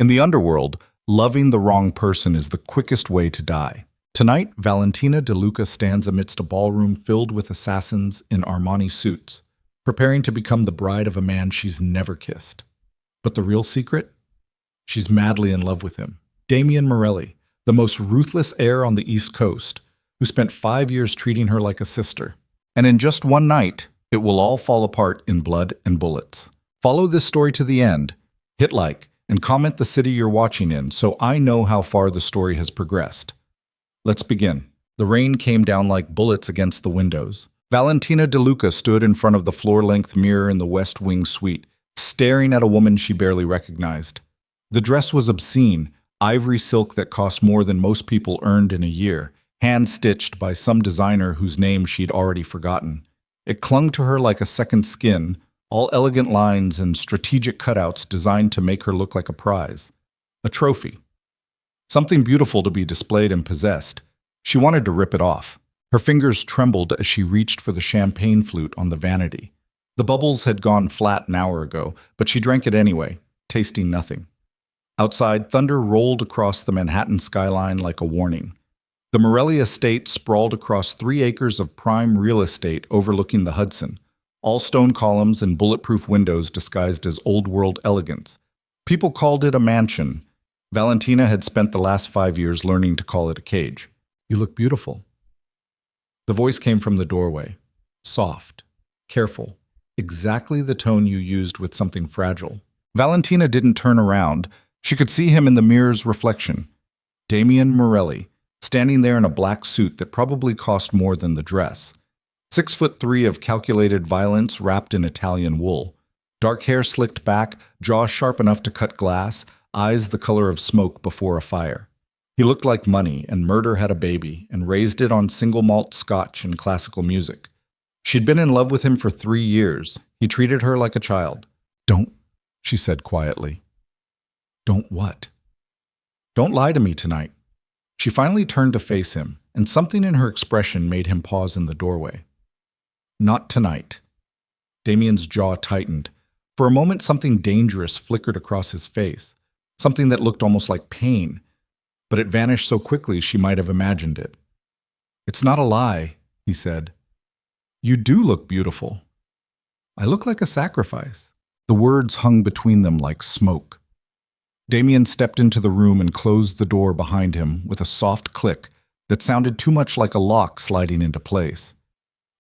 In the underworld, loving the wrong person is the quickest way to die. Tonight, Valentina DeLuca stands amidst a ballroom filled with assassins in Armani suits, preparing to become the bride of a man she's never kissed. But the real secret? She's madly in love with him. Damien Morelli, the most ruthless heir on the East Coast, who spent 5 years treating her like a sister. And in just one night, it will all fall apart in blood and bullets. Follow this story to the end, hit like, and comment the city you're watching in so I know how far the story has progressed. Let's begin. The rain came down like bullets against the windows. Valentina DeLuca stood in front of the floor-length mirror in the West Wing suite, staring at a woman she barely recognized. The dress was obscene, ivory silk that cost more than most people earned in a year, hand-stitched by some designer whose name she'd already forgotten. It clung to her like a second skin, all elegant lines and strategic cutouts designed to make her look like a prize. A trophy. Something beautiful to be displayed and possessed. She wanted to rip it off. Her fingers trembled as she reached for the champagne flute on the vanity. The bubbles had gone flat an hour ago, but she drank it anyway, tasting nothing. Outside, thunder rolled across the Manhattan skyline like a warning. The Morelli estate sprawled across 3 acres of prime real estate overlooking the Hudson, all stone columns and bulletproof windows disguised as old-world elegance. People called it a mansion. Valentina had spent the last 5 years learning to call it a cage. "You look beautiful." The voice came from the doorway. Soft, careful, exactly the tone you used with something fragile. Valentina didn't turn around. She could see him in the mirror's reflection. Damien Morelli, standing there in a black suit that probably cost more than the dress. 6'3" of calculated violence wrapped in Italian wool. Dark hair slicked back, jaw sharp enough to cut glass, eyes the color of smoke before a fire. He looked like money, and murder had a baby, and raised it on single malt scotch and classical music. She'd been in love with him for 3 years. He treated her like a child. "Don't," she said quietly. "Don't what?" "Don't lie to me tonight." She finally turned to face him, and something in her expression made him pause in the doorway. "Not tonight." Damien's jaw tightened. For a moment, something dangerous flickered across his face, something that looked almost like pain, but it vanished so quickly she might have imagined it. "It's not a lie," he said. "You do look beautiful." "I look like a sacrifice." The words hung between them like smoke. Damien stepped into the room and closed the door behind him with a soft click that sounded too much like a lock sliding into place.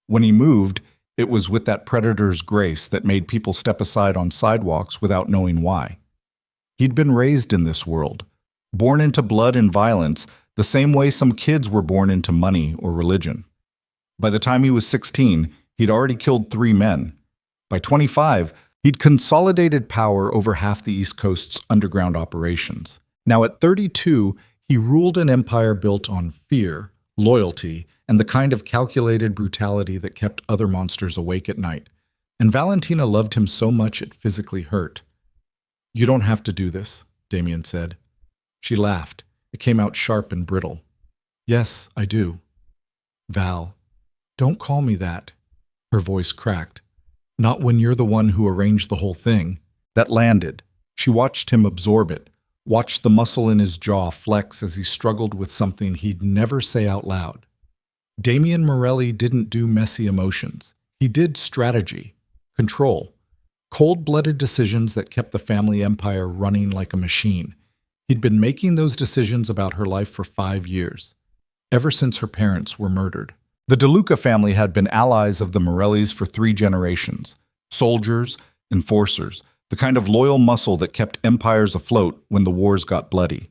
When he moved, it was with that predator's grace that made people step aside on sidewalks without knowing why. He'd been raised in this world, born into blood and violence, the same way some kids were born into money or religion. By the time he was 16, he'd already killed 3 men. By 25, he'd consolidated power over half the East Coast's underground operations. Now at 32, he ruled an empire built on fear, loyalty, and the kind of calculated brutality that kept other monsters awake at night. And Valentina loved him so much it physically hurt. "You don't have to do this," Damien said. She laughed. It came out sharp and brittle. "Yes, I do." "Val, don't call me that." Her voice cracked. "Not when you're the one who arranged the whole thing." That landed. She watched him absorb it, watched the muscle in his jaw flex as he struggled with something he'd never say out loud. Damien Morelli didn't do messy emotions. He did strategy, control, cold-blooded decisions that kept the family empire running like a machine. He'd been making those decisions about her life for 5 years, ever since her parents were murdered. The DeLuca family had been allies of the Morellis for 3 generations, soldiers, enforcers, the kind of loyal muscle that kept empires afloat when the wars got bloody.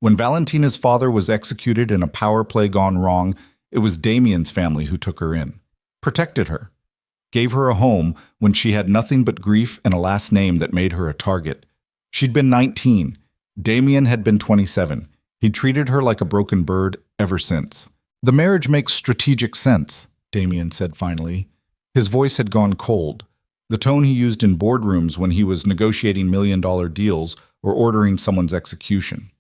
When Valentina's father was executed in a power play gone wrong, it was Damien's family who took her in, protected her, gave her a home when she had nothing but grief and a last name that made her a target. She'd been 19. Damien had been 27. He'd treated her like a broken bird ever since. "The marriage makes strategic sense," Damien said finally. His voice had gone cold, the tone he used in boardrooms when he was negotiating million-dollar deals or ordering someone's execution.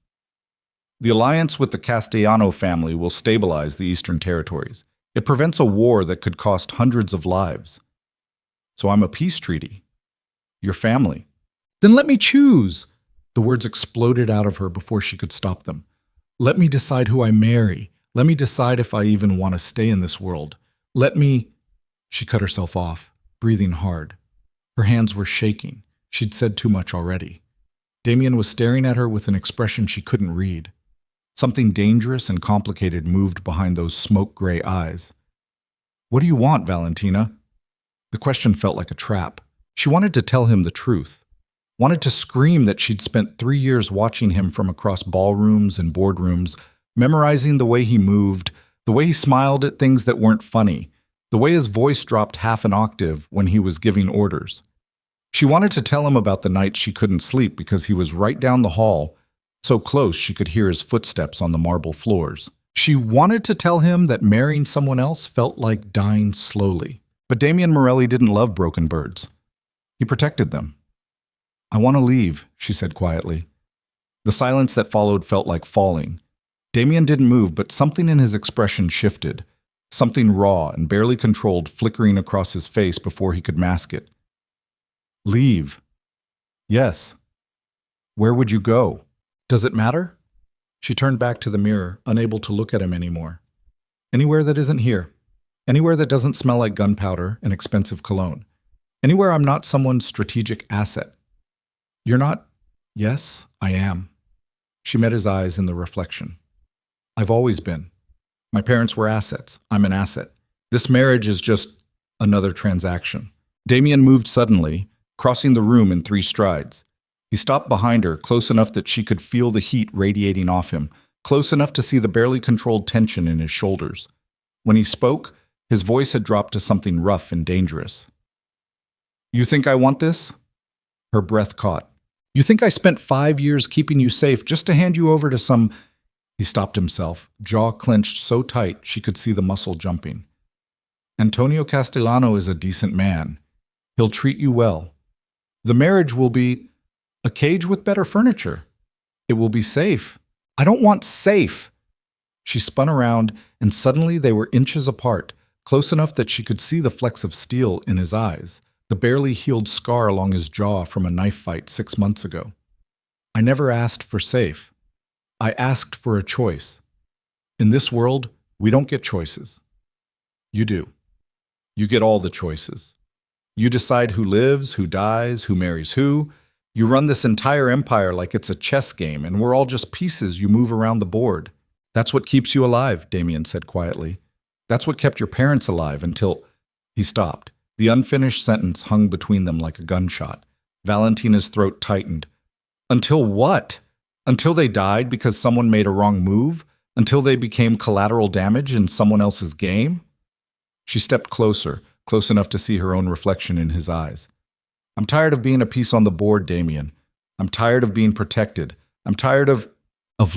"The alliance with the Castellano family will stabilize the Eastern Territories. It prevents a war that could cost hundreds of lives. So I'm a peace treaty. Your family." "Then let me choose." The words exploded out of her before she could stop them. Let me decide who I marry. Let me decide if I even want to stay in this world. Let me... She cut herself off, breathing hard. Her hands were shaking. She'd said too much already. Damien was staring at her with an expression she couldn't read. Something dangerous and complicated moved behind those smoke-gray eyes. What do you want, Valentina? The question felt like a trap. She wanted to tell him the truth. Wanted to scream that she'd spent 3 years watching him from across ballrooms and boardrooms, memorizing the way he moved, the way he smiled at things that weren't funny, the way his voice dropped half an octave when he was giving orders. She wanted to tell him about the nights she couldn't sleep because he was right down the hall, so close she could hear his footsteps on the marble floors. She wanted to tell him that marrying someone else felt like dying slowly. But Damien Morelli didn't love broken birds. He protected them. I want to leave, she said quietly. The silence that followed felt like falling. Damien didn't move, but something in his expression shifted. Something raw and barely controlled flickering across his face before he could mask it. Leave. Yes. Where would you go? Does it matter? She turned back to the mirror, unable to look at him anymore. Anywhere that isn't here. Anywhere that doesn't smell like gunpowder and expensive cologne. Anywhere I'm not someone's strategic asset. You're not? Yes, I am. She met his eyes in the reflection. I've always been. My parents were assets. I'm an asset. This marriage is just another transaction. Damien moved suddenly, crossing the room in 3 strides. He stopped behind her, close enough that she could feel the heat radiating off him, close enough to see the barely controlled tension in his shoulders. When he spoke, his voice had dropped to something rough and dangerous. You think I want this? Her breath caught. You think I spent 5 years keeping you safe just to hand you over to some... He stopped himself, jaw clenched so tight she could see the muscle jumping. Antonio Castellano is a decent man. He'll treat you well. The marriage will be a cage with better furniture. It will be safe. I don't want safe. She spun around, and suddenly they were inches apart, close enough that she could see the flecks of steel in his eyes, the barely healed scar along his jaw from a knife fight 6 months ago. I never asked for safe. I asked for a choice. In this world, we don't get choices. You do. You get all the choices. You decide who lives, who dies, who marries who. You run this entire empire like it's a chess game, and we're all just pieces you move around the board. That's what keeps you alive, Damien said quietly. That's what kept your parents alive until... He stopped. The unfinished sentence hung between them like a gunshot. Valentina's throat tightened. Until what? Until they died because someone made a wrong move? Until they became collateral damage in someone else's game? She stepped closer, close enough to see her own reflection in his eyes. I'm tired of being a piece on the board, Damien. I'm tired of being protected. I'm tired of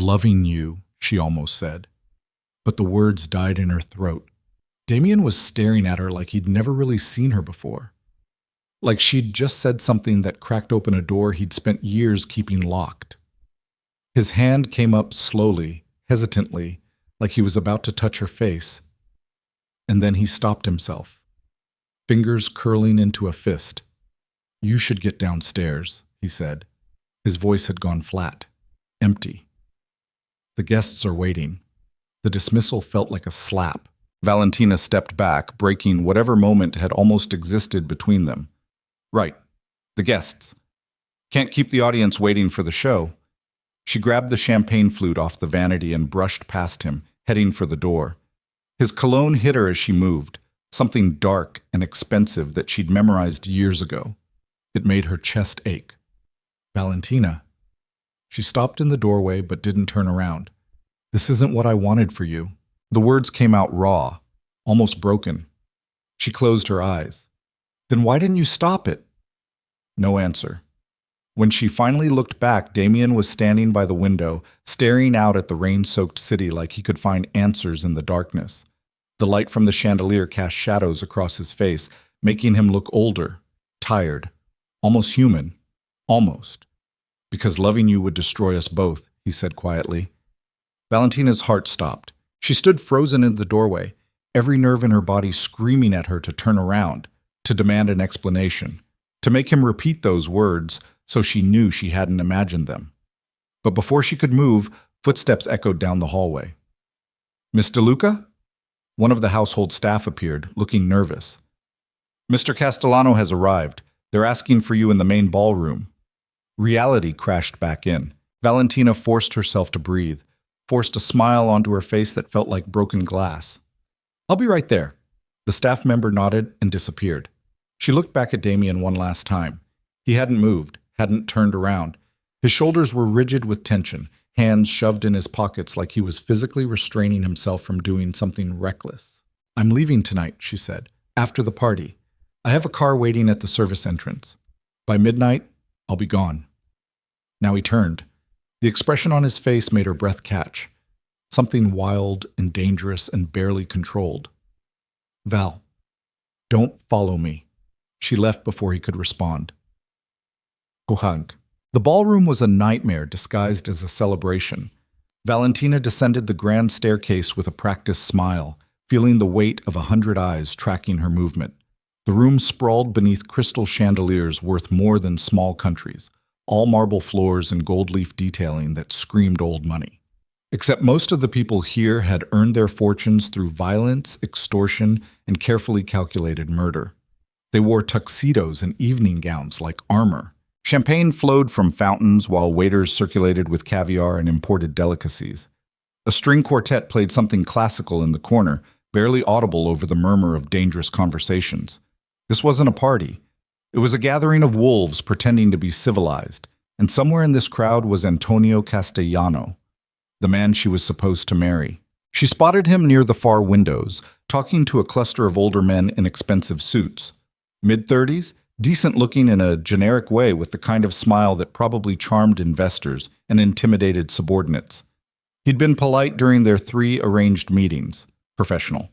loving you, she almost said. But the words died in her throat. Damien was staring at her like he'd never really seen her before. Like she'd just said something that cracked open a door he'd spent years keeping locked. His hand came up slowly, hesitantly, like he was about to touch her face. And then he stopped himself, fingers curling into a fist. You should get downstairs, he said. His voice had gone flat, empty. The guests are waiting. The dismissal felt like a slap. Valentina stepped back, breaking whatever moment had almost existed between them. Right, the guests. Can't keep the audience waiting for the show. She grabbed the champagne flute off the vanity and brushed past him, heading for the door. His cologne hit her as she moved, something dark and expensive that she'd memorized years ago. It made her chest ache. Valentina. She stopped in the doorway but didn't turn around. This isn't what I wanted for you. The words came out raw, almost broken. She closed her eyes. Then why didn't you stop it? No answer. When she finally looked back, Damien was standing by the window, staring out at the rain-soaked city like he could find answers in the darkness. The light from the chandelier cast shadows across his face, making him look older, tired, almost human. Almost. Because loving you would destroy us both, he said quietly. Valentina's heart stopped. She stood frozen in the doorway, every nerve in her body screaming at her to turn around, to demand an explanation, to make him repeat those words so she knew she hadn't imagined them. But before she could move, footsteps echoed down the hallway. Miss DeLuca? One of the household staff appeared, looking nervous. Mr. Castellano has arrived. They're asking for you in the main ballroom. Reality crashed back in. Valentina forced herself to breathe, forced a smile onto her face that felt like broken glass. I'll be right there. The staff member nodded and disappeared. She looked back at Damien one last time. He hadn't moved, hadn't turned around. His shoulders were rigid with tension, hands shoved in his pockets like he was physically restraining himself from doing something reckless. I'm leaving tonight, she said, after the party. I have a car waiting at the service entrance. By midnight, I'll be gone. Now he turned. The expression on his face made her breath catch. Something wild and dangerous and barely controlled. Val, don't follow me. She left before he could respond. Kohang. The ballroom was a nightmare disguised as a celebration. Valentina descended the grand staircase with a practiced smile, feeling the weight of 100 eyes tracking her movement. The room sprawled beneath crystal chandeliers worth more than small countries, all marble floors and gold leaf detailing that screamed old money. Except most of the people here had earned their fortunes through violence, extortion, and carefully calculated murder. They wore tuxedos and evening gowns like armor. Champagne flowed from fountains while waiters circulated with caviar and imported delicacies. A string quartet played something classical in the corner, barely audible over the murmur of dangerous conversations. This wasn't a party. It was a gathering of wolves pretending to be civilized, and somewhere in this crowd was Antonio Castellano, the man she was supposed to marry. She spotted him near the far windows, talking to a cluster of older men in expensive suits. Mid-30s, decent-looking in a generic way with the kind of smile that probably charmed investors and intimidated subordinates. He'd been polite during their 3 arranged meetings, professional.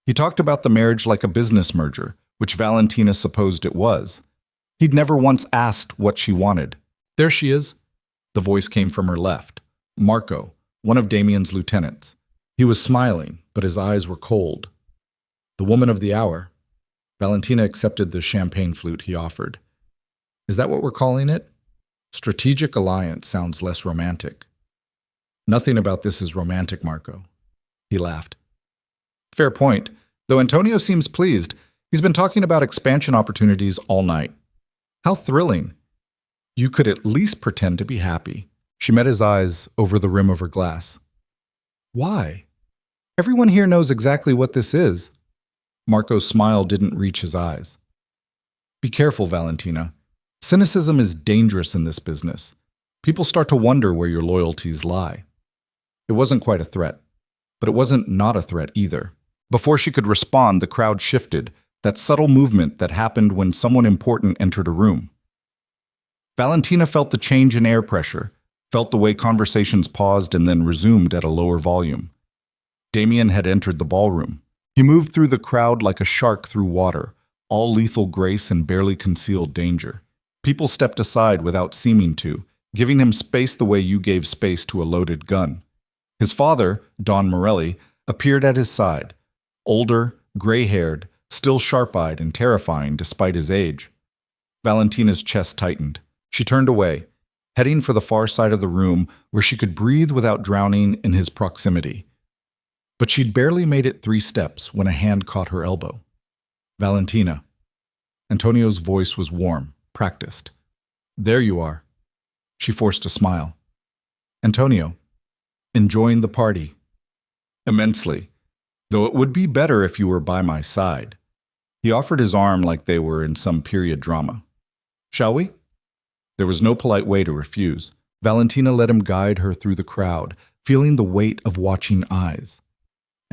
He talked about the marriage like a business merger, which Valentina supposed it was. He'd never once asked what she wanted. There she is. The voice came from her left. Marco, one of Damien's lieutenants. He was smiling, but his eyes were cold. The woman of the hour. Valentina accepted the champagne flute he offered. Is that what we're calling it? Strategic alliance sounds less romantic. Nothing about this is romantic, Marco. He laughed. Fair point, though Antonio seems pleased. He's been talking about expansion opportunities all night. How thrilling. You could at least pretend to be happy. She met his eyes over the rim of her glass. Why? Everyone here knows exactly what this is. Marco's smile didn't reach his eyes. Be careful, Valentina. Cynicism is dangerous in this business. People start to wonder where your loyalties lie. It wasn't quite a threat, but it wasn't not a threat either. Before she could respond, the crowd shifted, that subtle movement that happened when someone important entered a room. Valentina felt the change in air pressure, felt the way conversations paused and then resumed at a lower volume. Damien had entered the ballroom. He moved through the crowd like a shark through water, all lethal grace and barely concealed danger. People stepped aside without seeming to, giving him space the way you gave space to a loaded gun. His father, Don Morelli, appeared at his side, older, gray-haired, still sharp-eyed and terrifying despite his age. Valentina's chest tightened. She turned away, heading for the far side of the room where she could breathe without drowning in his proximity. But she'd barely made it 3 steps when a hand caught her elbow. Valentina. Antonio's voice was warm, practiced. There you are. She forced a smile. Antonio. Enjoying the party. Immensely. Though it would be better if you were by my side. He offered his arm like they were in some period drama. Shall we? There was no polite way to refuse. Valentina let him guide her through the crowd, feeling the weight of watching eyes.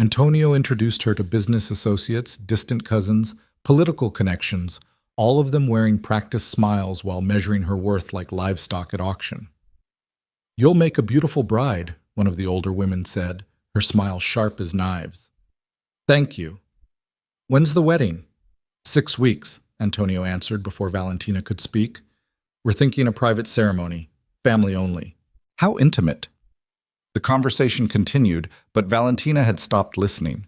Antonio introduced her to business associates, distant cousins, political connections, all of them wearing practiced smiles while measuring her worth like livestock at auction. You'll make a beautiful bride, one of the older women said, her smile sharp as knives. Thank you. When's the wedding? 6 weeks, Antonio answered before Valentina could speak. We're thinking a private ceremony, family only. How intimate. The conversation continued, but Valentina had stopped listening.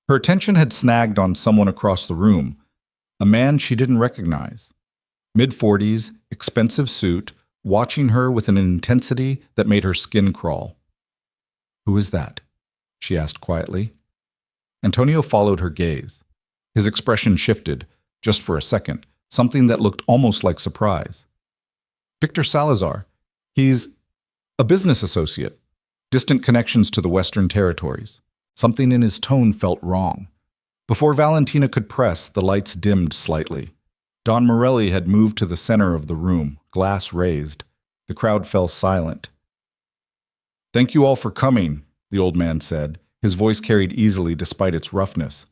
Her attention had snagged on someone across the room, a man she didn't recognize. Mid-40s, expensive suit, watching her with an intensity that made her skin crawl. "Who is that?" she asked quietly. Antonio followed her gaze. His expression shifted, just for a second, something that looked almost like surprise. "Victor Salazar. He's a business associate. Distant connections to the Western Territories." Something in his tone felt wrong. Before Valentina could press, the lights dimmed slightly. Don Morelli had moved to the center of the room, glass raised. The crowd fell silent. "Thank you all for coming," the old man said, his voice carried easily despite its roughness.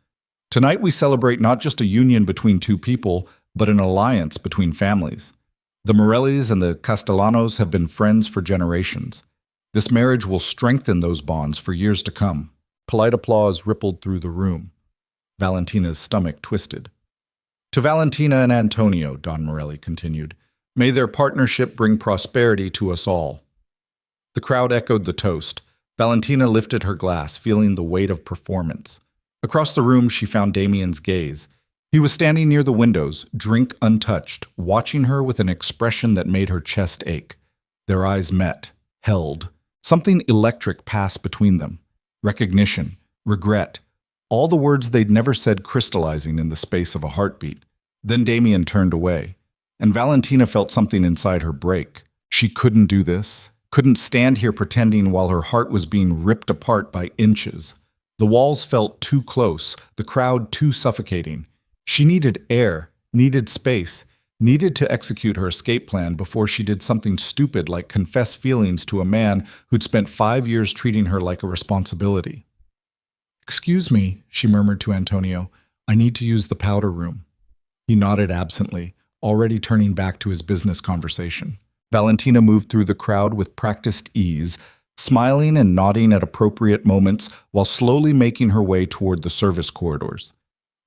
"Tonight we celebrate not just a union between two people, but an alliance between families. The Morellis and the Castellanos have been friends for generations. This marriage will strengthen those bonds for years to come." Polite applause rippled through the room. Valentina's stomach twisted. "To Valentina and Antonio," Don Morelli continued, "may their partnership bring prosperity to us all." The crowd echoed the toast. Valentina lifted her glass, feeling the weight of performance. Across the room, she found Damien's gaze. He was standing near the windows, drink untouched, watching her with an expression that made her chest ache. Their eyes met, held. Something electric passed between them. Recognition, regret, all the words they'd never said crystallizing in the space of a heartbeat. Then Damien turned away, and Valentina felt something inside her break. She couldn't do this, couldn't stand here pretending while her heart was being ripped apart by inches. The walls felt too close, the crowd too suffocating. She needed air, needed space, needed to execute her escape plan before she did something stupid like confess feelings to a man who'd spent 5 years treating her like a responsibility. "Excuse me," she murmured to Antonio. "I need to use the powder room." He nodded absently, already turning back to his business conversation. Valentina moved through the crowd with practiced ease, smiling and nodding at appropriate moments while slowly making her way toward the service corridors.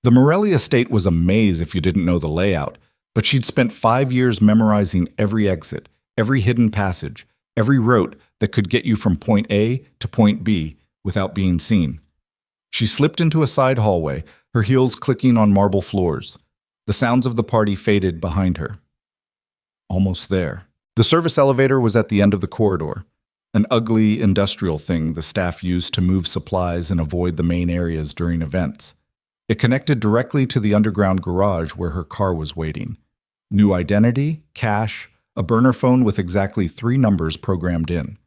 The Morelli estate was a maze if you didn't know the layout, but she'd spent 5 years memorizing every exit, every hidden passage, every route that could get you from point A to point B without being seen. She slipped into a side hallway, her heels clicking on marble floors. The sounds of the party faded behind her. Almost there. The service elevator was at the end of the corridor, an ugly industrial thing the staff used to move supplies and avoid the main areas during events. It connected directly to the underground garage where her car was waiting. New identity, cash, a burner phone with exactly 3 numbers programmed in.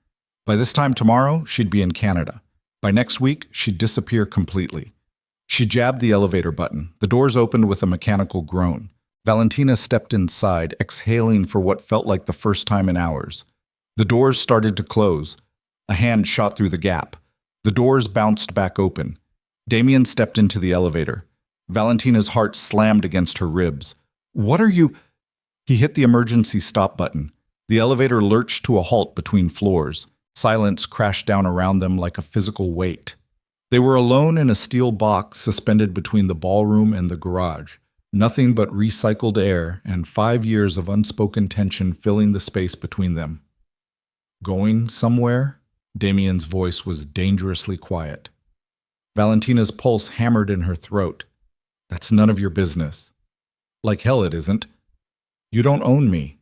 By this time tomorrow, she'd be in Canada. By next week, she'd disappear completely. She jabbed the elevator button. The doors opened with a mechanical groan. Valentina stepped inside, exhaling for what felt like the first time in hours. The doors started to close. A hand shot through the gap. The doors bounced back open. Damien stepped into the elevator. Valentina's heart slammed against her ribs. "What are you—" He hit the emergency stop button. The elevator lurched to a halt between floors. Silence crashed down around them like a physical weight. They were alone in a steel box suspended between the ballroom and the garage. Nothing but recycled air and 5 years of unspoken tension filling the space between them. "Going somewhere?" Damien's voice was dangerously quiet. Valentina's pulse hammered in her throat. "That's none of your business." "Like hell it isn't. You don't own me."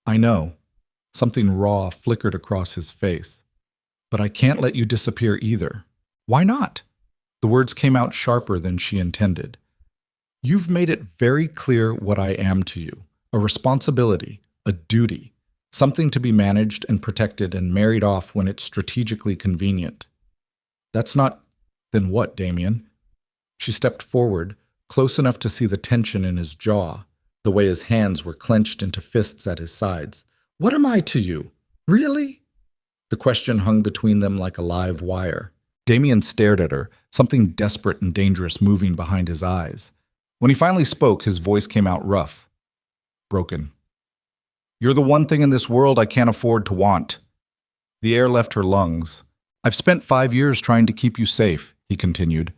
"I know." Something raw flickered across his face. "But I can't let you disappear either." "Why not?" The words came out sharper than she intended. "You've made it very clear what I am to you. A responsibility, a duty, something to be managed and protected and married off when it's strategically convenient." "That's not—" "Then what, Damien?" She stepped forward, close enough to see the tension in his jaw, the way his hands were clenched into fists at his sides. "What am I to you? Really?" The question hung between them like a live wire. Damien stared at her, something desperate and dangerous moving behind his eyes. When he finally spoke, his voice came out rough, broken. "You're the one thing in this world I can't afford to want." The air left her lungs. "I've spent 5 years trying to keep you safe," he continued.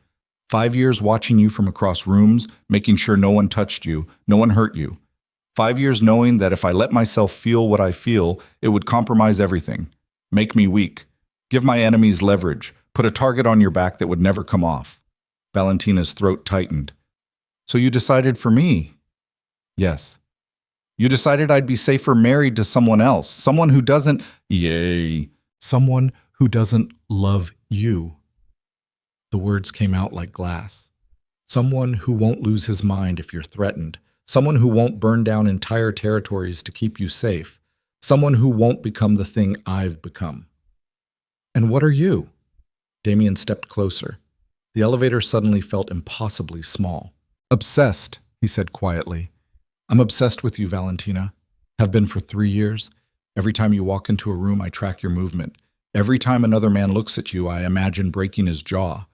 5 years watching you from across rooms, making sure no one touched you, no one hurt you. 5 years knowing that if I let myself feel what I feel, it would compromise everything, make me weak, give my enemies leverage, put a target on your back that would never come off. Valentina's throat tightened. "So you decided for me?" "Yes." You decided I'd be safer married to someone else, someone who doesn't, someone who doesn't love you. The words came out like glass. Someone who won't lose his mind if you're threatened. Someone who won't burn down entire territories to keep you safe. Someone who won't become the thing I've become. And what are you? Damien stepped closer. The elevator suddenly felt impossibly small. Obsessed, he said quietly. I'm obsessed with you, Valentina. Have been for 3 years. Every time you walk into a room, I track your movement. Every time another man looks at you, I imagine breaking his jaw.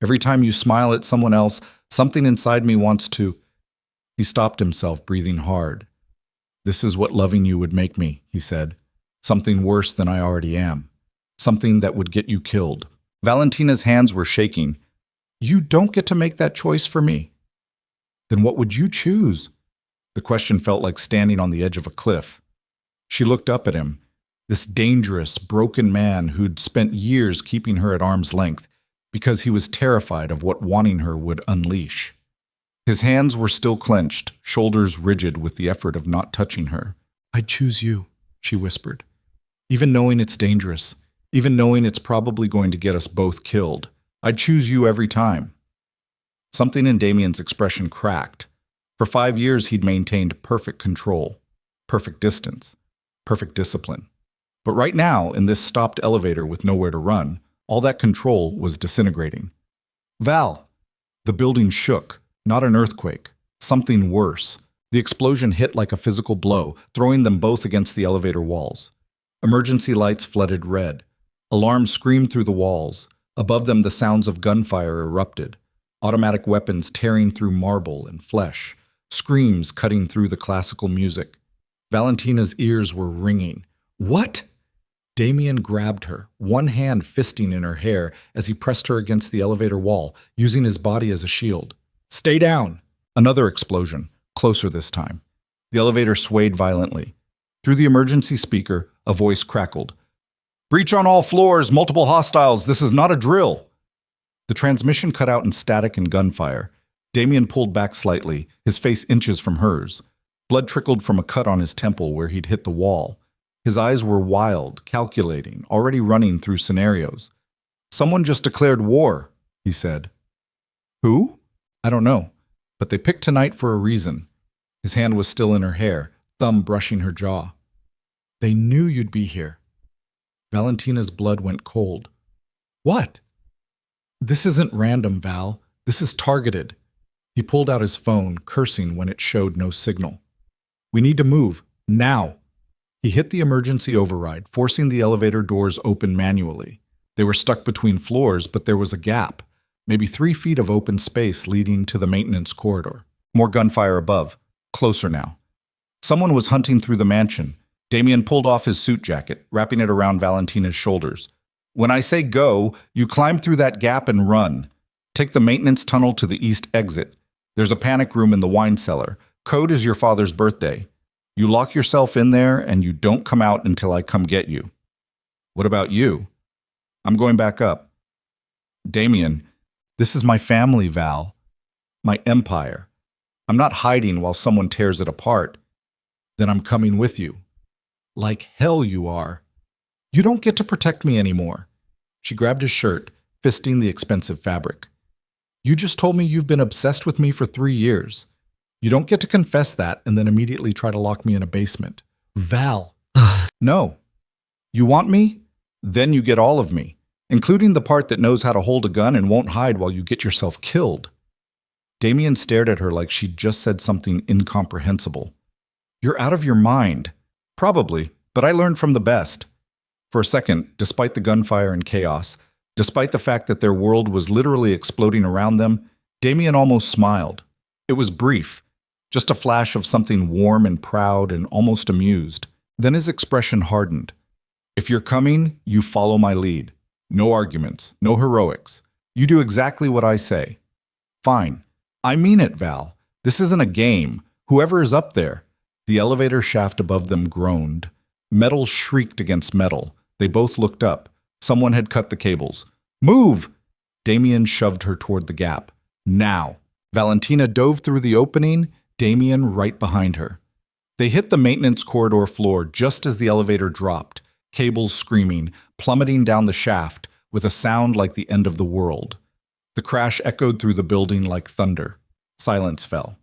Every time you smile at someone else, something inside me wants to... He stopped himself, breathing hard. This is what loving you would make me, he said. Something worse than I already am. Something that would get you killed. Valentina's hands were shaking. You don't get to make that choice for me. Then what would you choose? The question felt like standing on the edge of a cliff. She looked up at him, this dangerous, broken man who'd spent years keeping her at arm's length because he was terrified of what wanting her would unleash. His hands were still clenched, shoulders rigid with the effort of not touching her. I'd choose you, she whispered. Even knowing it's dangerous, even knowing it's probably going to get us both killed, I'd choose you every time. Something in Damien's expression cracked. For 5 years, he'd maintained perfect control, perfect distance, perfect discipline. But right now, in this stopped elevator with nowhere to run, all that control was disintegrating. Val! The building shook, not an earthquake, something worse. The explosion hit like a physical blow, throwing them both against the elevator walls. Emergency lights flooded red. Alarms screamed through the walls. Above them, the sounds of gunfire erupted. Automatic weapons tearing through marble and flesh. Screams cutting through the classical music. Valentina's ears were ringing. What? Damien grabbed her, one hand fisting in her hair as he pressed her against the elevator wall, using his body as a shield. Stay down! Another explosion, closer this time. The elevator swayed violently. Through the emergency speaker, a voice crackled. Breach on all floors, multiple hostiles, this is not a drill. The transmission cut out in static and gunfire. Damien pulled back slightly, his face inches from hers. Blood trickled from a cut on his temple where he'd hit the wall. His eyes were wild, calculating, already running through scenarios. Someone just declared war, he said. Who? I don't know, but they picked tonight for a reason. His hand was still in her hair, thumb brushing her jaw. They knew you'd be here. Valentina's blood went cold. What? This isn't random, Val. This is targeted. He pulled out his phone, cursing when it showed no signal. We need to move, now. He hit the emergency override, forcing the elevator doors open manually. They were stuck between floors, but there was a gap, maybe 3 feet of open space leading to the maintenance corridor. More gunfire above, closer now. Someone was hunting through the mansion. Damien pulled off his suit jacket, wrapping it around Valentina's shoulders. When I say go, you climb through that gap and run. Take the maintenance tunnel to the east exit. There's a panic room in the wine cellar. Code is your father's birthday. You lock yourself in there and you don't come out until I come get you. What about you? I'm going back up. Damien, this is my family, Val. My empire. I'm not hiding while someone tears it apart. Then I'm coming with you. Like hell you are. You don't get to protect me anymore. She grabbed his shirt, fisting the expensive fabric. You just told me you've been obsessed with me for 3 years. You don't get to confess that and then immediately try to lock me in a basement. Val. No. You want me? Then you get all of me, including the part that knows how to hold a gun and won't hide while you get yourself killed. Damien stared at her like she'd just said something incomprehensible. You're out of your mind. Probably, but I learned from the best. For a second, despite the gunfire and chaos, despite the fact that their world was literally exploding around them, Damien almost smiled. It was brief, just a flash of something warm and proud and almost amused. Then his expression hardened. If you're coming, you follow my lead. No arguments, no heroics. You do exactly what I say. Fine. I mean it, Val. This isn't a game. Whoever is up there. The elevator shaft above them groaned. Metal shrieked against metal. They both looked up. Someone had cut the cables. Move! Damien shoved her toward the gap. Now. Valentina dove through the opening, Damien right behind her. They hit the maintenance corridor floor just as the elevator dropped, cables screaming, plummeting down the shaft with a sound like the end of the world. The crash echoed through the building like thunder. Silence fell.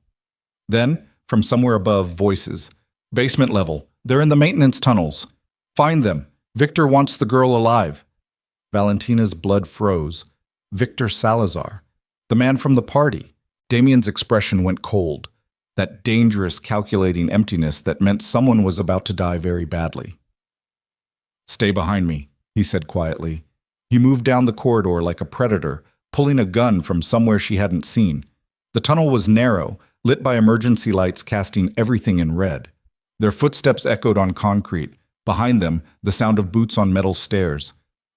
Then, from somewhere above, voices. Basement level. They're in the maintenance tunnels. Find them. Victor wants the girl alive. Valentina's blood froze. Victor Salazar. The man from the party. Damien's expression went cold. That dangerous, calculating emptiness that meant someone was about to die very badly. Stay behind me, he said quietly. He moved down the corridor like a predator, pulling a gun from somewhere she hadn't seen. The tunnel was narrow, lit by emergency lights casting everything in red. Their footsteps echoed on concrete. Behind them, the sound of boots on metal stairs.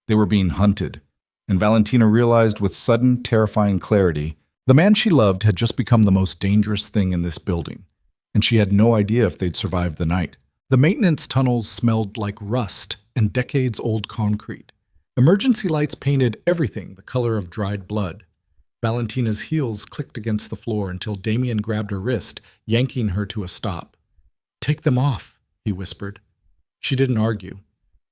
They were being hunted. And Valentina realized with sudden, terrifying clarity, the man she loved had just become the most dangerous thing in this building, and she had no idea if they'd survive the night. The maintenance tunnels smelled like rust and decades-old concrete. Emergency lights painted everything the color of dried blood. Valentina's heels clicked against the floor until Damien grabbed her wrist, yanking her to a stop. "Take them off," he whispered. She didn't argue,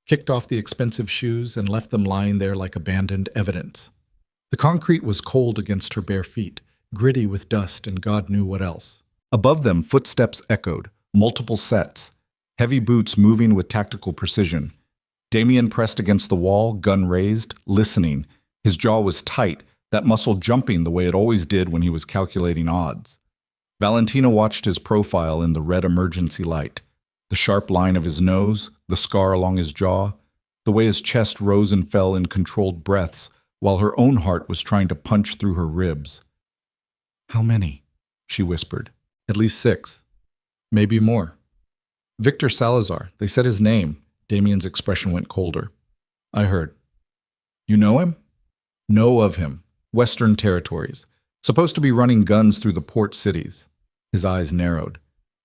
kicked off the expensive shoes and left them lying there like abandoned evidence. The concrete was cold against her bare feet, gritty with dust and God knew what else. Above them, footsteps echoed, multiple sets, heavy boots moving with tactical precision. Damien pressed against the wall, gun raised, listening. His jaw was tight, that muscle jumping the way it always did when he was calculating odds. Valentina watched his profile in the red emergency light. The sharp line of his nose, the scar along his jaw, the way his chest rose and fell in controlled breaths, while her own heart was trying to punch through her ribs. "How many?" she whispered. "At least 6. Maybe more." "Victor Salazar. They said his name." Damien's expression went colder. "I heard." "You know him?" "Know of him. Western territories. Supposed to be running guns through the port cities." His eyes narrowed.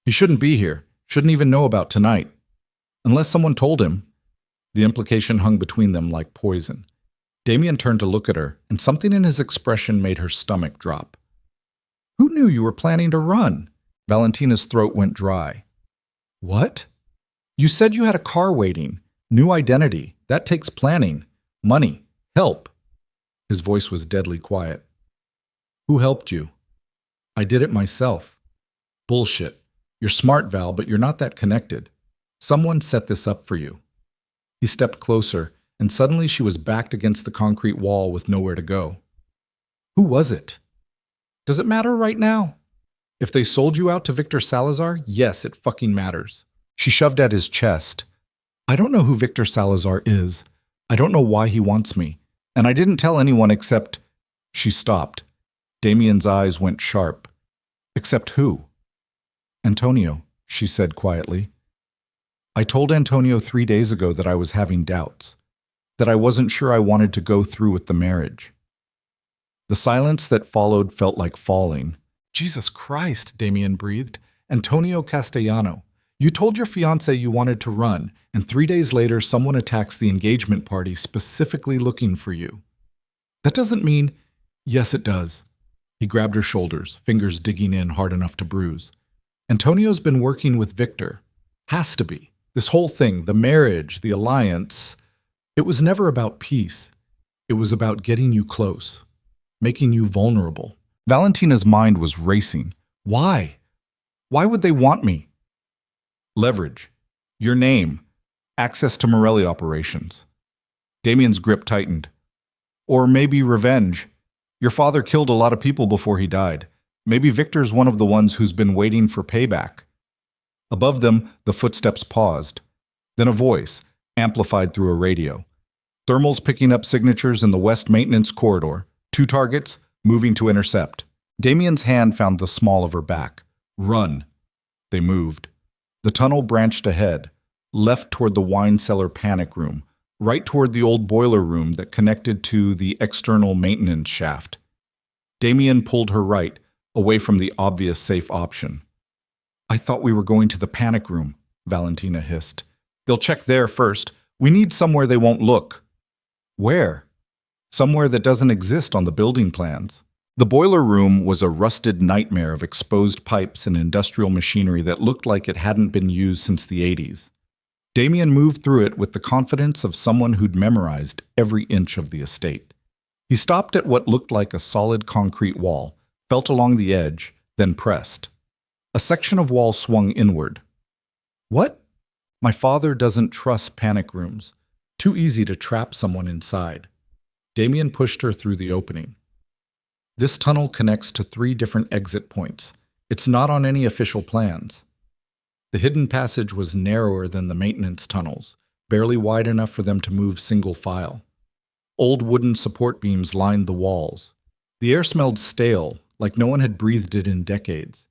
"He shouldn't be here. Shouldn't even know about tonight. Unless someone told him." The implication hung between them like poison. Damien turned to look at her, and something in his expression made her stomach drop. "Who knew you were planning to run?" Valentina's throat went dry. "What?" "You said you had a car waiting. New identity. That takes planning. Money. Help." His voice was deadly quiet. "Who helped you?" "I did it myself." "Bullshit. You're smart, Val, but you're not that connected. Someone set this up for you." He stepped closer, and suddenly she was backed against the concrete wall with nowhere to go. "Who was it?" "Does it matter right now?" "If they sold you out to Victor Salazar, yes, it fucking matters." She shoved at his chest. "I don't know who Victor Salazar is. I don't know why he wants me. And I didn't tell anyone except—" She stopped. Damien's eyes went sharp. "Except who?" "Antonio," she said quietly. "I told Antonio 3 days ago that I was having doubts. That I wasn't sure I wanted to go through with the marriage." The silence that followed felt like falling. "Jesus Christ," Damien breathed. "Antonio Castellano. You told your fiancé you wanted to run, and 3 days later someone attacks the engagement party specifically looking for you. That doesn't mean—" "Yes, it does." He grabbed her shoulders, fingers digging in hard enough to bruise. "Antonio's been working with Victor. Has to be. This whole thing, the marriage, the alliance, it was never about peace. It was about getting you close, making you vulnerable." Valentina's mind was racing. Why? Why would they want me? Leverage. Your name. Access to Morelli operations. Damien's grip tightened. Or maybe revenge. Your father killed a lot of people before he died. Maybe Victor's one of the ones who's been waiting for payback. Above them, the footsteps paused. Then a voice, amplified through a radio. "Thermals picking up signatures in the west maintenance corridor. 2 targets, moving to intercept." Damien's hand found the small of her back. "Run." They moved. The tunnel branched ahead, left toward the wine cellar panic room, right toward the old boiler room that connected to the external maintenance shaft. Damien pulled her right, away from the obvious safe option. "I thought we were going to the panic room," Valentina hissed. "They'll check there first. We need somewhere they won't look." "Where?" "Somewhere that doesn't exist on the building plans." The boiler room was a rusted nightmare of exposed pipes and industrial machinery that looked like it hadn't been used since the 80s. Damien moved through it with the confidence of someone who'd memorized every inch of the estate. He stopped at what looked like a solid concrete wall, felt along the edge, then pressed. A section of wall swung inward. What? My father doesn't trust panic rooms. Too easy to trap someone inside. Damien pushed her through the opening. This tunnel connects to 3 different exit points. It's not on any official plans. The hidden passage was narrower than the maintenance tunnels, barely wide enough for them to move single file. Old wooden support beams lined the walls. The air smelled stale, like no one had breathed it in decades.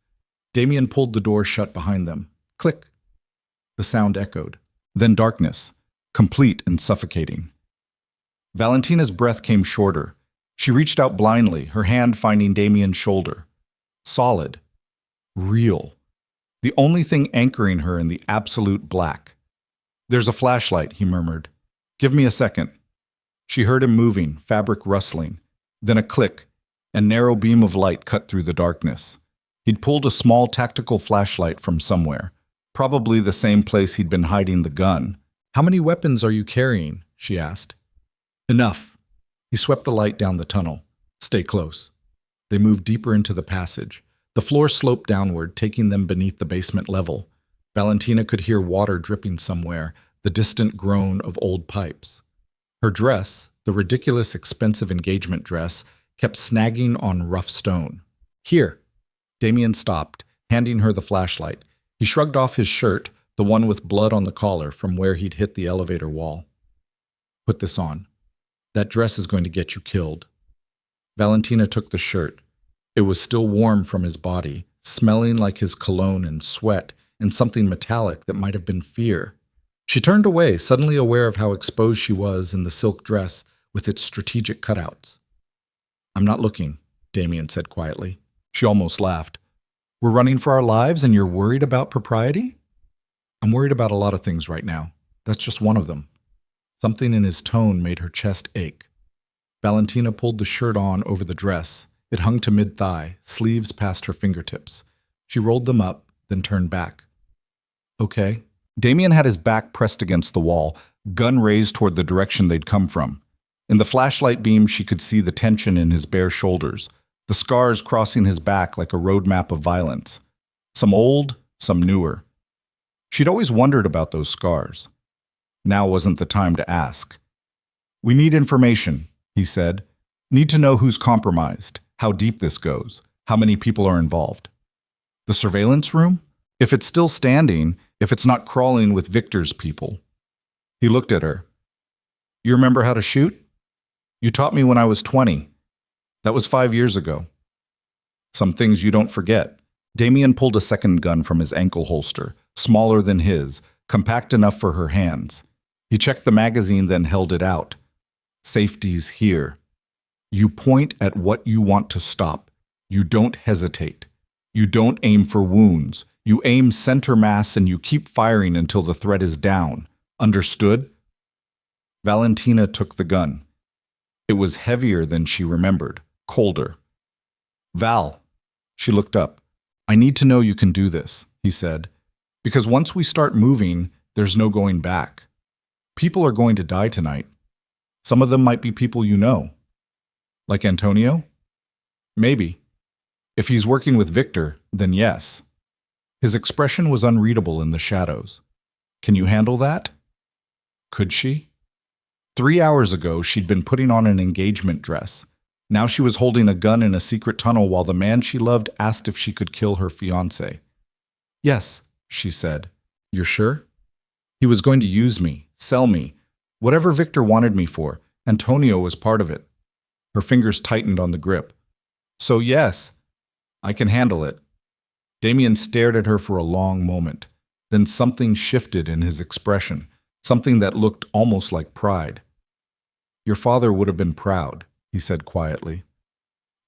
Damien pulled the door shut behind them. Click. The sound echoed. Then darkness, complete and suffocating. Valentina's breath came shorter. She reached out blindly, her hand finding Damien's shoulder. Solid. Real. The only thing anchoring her in the absolute black. There's a flashlight, he murmured. Give me a second. She heard him moving, fabric rustling. Then a click. A narrow beam of light cut through the darkness. He'd pulled a small tactical flashlight from somewhere, probably the same place he'd been hiding the gun. How many weapons are you carrying? She asked. Enough. He swept the light down the tunnel. Stay close. They moved deeper into the passage. The floor sloped downward, taking them beneath the basement level. Valentina could hear water dripping somewhere, the distant groan of old pipes. Her dress, the ridiculous expensive engagement dress, kept snagging on rough stone. Here. Damien stopped, handing her the flashlight. He shrugged off his shirt, the one with blood on the collar from where he'd hit the elevator wall. Put this on. That dress is going to get you killed. Valentina took the shirt. It was still warm from his body, smelling like his cologne and sweat and something metallic that might have been fear. She turned away, suddenly aware of how exposed she was in the silk dress with its strategic cutouts. I'm not looking, Damien said quietly. She almost laughed. We're running for our lives and you're worried about propriety? I'm worried about a lot of things right now. That's just one of them. Something in his tone made her chest ache. Valentina pulled the shirt on over the dress. It hung to mid-thigh, sleeves past her fingertips. She rolled them up, then turned back. Okay. Damien had his back pressed against the wall, gun raised toward the direction they'd come from. In the flashlight beam, she could see the tension in his bare shoulders, the scars crossing his back like a roadmap of violence. Some old, some newer. She'd always wondered about those scars. Now wasn't the time to ask. We need information, he said. Need to know who's compromised, how deep this goes, how many people are involved. The surveillance room? If it's still standing, if it's not crawling with Victor's people. He looked at her. You remember how to shoot? You taught me when I was 20. That was 5 years ago. Some things you don't forget. Damien pulled a second gun from his ankle holster, smaller than his, compact enough for her hands. He checked the magazine, then held it out. Safety's here. You point at what you want to stop. You don't hesitate. You don't aim for wounds. You aim center mass and you keep firing until the threat is down. Understood? Valentina took the gun. It was heavier than she remembered, colder. Val, she looked up. I need to know you can do this, he said, because once we start moving, there's no going back. People are going to die tonight. Some of them might be people you know. Like Antonio? Maybe. If he's working with Victor, then yes. His expression was unreadable in the shadows. Can you handle that? Could she? 3 hours ago, she'd been putting on an engagement dress. Now she was holding a gun in a secret tunnel while the man she loved asked if she could kill her fiancé. Yes, she said. You're sure? He was going to use me, sell me. Whatever Victor wanted me for, Antonio was part of it. Her fingers tightened on the grip. So yes, I can handle it. Damien stared at her for a long moment. Then something shifted in his expression, something that looked almost like pride. Your father would have been proud, he said quietly.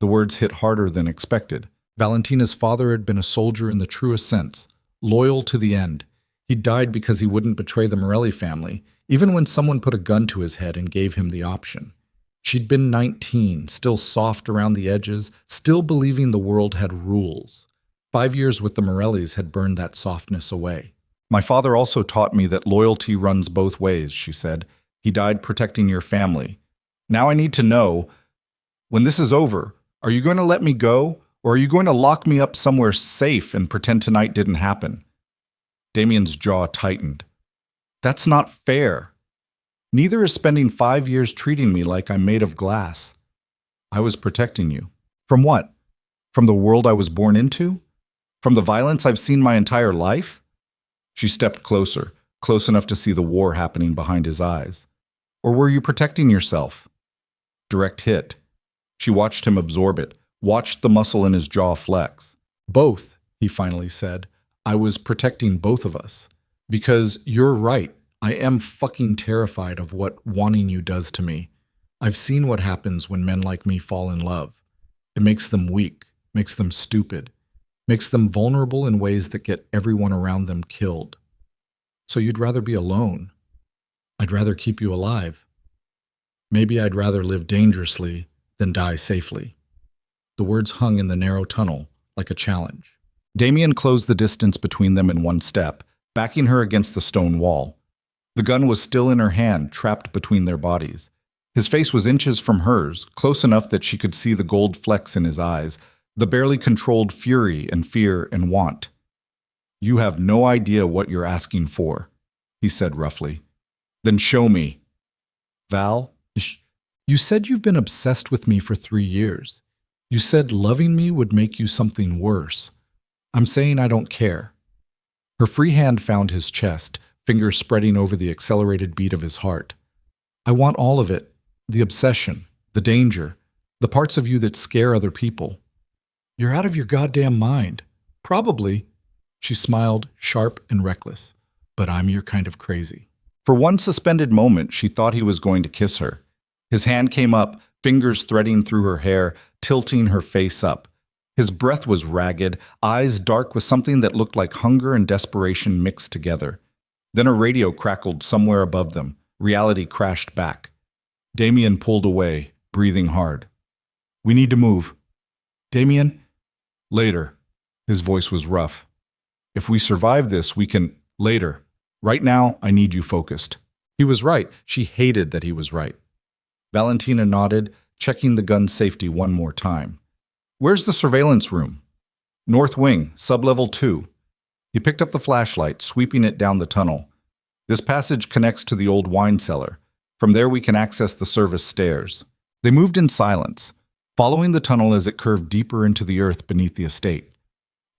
The words hit harder than expected. Valentina's father had been a soldier in the truest sense, loyal to the end. He died because he wouldn't betray the Morelli family, even when someone put a gun to his head and gave him the option. She'd been 19, still soft around the edges, still believing the world had rules. 5 years with the Morellis had burned that softness away. My father also taught me that loyalty runs both ways, she said. He died protecting your family. Now I need to know, when this is over, are you going to let me go, or are you going to lock me up somewhere safe and pretend tonight didn't happen? Damien's jaw tightened. That's not fair. Neither is spending 5 years treating me like I'm made of glass. I was protecting you. From what? From the world I was born into? From the violence I've seen my entire life? She stepped closer, close enough to see the war happening behind his eyes. Or were you protecting yourself? Direct hit. She watched him absorb it, watched the muscle in his jaw flex. Both, he finally said. I was protecting both of us. Because you're right. I am fucking terrified of what wanting you does to me. I've seen what happens when men like me fall in love. It makes them weak, makes them stupid, makes them vulnerable in ways that get everyone around them killed. So you'd rather be alone. I'd rather keep you alive. Maybe I'd rather live dangerously than die safely. The words hung in the narrow tunnel like a challenge. Damien closed the distance between them in one step, backing her against the stone wall. The gun was still in her hand, trapped between their bodies. His face was inches from hers, close enough that she could see the gold flecks in his eyes, the barely controlled fury and fear and want. You have no idea what you're asking for, he said roughly. Then show me. Val, you said you've been obsessed with me for 3 years. You said loving me would make you something worse. I'm saying I don't care. Her free hand found his chest, fingers spreading over the accelerated beat of his heart. I want all of it, the obsession, the danger, the parts of you that scare other people. You're out of your goddamn mind. Probably, she smiled, sharp and reckless, but I'm your kind of crazy. For one suspended moment, she thought he was going to kiss her. His hand came up, fingers threading through her hair, tilting her face up. His breath was ragged, eyes dark with something that looked like hunger and desperation mixed together. Then a radio crackled somewhere above them. Reality crashed back. Damien pulled away, breathing hard. We need to move. Damien? Later. His voice was rough. If we survive this, we can... Later. Right now, I need you focused. He was right. She hated that he was right. Valentina nodded, checking the gun's safety one more time. Where's the surveillance room? North wing, sublevel 2. He picked up the flashlight, sweeping it down the tunnel. This passage connects to the old wine cellar. From there we can access the service stairs. They moved in silence, following the tunnel as it curved deeper into the earth beneath the estate.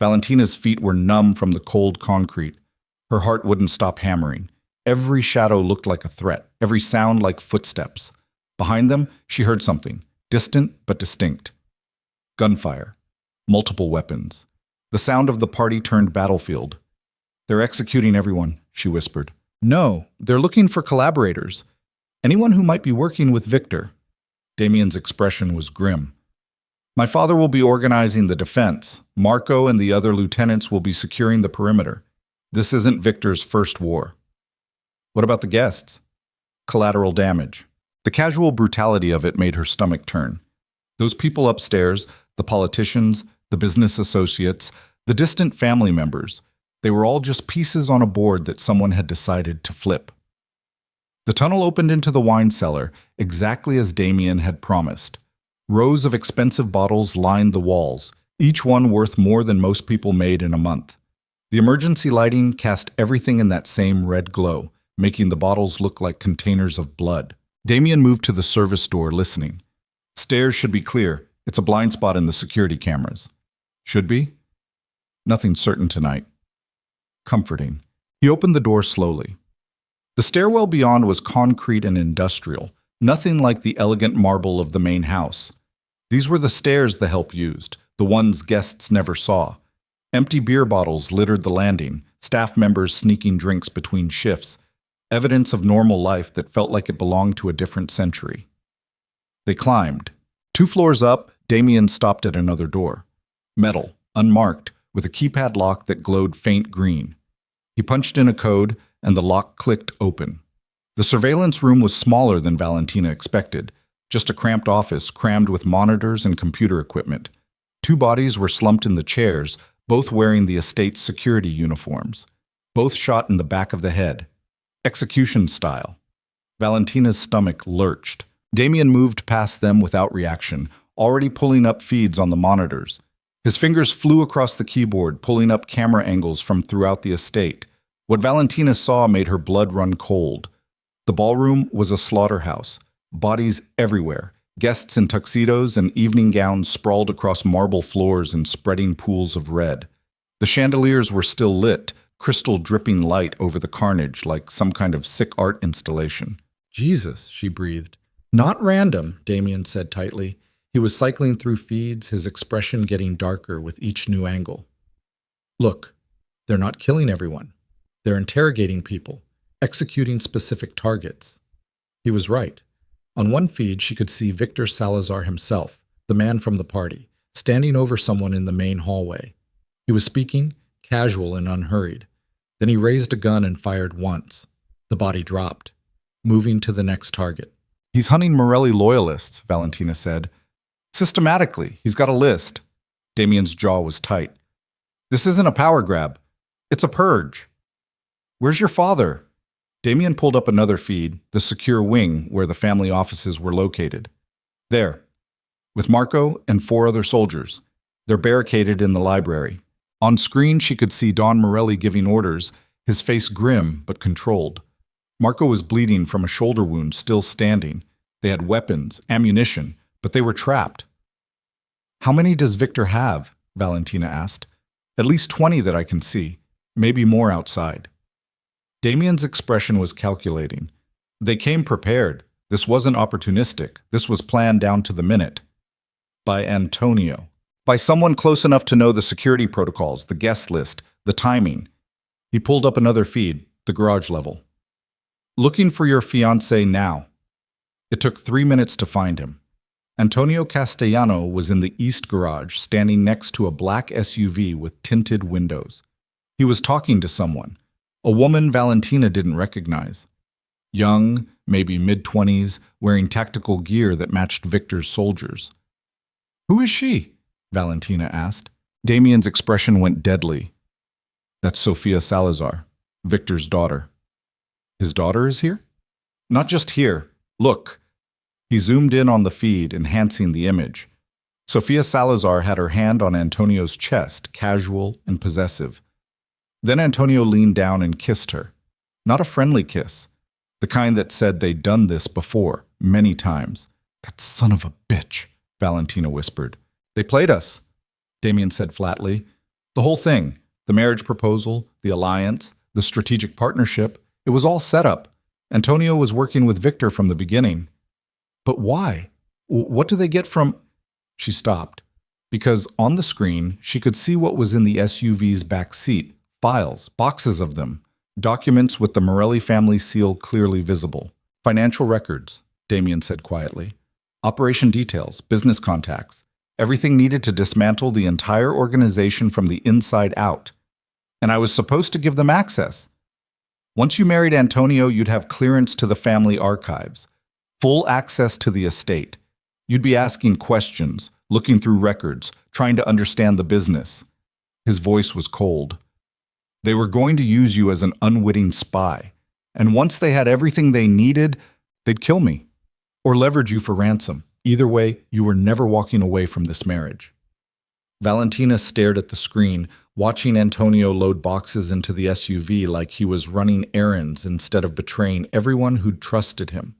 Valentina's feet were numb from the cold concrete. Her heart wouldn't stop hammering. Every shadow looked like a threat, every sound like footsteps. Behind them, she heard something, distant but distinct. Gunfire. Multiple weapons. The sound of the party-turned battlefield. They're executing everyone, she whispered. No, they're looking for collaborators. Anyone who might be working with Victor. Damien's expression was grim. My father will be organizing the defense. Marco and the other lieutenants will be securing the perimeter. This isn't Victor's first war. What about the guests? Collateral damage. The casual brutality of it made her stomach turn. Those people upstairs, the politicians, the business associates, the distant family members, they were all just pieces on a board that someone had decided to flip. The tunnel opened into the wine cellar, exactly as Damien had promised. Rows of expensive bottles lined the walls, each one worth more than most people made in a month. The emergency lighting cast everything in that same red glow, making the bottles look like containers of blood. Damien moved to the service door, listening. Stairs should be clear. It's a blind spot in the security cameras. Should be? Nothing certain tonight. Comforting. He opened the door slowly. The stairwell beyond was concrete and industrial, nothing like the elegant marble of the main house. These were the stairs the help used, the ones guests never saw. Empty beer bottles littered the landing, staff members sneaking drinks between shifts, evidence of normal life that felt like it belonged to a different century. They climbed. 2 floors up, Damien stopped at another door. Metal, unmarked, with a keypad lock that glowed faint green. He punched in a code, and the lock clicked open. The surveillance room was smaller than Valentina expected, Just a cramped office crammed with monitors and computer equipment. Two bodies were slumped in the chairs, both wearing the estate's security uniforms. Both shot in the back of the head. Execution style. Valentina's stomach lurched. Damien moved past them without reaction, already pulling up feeds on the monitors. His fingers flew across the keyboard, pulling up camera angles from throughout the estate. What Valentina saw made her blood run cold. The ballroom was a slaughterhouse. Bodies everywhere. Guests in tuxedos and evening gowns sprawled across marble floors in spreading pools of red. The chandeliers were still lit, crystal dripping light over the carnage like some kind of sick art installation. Jesus, she breathed. Not random, Damien said tightly. He was cycling through feeds, his expression getting darker with each new angle. Look, they're not killing everyone. They're interrogating people, executing specific targets. He was right. On one feed, she could see Victor Salazar himself, the man from the party, standing over someone in the main hallway. He was speaking, casual and unhurried. Then he raised a gun and fired once. The body dropped, moving to the next target. He's hunting Morelli loyalists, Valentina said. Systematically, he's got a list. Damien's jaw was tight. This isn't a power grab. It's a purge. Where's your father? Damien pulled up another feed, the secure wing where the family offices were located. There, with Marco and 4 other soldiers. They're barricaded in the library. On screen, she could see Don Morelli giving orders, his face grim but controlled. Marco was bleeding from a shoulder wound, still standing. They had weapons, ammunition, but they were trapped. How many does Victor have? Valentina asked. At least 20 that I can see, maybe more outside. Damien's expression was calculating. They came prepared. This wasn't opportunistic. This was planned down to the minute. By Antonio. By someone close enough to know the security protocols, the guest list, the timing. He pulled up another feed, the garage level. Looking for your fiancé now. It took 3 minutes to find him. Antonio Castellano was in the east garage, standing next to a black SUV with tinted windows. He was talking to someone, a woman Valentina didn't recognize. Young, maybe mid-20s, wearing tactical gear that matched Victor's soldiers. Who is she? Valentina asked. Damien's expression went deadly. That's Sofia Salazar, Victor's daughter. His daughter is here? Not just here. Look. He zoomed in on the feed, enhancing the image. Sofia Salazar had her hand on Antonio's chest, casual and possessive. Then Antonio leaned down and kissed her. Not a friendly kiss. The kind that said they'd done this before, many times. That son of a bitch, Valentina whispered. They played us, Damien said flatly. The whole thing, the marriage proposal, the alliance, the strategic partnership, it was all set up. Antonio was working with Victor from the beginning. But why? What do they get from... She stopped, because on the screen, she could see what was in the SUV's back seat. Files, boxes of them. Documents with the Morelli family seal clearly visible. Financial records, Damien said quietly. Operation details, business contacts. Everything needed to dismantle the entire organization from the inside out. And I was supposed to give them access. Once you married Antonio, you'd have clearance to the family archives. Full access to the estate. You'd be asking questions, looking through records, trying to understand the business. His voice was cold. They were going to use you as an unwitting spy. And once they had everything they needed, they'd kill me. Or leverage you for ransom. Either way, you were never walking away from this marriage. Valentina stared at the screen, watching Antonio load boxes into the SUV like he was running errands instead of betraying everyone who'd trusted him.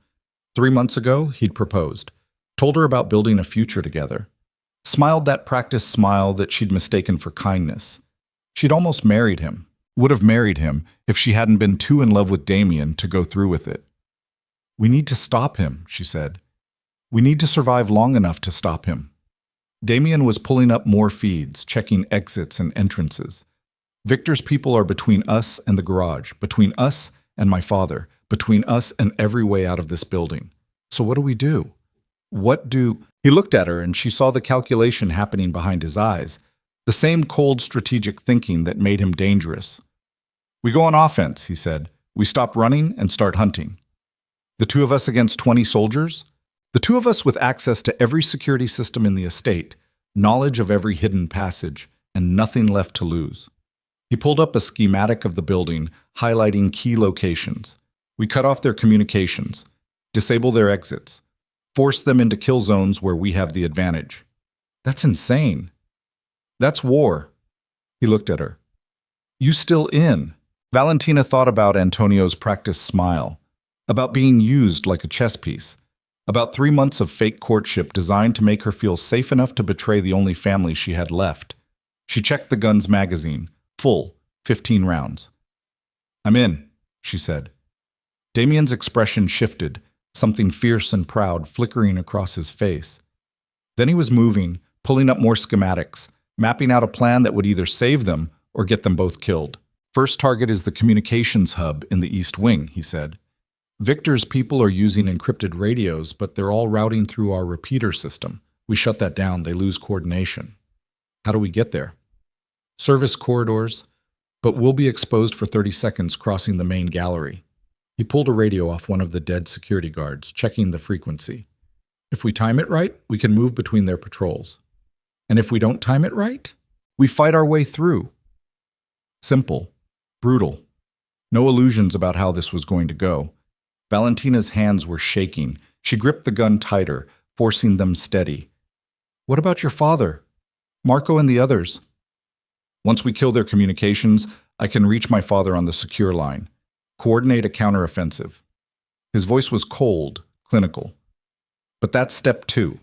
3 months ago, he'd proposed, told her about building a future together, smiled that practiced smile that she'd mistaken for kindness. She'd almost married him, would have married him if she hadn't been too in love with Damien to go through with it. We need to stop him, she said. We need to survive long enough to stop him. Damien was pulling up more feeds, checking exits and entrances. Victor's people are between us and the garage, between us and my father, between us and every way out of this building. So what do we do? He looked at her and she saw the calculation happening behind his eyes, the same cold strategic thinking that made him dangerous. We go on offense, he said. We stop running and start hunting. The two of us against 20 soldiers? The two of us with access to every security system in the estate, knowledge of every hidden passage, and nothing left to lose. He pulled up a schematic of the building, highlighting key locations. We cut off their communications, disable their exits, force them into kill zones where we have the advantage. That's insane. That's war. He looked at her. You still in? Valentina thought about Antonio's practiced smile, about being used like a chess piece, about 3 months of fake courtship designed to make her feel safe enough to betray the only family she had left. She checked the gun's magazine, full, 15 rounds. I'm in, she said. Damien's expression shifted, something fierce and proud flickering across his face. Then he was moving, pulling up more schematics, mapping out a plan that would either save them or get them both killed. First target is the communications hub in the East Wing, he said. Victor's people are using encrypted radios, but they're all routing through our repeater system. We shut that down, they lose coordination. How do we get there? Service corridors, but we'll be exposed for 30 seconds crossing the main gallery. He pulled a radio off one of the dead security guards, checking the frequency. If we time it right, we can move between their patrols. And if we don't time it right, we fight our way through. Simple, brutal. No illusions about how this was going to go. Valentina's hands were shaking. She gripped the gun tighter, forcing them steady. What about your father? Marco and the others? Once we kill their communications, I can reach my father on the secure line. Coordinate a counteroffensive. His voice was cold, clinical. But that's step 2.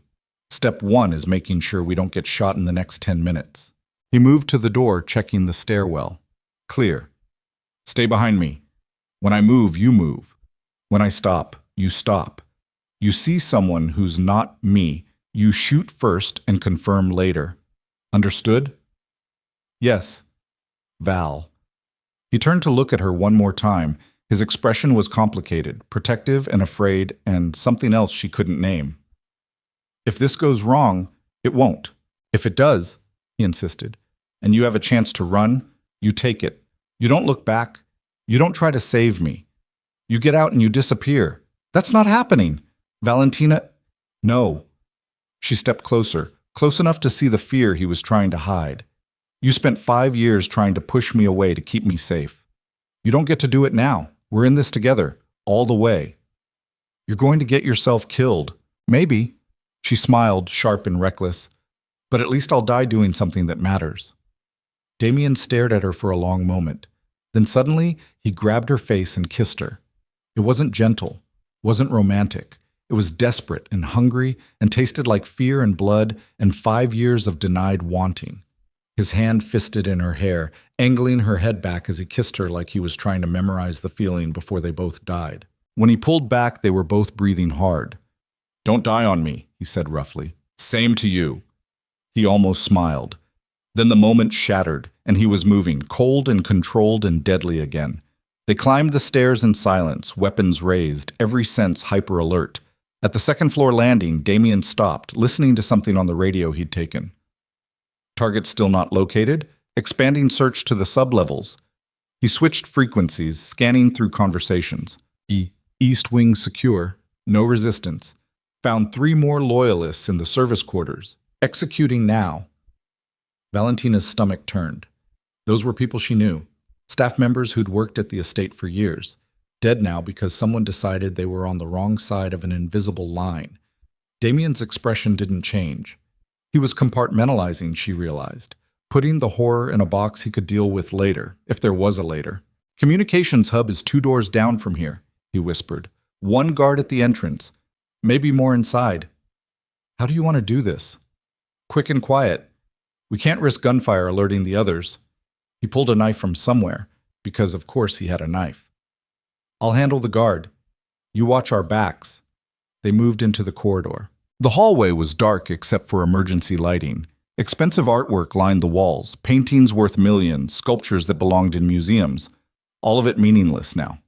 Step 1 is making sure we don't get shot in the next 10 minutes. He moved to the door, checking the stairwell. Clear. Stay behind me. When I move, you move. When I stop, you stop. You see someone who's not me, you shoot first and confirm later. Understood? Yes. Val. He turned to look at her one more time. His expression was complicated, protective and afraid, and something else she couldn't name. If this goes wrong, it won't. If it does, he insisted, and you have a chance to run, you take it. You don't look back. You don't try to save me. You get out and you disappear. That's not happening. Valentina, no. She stepped closer, close enough to see the fear he was trying to hide. You spent 5 years trying to push me away to keep me safe. You don't get to do it now. We're in this together, all the way. You're going to get yourself killed. Maybe. She smiled, sharp and reckless. But at least I'll die doing something that matters. Damien stared at her for a long moment. Then suddenly, he grabbed her face and kissed her. It wasn't gentle, wasn't romantic. It was desperate and hungry and tasted like fear and blood and 5 years of denied wanting. His hand fisted in her hair, angling her head back as he kissed her like he was trying to memorize the feeling before they both died. When he pulled back, they were both breathing hard. Don't die on me, he said roughly. Same to you. He almost smiled. Then the moment shattered, and he was moving, cold and controlled and deadly again. They climbed the stairs in silence, weapons raised, every sense hyper-alert. At the second-floor landing, Damien stopped, listening to something on the radio he'd taken. Target still not located, expanding search to the sublevels. He switched frequencies, scanning through conversations. East Wing secure, no resistance. Found 3 more loyalists in the service quarters. Executing now. Valentina's stomach turned. Those were people she knew. Staff members who'd worked at the estate for years. Dead now because someone decided they were on the wrong side of an invisible line. Damien's expression didn't change. He was compartmentalizing, she realized, putting the horror in a box he could deal with later, if there was a later. Communications hub is 2 doors down from here, he whispered. 1 guard at the entrance, maybe more inside. How do you want to do this? Quick and quiet. We can't risk gunfire alerting the others. He pulled a knife from somewhere, because of course he had a knife. I'll handle the guard. You watch our backs. They moved into the corridor. The hallway was dark except for emergency lighting. Expensive artwork lined the walls, paintings worth millions, sculptures that belonged in museums. All of it meaningless now.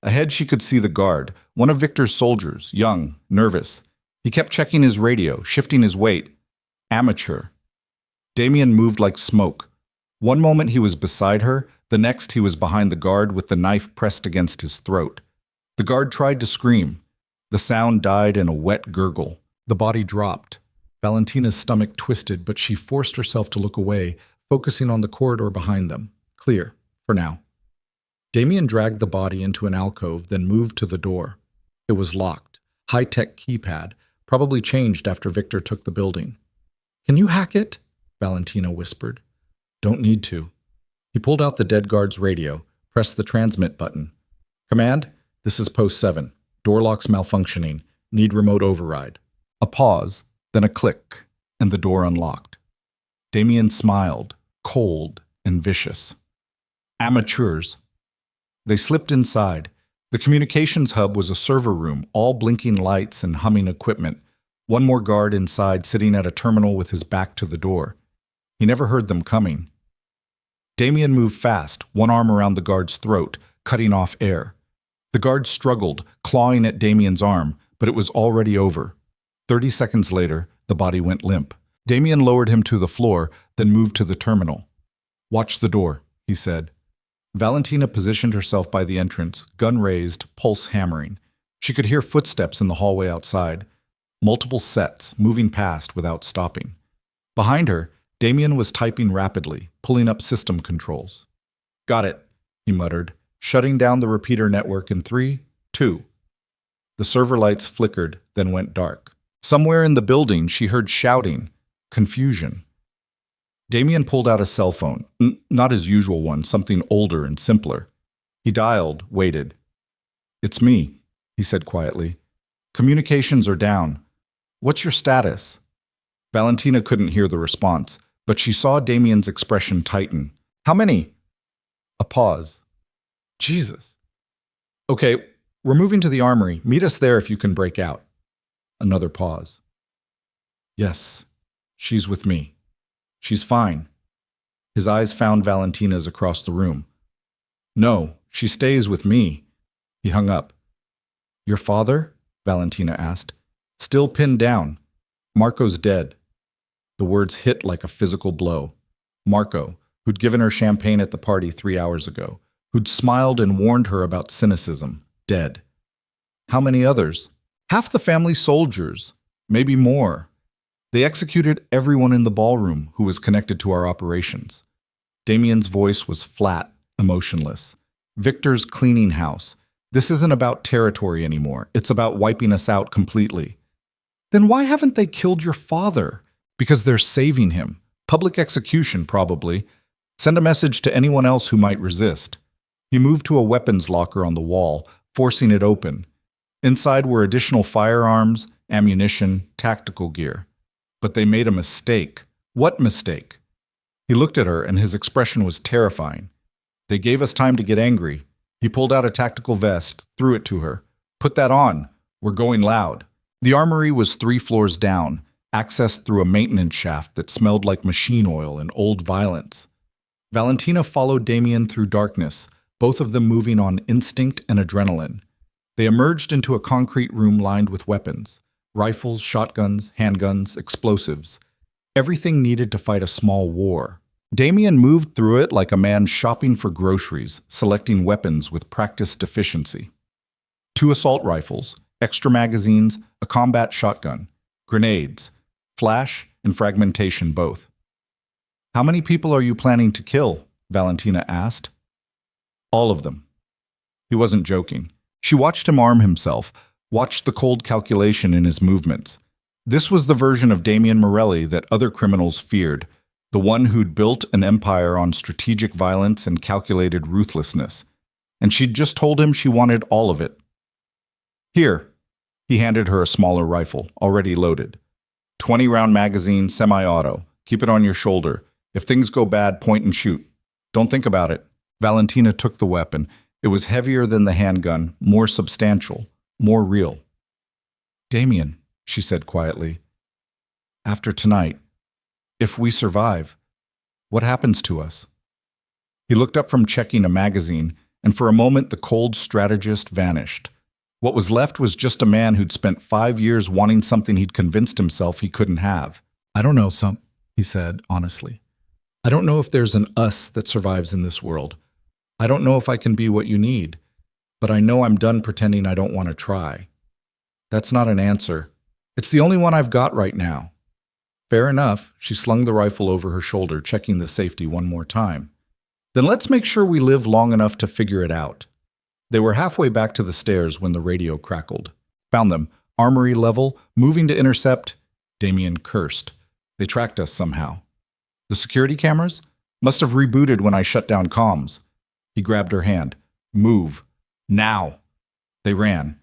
Ahead she could see the guard, one of Victor's soldiers, young, nervous. He kept checking his radio, shifting his weight. Amateur. Damien moved like smoke. One moment he was beside her, the next he was behind the guard with the knife pressed against his throat. The guard tried to scream. The sound died in a wet gurgle. The body dropped. Valentina's stomach twisted, but she forced herself to look away, focusing on the corridor behind them. Clear, for now. Damien dragged the body into an alcove, then moved to the door. It was locked. High-tech keypad, probably changed after Victor took the building. "Can you hack it?" Valentina whispered. "Don't need to." He pulled out the dead guard's radio, pressed the transmit button. "Command, this is Post 7. Door lock's malfunctioning. Need remote override." A pause, then a click, and the door unlocked. Damien smiled, cold and vicious. Amateurs. They slipped inside. The communications hub was a server room, all blinking lights and humming equipment. One more guard inside, sitting at a terminal with his back to the door. He never heard them coming. Damien moved fast, one arm around the guard's throat, cutting off air. The guard struggled, clawing at Damien's arm, but it was already over. 30 seconds later, the body went limp. Damien lowered him to the floor, then moved to the terminal. "Watch the door," he said. Valentina positioned herself by the entrance, gun raised, pulse hammering. She could hear footsteps in the hallway outside. Multiple sets, moving past without stopping. Behind her, Damien was typing rapidly, pulling up system controls. "Got it," he muttered, shutting down the repeater network in 3, 2. The server lights flickered, then went dark. Somewhere in the building, she heard shouting, confusion. Damien pulled out a cell phone, not his usual one, something older and simpler. He dialed, waited. "It's me," he said quietly. "Communications are down. What's your status?" Valentina couldn't hear the response, but she saw Damien's expression tighten. "How many?" A pause. "Jesus." "Okay, we're moving to the armory. Meet us there if you can break out." Another pause. "Yes, she's with me. She's fine." His eyes found Valentina's across the room. "No, she stays with me." He hung up. "Your father?" Valentina asked. "Still pinned down. Marco's dead." The words hit like a physical blow. Marco, who'd given her champagne at the party 3 hours ago, who'd smiled and warned her about cynicism, dead. How many others? Half the family soldiers, maybe more. They executed everyone in the ballroom who was connected to our operations. Damien's voice was flat, emotionless. "Victor's cleaning house. This isn't about territory anymore. It's about wiping us out completely." "Then why haven't they killed your father?" "Because they're saving him. Public execution, probably. Send a message to anyone else who might resist." He moved to a weapons locker on the wall, forcing it open. Inside were additional firearms, ammunition, tactical gear. But they made a mistake. What mistake? He looked at her, and his expression was terrifying. "They gave us time to get angry." He pulled out a tactical vest, threw it to her. "Put that on. We're going loud." The armory was 3 floors down, accessed through a maintenance shaft that smelled like machine oil and old violence. Valentina followed Damien through darkness, both of them moving on instinct and adrenaline. They emerged into a concrete room lined with weapons. Rifles, shotguns, handguns, explosives. Everything needed to fight a small war. Damien moved through it like a man shopping for groceries, selecting weapons with practiced efficiency. 2 assault rifles, extra magazines, a combat shotgun, grenades, flash and fragmentation both. "How many people are you planning to kill?" Valentina asked. "All of them." He wasn't joking. She watched him arm himself, watched the cold calculation in his movements. This was the version of Damien Morelli that other criminals feared, the one who'd built an empire on strategic violence and calculated ruthlessness. And she'd just told him she wanted all of it. "Here." He handed her a smaller rifle, already loaded. 20-round magazine, semi-auto. Keep it on your shoulder. If things go bad, point and shoot. Don't think about it. Valentina took the weapon. It was heavier than the handgun, more substantial, more real. "Damien," she said quietly, "after tonight, if we survive, what happens to us?" He looked up from checking a magazine, and for a moment the cold strategist vanished. What was left was just a man who'd spent 5 years wanting something he'd convinced himself he couldn't have. "I don't know, he said, honestly. "I don't know if there's an us that survives in this world. I don't know if I can be what you need, but I know I'm done pretending I don't want to try." That's not an answer. It's the only one I've got right now. Fair enough. She slung the rifle over her shoulder, checking the safety one more time. Then let's make sure we live long enough to figure it out. They were halfway back to the stairs when the radio crackled. Found them. Armory level, moving to intercept. Damien cursed. They tracked us somehow. The security cameras? Must have rebooted when I shut down comms. He grabbed her hand. Move. Now. They ran.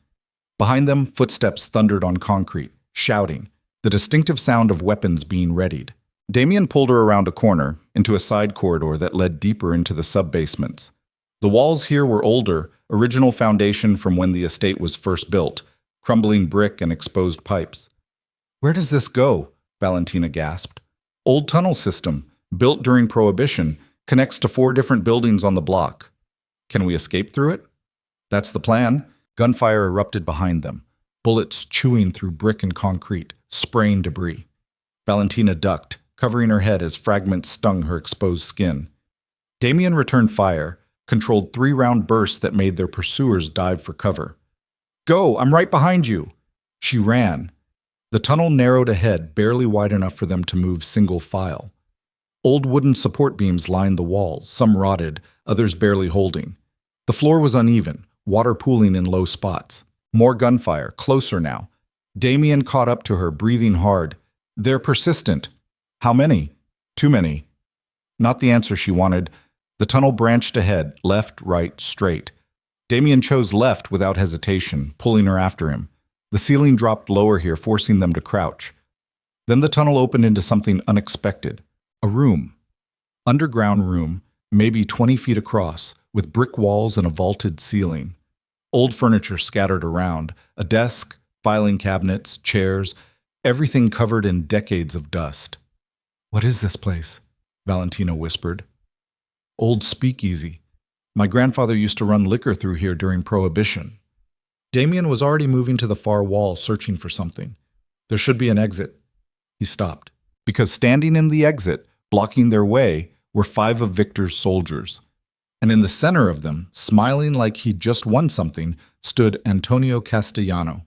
Behind them, footsteps thundered on concrete, shouting, the distinctive sound of weapons being readied. Damien pulled her around a corner, into a side corridor that led deeper into the sub-basements. The walls here were older, original foundation from when the estate was first built, crumbling brick and exposed pipes. Where does this go? Valentina gasped. Old tunnel system, built during Prohibition, connects to 4 different buildings on the block. Can we escape through it? That's the plan. Gunfire erupted behind them, bullets chewing through brick and concrete, spraying debris. Valentina ducked, covering her head as fragments stung her exposed skin. Damien returned fire, controlled 3-round bursts that made their pursuers dive for cover. Go, I'm right behind you. She ran. The tunnel narrowed ahead, barely wide enough for them to move single file. Old wooden support beams lined the walls, some rotted, others barely holding. The floor was uneven, water pooling in low spots. More gunfire, closer now. Damien caught up to her, breathing hard. They're persistent. How many? Too many. Not the answer she wanted. The tunnel branched ahead, left, right, straight. Damien chose left without hesitation, pulling her after him. The ceiling dropped lower here, forcing them to crouch. Then the tunnel opened into something unexpected. A room. Underground room, maybe 20 feet across, with brick walls and a vaulted ceiling. Old furniture scattered around, a desk, filing cabinets, chairs, everything covered in decades of dust. What is this place? Valentina whispered. Old speakeasy. My grandfather used to run liquor through here during Prohibition. Damien was already moving to the far wall, searching for something. There should be an exit. He stopped, because standing in the exit, blocking their way, were 5 of Victor's soldiers. And in the center of them, smiling like he'd just won something, stood Antonio Castellano.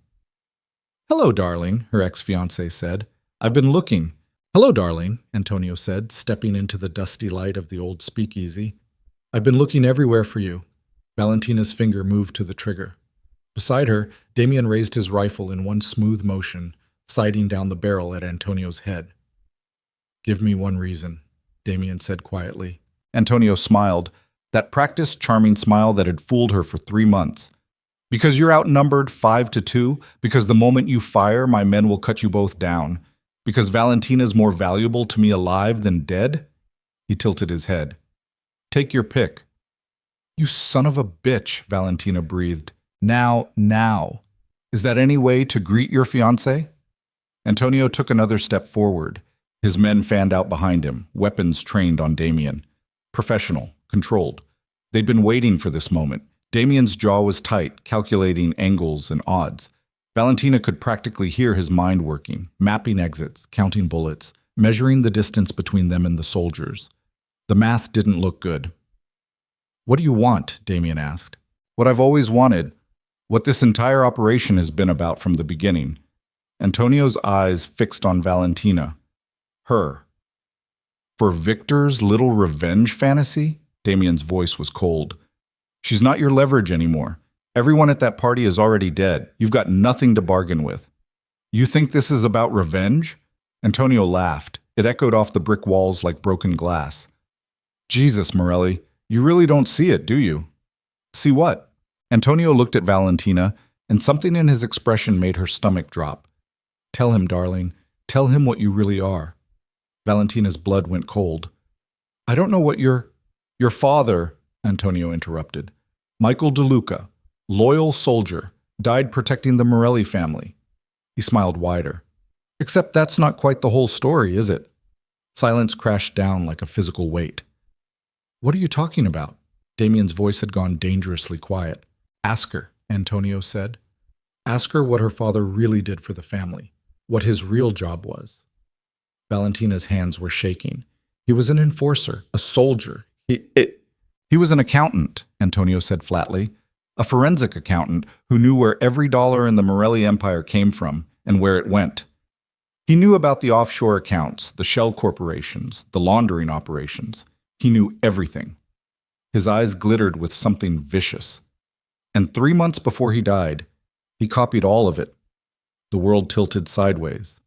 Hello, darling, her ex-fiancé said. I've been looking. Hello, darling, Antonio said, stepping into the dusty light of the old speakeasy. I've been looking everywhere for you. Valentina's finger moved to the trigger. Beside her, Damien raised his rifle in one smooth motion, sighting down the barrel at Antonio's head. Give me one reason, Damien said quietly. Antonio smiled, that practiced, charming smile that had fooled her for 3 months. Because you're outnumbered 5-2, because the moment you fire, my men will cut you both down. Because Valentina's more valuable to me alive than dead? He tilted his head. Take your pick. You son of a bitch, Valentina breathed. Now. Is that any way to greet your fiancé? Antonio took another step forward. His men fanned out behind him, weapons trained on Damien. Professional, controlled. They'd been waiting for this moment. Damien's jaw was tight, calculating angles and odds. Valentina could practically hear his mind working, mapping exits, counting bullets, measuring the distance between them and the soldiers. The math didn't look good. What do you want? Damien asked. What I've always wanted. What this entire operation has been about from the beginning. Antonio's eyes fixed on Valentina. Her. For Victor's little revenge fantasy? Damien's voice was cold. She's not your leverage anymore. Everyone at that party is already dead. You've got nothing to bargain with. You think this is about revenge? Antonio laughed. It echoed off the brick walls like broken glass. Jesus, Morelli, you really don't see it, do you? See what? Antonio looked at Valentina, and something in his expression made her stomach drop. Tell him, darling. Tell him what you really are. Valentina's blood went cold. I don't know what your father, Antonio interrupted. Michael DeLuca, loyal soldier, died protecting the Morelli family. He smiled wider. Except that's not quite the whole story, is it? Silence crashed down like a physical weight. What are you talking about? Damien's voice had gone dangerously quiet. Ask her, Antonio said. Ask her what her father really did for the family, what his real job was. Valentina's hands were shaking. He was an enforcer, a soldier. He was an accountant, Antonio said flatly. A forensic accountant who knew where every dollar in the Morelli empire came from and where it went. He knew about the offshore accounts, the shell corporations, the laundering operations. He knew everything. His eyes glittered with something vicious. And 3 months before he died, he copied all of it. The world tilted sideways.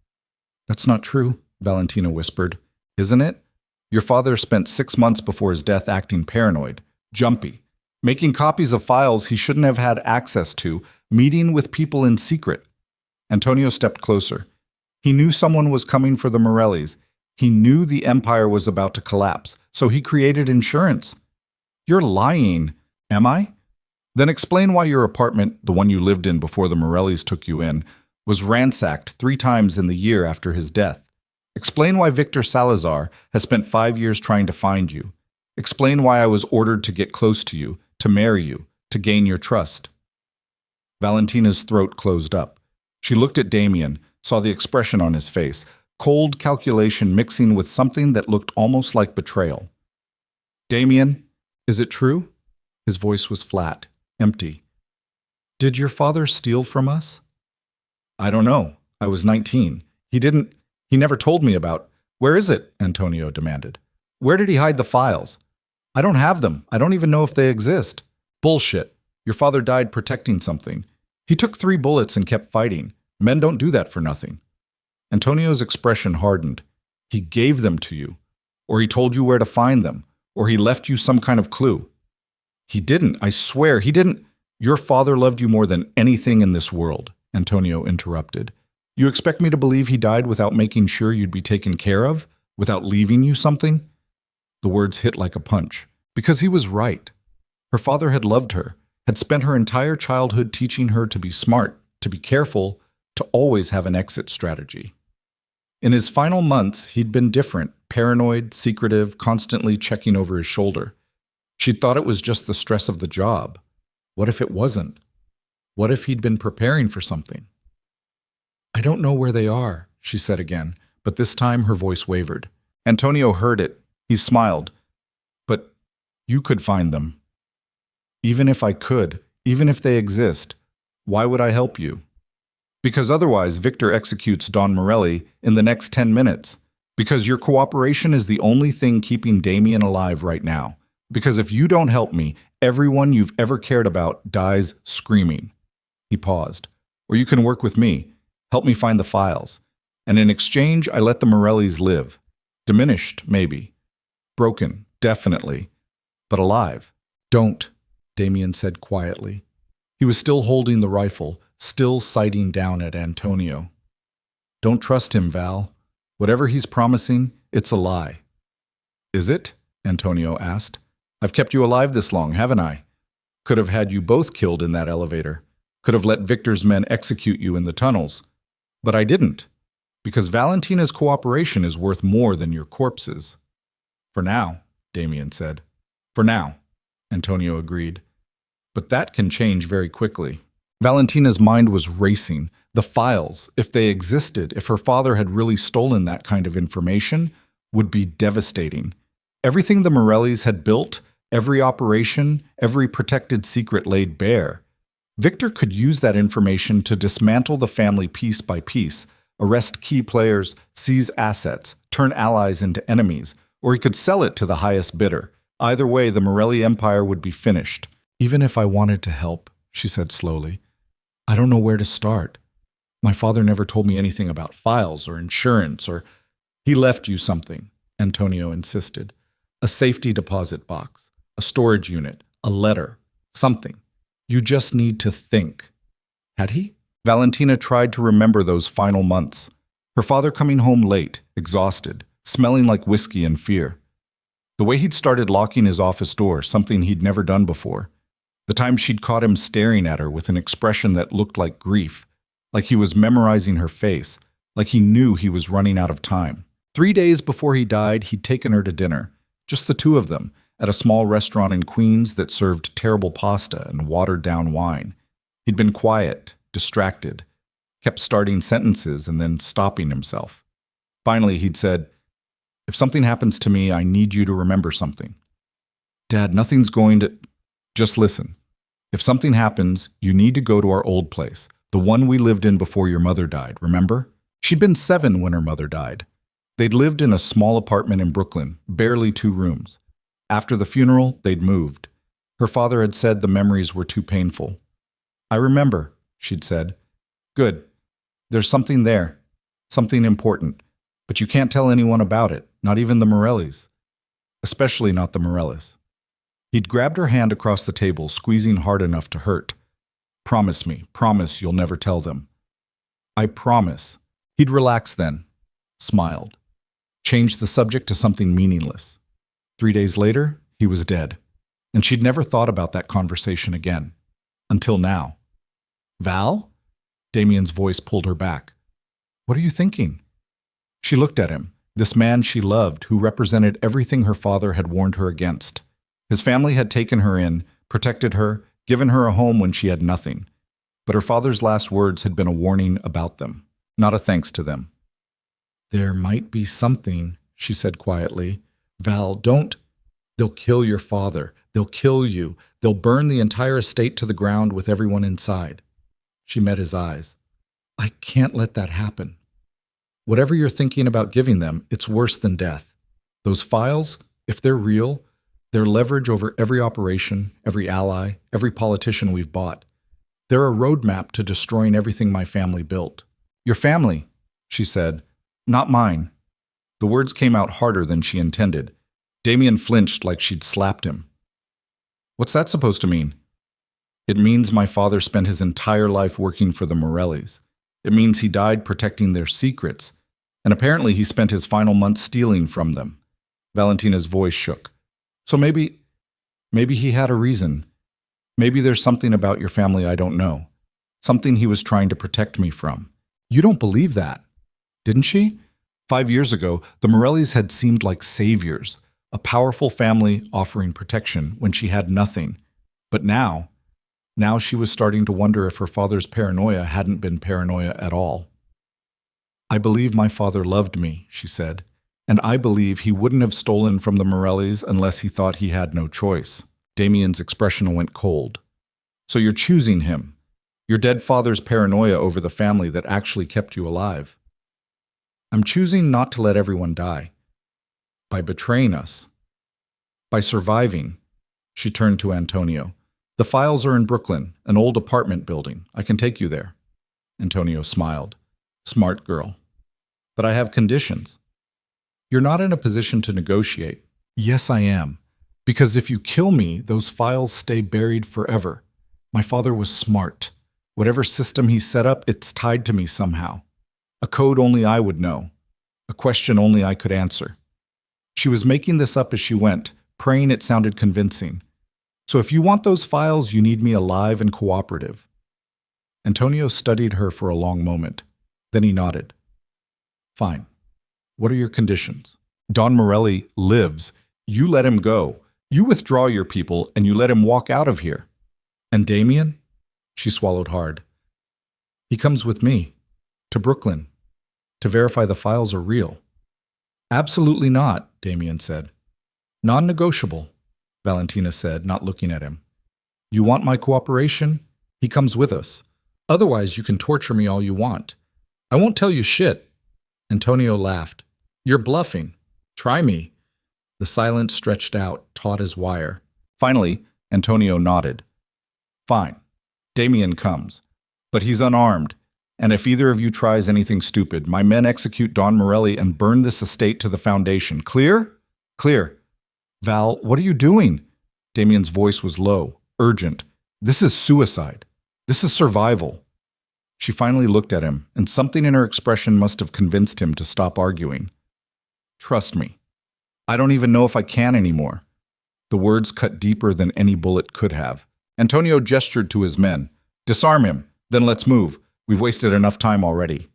"That's not true," Valentina whispered. "Isn't it? Your father spent 6 months before his death acting paranoid, jumpy, making copies of files he shouldn't have had access to, meeting with people in secret." Antonio stepped closer. He knew someone was coming for the Morellis. He knew the empire was about to collapse, so he created insurance. "You're lying." "Am I?" "Then explain why your apartment, the one you lived in before the Morellis took you in, was ransacked 3 times in the year after his death. Explain why Victor Salazar has spent 5 years trying to find you. Explain why I was ordered to get close to you, to marry you, to gain your trust." Valentina's throat closed up. She looked at Damien, saw the expression on his face, cold calculation mixing with something that looked almost like betrayal. "Damien, is it true?" His voice was flat, empty. "Did your father steal from us?" "I don't know. I was 19. He never told me about—" "Where is it?" Antonio demanded. "Where did he hide the files?" "I don't have them. I don't even know if they exist." "Bullshit. Your father died protecting something. He took 3 bullets and kept fighting. Men don't do that for nothing." Antonio's expression hardened. "He gave them to you, or he told you where to find them, or he left you some kind of clue." "He didn't. I swear, he didn't." "Your father loved you more than anything in this world," Antonio interrupted. "You expect me to believe he died without making sure you'd be taken care of, without leaving you something?" The words hit like a punch, because he was right. Her father had loved her, had spent her entire childhood teaching her to be smart, to be careful, to always have an exit strategy. In his final months, he'd been different, paranoid, secretive, constantly checking over his shoulder. She'd thought it was just the stress of the job. What if it wasn't? What if he'd been preparing for something? "I don't know where they are," she said again, but this time her voice wavered. Antonio heard it. He smiled. "But you could find them." "Even if I could, even if they exist, why would I help you?" "Because otherwise Victor executes Don Morelli in the next 10 minutes. Because your cooperation is the only thing keeping Damien alive right now. Because if you don't help me, everyone you've ever cared about dies screaming." He paused. "Or you can work with me. Help me find the files. And in exchange, I let the Morellis live. Diminished, maybe. Broken, definitely. But alive." "Don't," Damien said quietly. He was still holding the rifle, still sighting down at Antonio. "Don't trust him, Val. Whatever he's promising, it's a lie." "Is it?" Antonio asked. "I've kept you alive this long, haven't I? Could have had you both killed in that elevator. Could have let Victor's men execute you in the tunnels. But I didn't. Because Valentina's cooperation is worth more than your corpses." "For now," Damien said. "For now," Antonio agreed. "But that can change very quickly." Valentina's mind was racing. The files, if they existed, if her father had really stolen that kind of information, would be devastating. Everything the Morellis had built, every operation, every protected secret laid bare. Victor could use that information to dismantle the family piece by piece, arrest key players, seize assets, turn allies into enemies, or he could sell it to the highest bidder. Either way, the Morelli empire would be finished. "Even if I wanted to help," she said slowly, "I don't know where to start. My father never told me anything about files or insurance or—" "He left you something," Antonio insisted. "A safety deposit box, a storage unit, a letter, something. You just need to think." Had he? Valentina tried to remember those final months. Her father coming home late, exhausted, smelling like whiskey and fear. The way he'd started locking his office door, something he'd never done before. The time she'd caught him staring at her with an expression that looked like grief, like he was memorizing her face, like he knew he was running out of time. 3 days before he died, he'd taken her to dinner, just the two of them, at a small restaurant in Queens that served terrible pasta and watered-down wine. He'd been quiet, distracted, kept starting sentences and then stopping himself. Finally, he'd said, "If something happens to me, I need you to remember something." "Dad, nothing's going to—" "Just listen. If something happens, you need to go to our old place, the one we lived in before your mother died, remember? She'd been 7 when her mother died. They'd lived in a small apartment in Brooklyn, barely 2 rooms. After the funeral, they'd moved. Her father had said the memories were too painful. I remember, she'd said. Good. There's something there. Something important. But you can't tell anyone about it, not even the Morellis. Especially not the Morellis. He'd grabbed her hand across the table, squeezing hard enough to hurt. Promise me. Promise you'll never tell them. I promise. He'd relaxed then. Smiled. Changed the subject to something meaningless. 3 days later, he was dead. And she'd never thought about that conversation again. Until now. Val? Damien's voice pulled her back. What are you thinking? She looked at him, this man she loved who represented everything her father had warned her against. His family had taken her in, protected her, given her a home when she had nothing. But her father's last words had been a warning about them, not a thanks to them. There might be something, she said quietly. Val, don't. They'll kill your father. They'll kill you. They'll burn the entire estate to the ground with everyone inside. She met his eyes. I can't let that happen. Whatever you're thinking about giving them, it's worse than death. Those files, if they're real, they're leverage over every operation, every ally, every politician we've bought. They're a roadmap to destroying everything my family built. Your family, she said, not mine. The words came out harder than she intended. Damien flinched like she'd slapped him. What's that supposed to mean? It means my father spent his entire life working for the Morellis. It means he died protecting their secrets. And apparently he spent his final months stealing from them. Valentina's voice shook. So maybe he had a reason. Maybe there's something about your family I don't know. Something he was trying to protect me from. You don't believe that, didn't she? 5 years ago, the Morellis had seemed like saviors, a powerful family offering protection when she had nothing. But now she was starting to wonder if her father's paranoia hadn't been paranoia at all. I believe my father loved me, she said, and I believe he wouldn't have stolen from the Morellis unless he thought he had no choice. Damien's expression went cold. So you're choosing him. Your dead father's paranoia over the family that actually kept you alive. I'm choosing not to let everyone die. By betraying us. By surviving. She turned to Antonio. The files are in Brooklyn, an old apartment building. I can take you there. Antonio smiled. Smart girl. But I have conditions. You're not in a position to negotiate. Yes, I am. Because if you kill me, those files stay buried forever. My father was smart. Whatever system he set up, it's tied to me somehow. A code only I would know. A question only I could answer. She was making this up as she went, praying it sounded convincing. So if you want those files, you need me alive and cooperative. Antonio studied her for a long moment. Then he nodded. Fine. What are your conditions? Don Morelli lives. You let him go. You withdraw your people and you let him walk out of here. And Damien? She swallowed hard. He comes with me. To Brooklyn. To verify the files are real. Absolutely not, Damien said. Non-negotiable, Valentina said, not looking at him. You want my cooperation? He comes with us. Otherwise, you can torture me all you want. I won't tell you shit. Antonio laughed. You're bluffing. Try me. The silence stretched out, taut as wire. Finally, Antonio nodded. Fine. Damien comes. But he's unarmed. And if either of you tries anything stupid, my men execute Don Morelli and burn this estate to the foundation. Clear? Clear. Val, what are you doing? Damien's voice was low, urgent. This is suicide. This is survival. She finally looked at him, and something in her expression must have convinced him to stop arguing. Trust me. I don't even know if I can anymore. The words cut deeper than any bullet could have. Antonio gestured to his men. Disarm him, then let's move. We've wasted enough time already.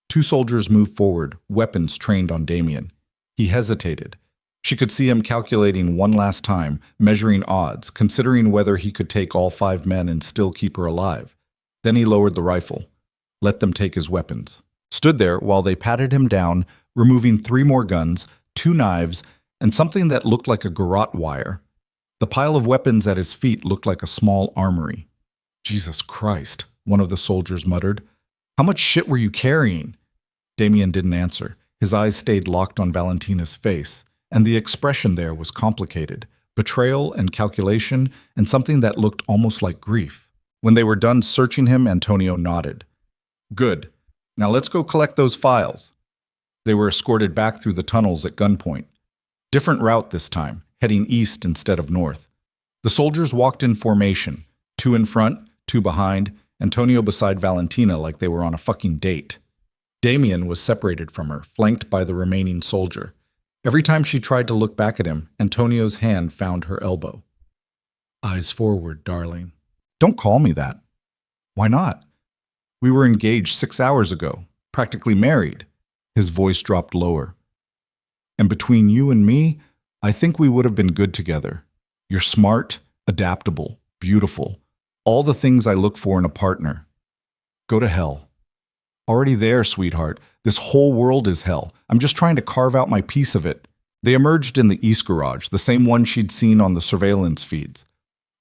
2 soldiers moved forward, weapons trained on Damien. He hesitated. She could see him calculating one last time, measuring odds, considering whether he could take all 5 men and still keep her alive. Then he lowered the rifle, let them take his weapons, stood there while they patted him down, removing 3 more guns, 2 knives, and something that looked like a garrote wire. The pile of weapons at his feet looked like a small armory. "Jesus Christ," one of the soldiers muttered. "How much shit were you carrying?" Damien didn't answer. His eyes stayed locked on Valentina's face, and the expression there was complicated. Betrayal and calculation, and something that looked almost like grief. When they were done searching him, Antonio nodded. "Good. Now let's go collect those files." They were escorted back through the tunnels at Gunpoint. Different route this time, heading east instead of north. The soldiers walked in formation, 2 in front, 2 behind, Antonio beside Valentina like they were on a fucking date. Damien was separated from her, flanked by the remaining soldier. Every time she tried to look back at him, Antonio's hand found her elbow. "Eyes forward, darling." "Don't call me that." "Why not? We were engaged 6 hours ago, practically married." His voice dropped lower. "And between you and me, I think we would have been good together. You're smart, adaptable, beautiful. All the things I look for in a partner. Go to hell." "Already there, sweetheart. This whole world is hell. I'm just trying to carve out my piece of it." They emerged in the east garage, the same one she'd seen on the surveillance feeds.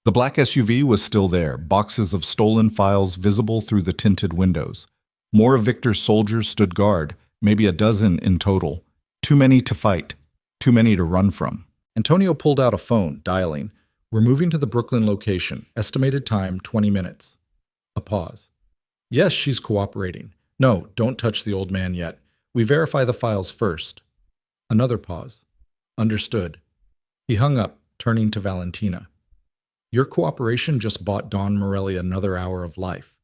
The black SUV was still there, boxes of stolen files visible through the tinted windows. More of Victor's soldiers stood guard, maybe a dozen in total. Too many to fight, too many to run from. Antonio pulled out a phone, dialing. "We're moving to the Brooklyn location. Estimated time, 20 minutes. A pause. "Yes, she's cooperating. No, don't touch the old man yet. We verify the files first." Another pause. "Understood." He hung up, turning to Valentina. "Your cooperation just bought Don Morelli another hour of life.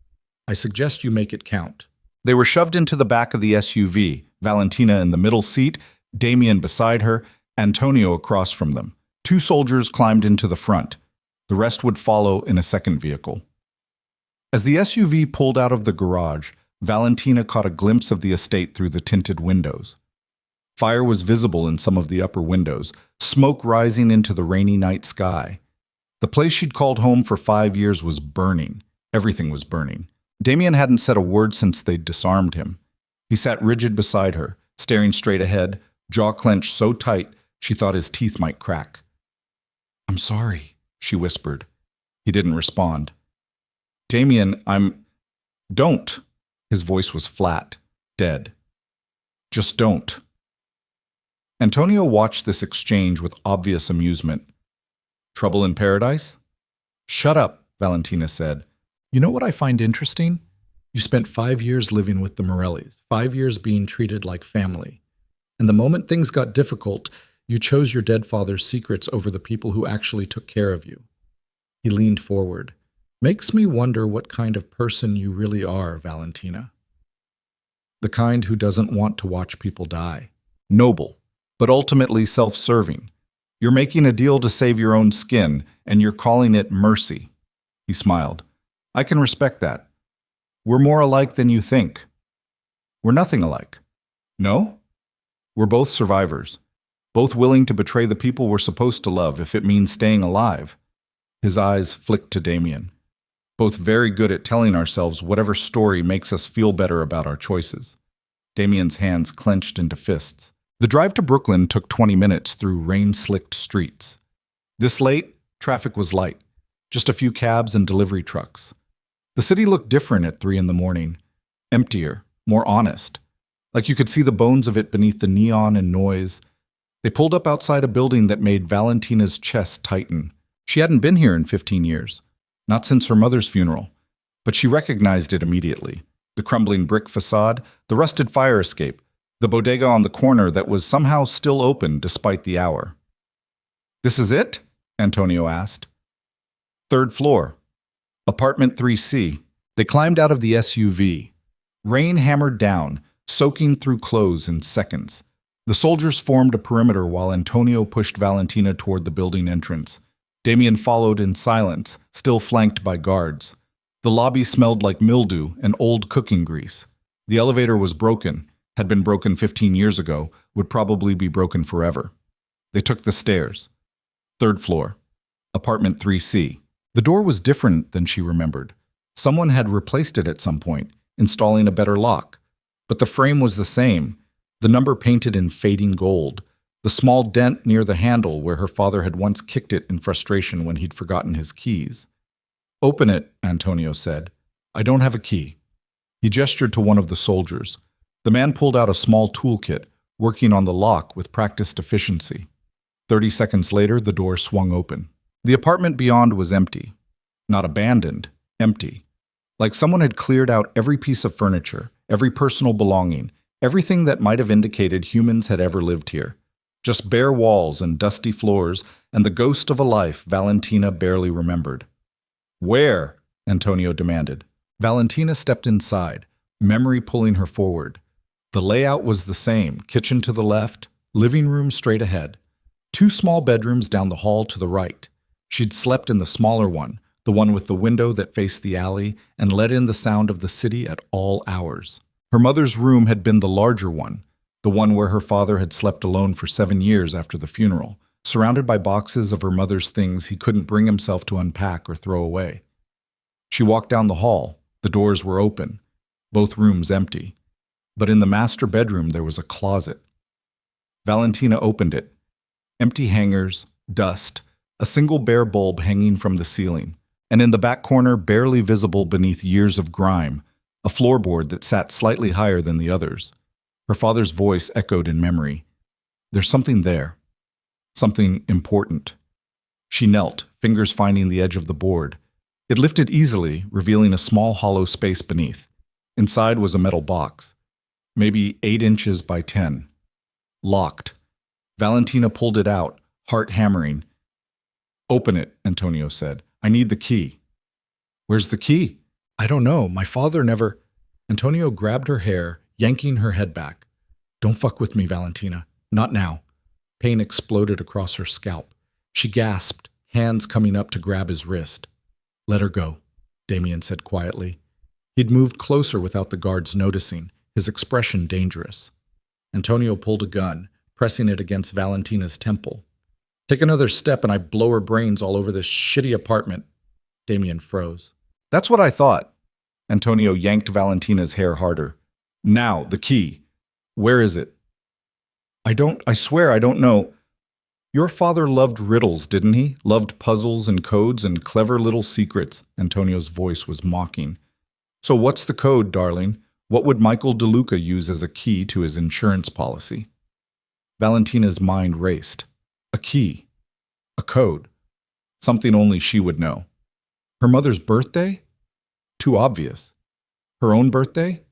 I suggest you make it count." They were shoved into the back of the SUV, Valentina in the middle seat, Damien beside her, Antonio across from them. 2 soldiers climbed into the front. The rest would follow in a second vehicle. As the SUV pulled out of the garage, Valentina caught a glimpse of the estate through the tinted windows. Fire was visible in some of the upper windows, smoke rising into the rainy night sky. The place she'd called home for 5 years was burning. Everything was burning. Damien hadn't said a word since they'd disarmed him. He sat rigid beside her, staring straight ahead, jaw clenched so tight she thought his teeth might crack. "I'm sorry," she whispered. He didn't respond. "Damien, Don't." His voice was flat, dead. "Just don't." Antonio watched this exchange with obvious amusement. "Trouble in paradise?" "Shut up," Valentina said. "You know what I find interesting? You spent 5 years living with the Morellis, 5 years being treated like family. And the moment things got difficult, you chose your dead father's secrets over the people who actually took care of you." He leaned forward. "Makes me wonder what kind of person you really are, Valentina. The kind who doesn't want to watch people die. Noble, but ultimately self-serving. You're making a deal to save your own skin, and you're calling it mercy." He smiled. "I can respect that. We're more alike than you think." "We're nothing alike." "No? We're both survivors. Both willing to betray the people we're supposed to love if it means staying alive." His eyes flicked to Damien. "Both very good at telling ourselves whatever story makes us feel better about our choices." Damien's hands clenched into fists. The drive to Brooklyn took 20 minutes through rain-slicked streets. This late, traffic was light. Just a few cabs and delivery trucks. The city looked different at 3 in the morning. Emptier, more honest. Like you could see the bones of it beneath the neon and noise. They pulled up outside a building that made Valentina's chest tighten. She hadn't been here in 15 years. Not since her mother's funeral. But she recognized it immediately. The crumbling brick facade, the rusted fire escape, the bodega on the corner that was somehow still open despite the hour. "This is it?" Antonio asked. "3rd floor. Apartment 3C. They climbed out of the SUV. Rain hammered down, soaking through clothes in seconds. The soldiers formed a perimeter while Antonio pushed Valentina toward the building entrance. Damien followed in silence, still flanked by guards. The lobby smelled like mildew and old cooking grease. The elevator was broken, had been broken 15 years ago, would probably be broken forever. They took the stairs. 3rd floor. Apartment 3C. The door was different than she remembered. Someone had replaced it at some point, installing a better lock. But the frame was the same, the number painted in fading gold. the small dent near the handle where her father had once kicked it in frustration when he'd forgotten his keys. "Open it," Antonio said. "I don't have a key." He gestured to one of the soldiers. The man pulled out a small toolkit, working on the lock with practiced efficiency. 30 seconds later, the door swung open. The apartment beyond was empty. Not abandoned, empty. Like someone had cleared out every piece of furniture, every personal belonging, everything that might have indicated humans had ever lived here. Just bare walls and dusty floors, and the ghost of a life Valentina barely remembered. "Where?" Antonio demanded. Valentina stepped inside, memory pulling her forward. The layout was the same, kitchen to the left, living room straight ahead. 2 small bedrooms down the hall to the right. She'd slept in the smaller one, the one with the window that faced the alley and let in the sound of the city at all hours. Her mother's room had been the larger one, the one where her father had slept alone for 7 years after the funeral, surrounded by boxes of her mother's things he couldn't bring himself to unpack or throw away. She walked down the hall. The doors were open, both rooms empty. But in the master bedroom there was a closet. Valentina opened it. Empty hangers, dust, a single bare bulb hanging from the ceiling, and in the back corner, barely visible beneath years of grime, a floorboard that sat slightly higher than the others. Her father's voice echoed in memory. "There's something there. Something important." She knelt, fingers finding the edge of the board. It lifted easily, revealing a small hollow space beneath. Inside was a metal box, maybe 8 inches by 10. Locked. Valentina pulled it out, heart hammering. "Open it," Antonio said. "I need the key." "Where's the key?" "I don't know. My father never—" Antonio grabbed her hair, yanking her head back. "Don't fuck with me, Valentina. Not now." Pain exploded across her scalp. She gasped, hands coming up to grab his wrist. "Let her go," Damien said quietly. He'd moved closer without the guards noticing, his expression dangerous. Antonio pulled a gun, pressing it against Valentina's temple. "Take another step and I blow her brains all over this shitty apartment." Damien froze. "That's what I thought." Antonio yanked Valentina's hair harder. "Now, the key. Where is it?" I swear I don't know." "Your father loved riddles, didn't he? Loved puzzles and codes and clever little secrets." Antonio's voice was mocking. "So what's the code, darling? What would Michael DeLuca use as a key to his insurance policy?" Valentina's mind raced. A key. A code. Something only she would know. Her mother's birthday? Too obvious. Her own birthday?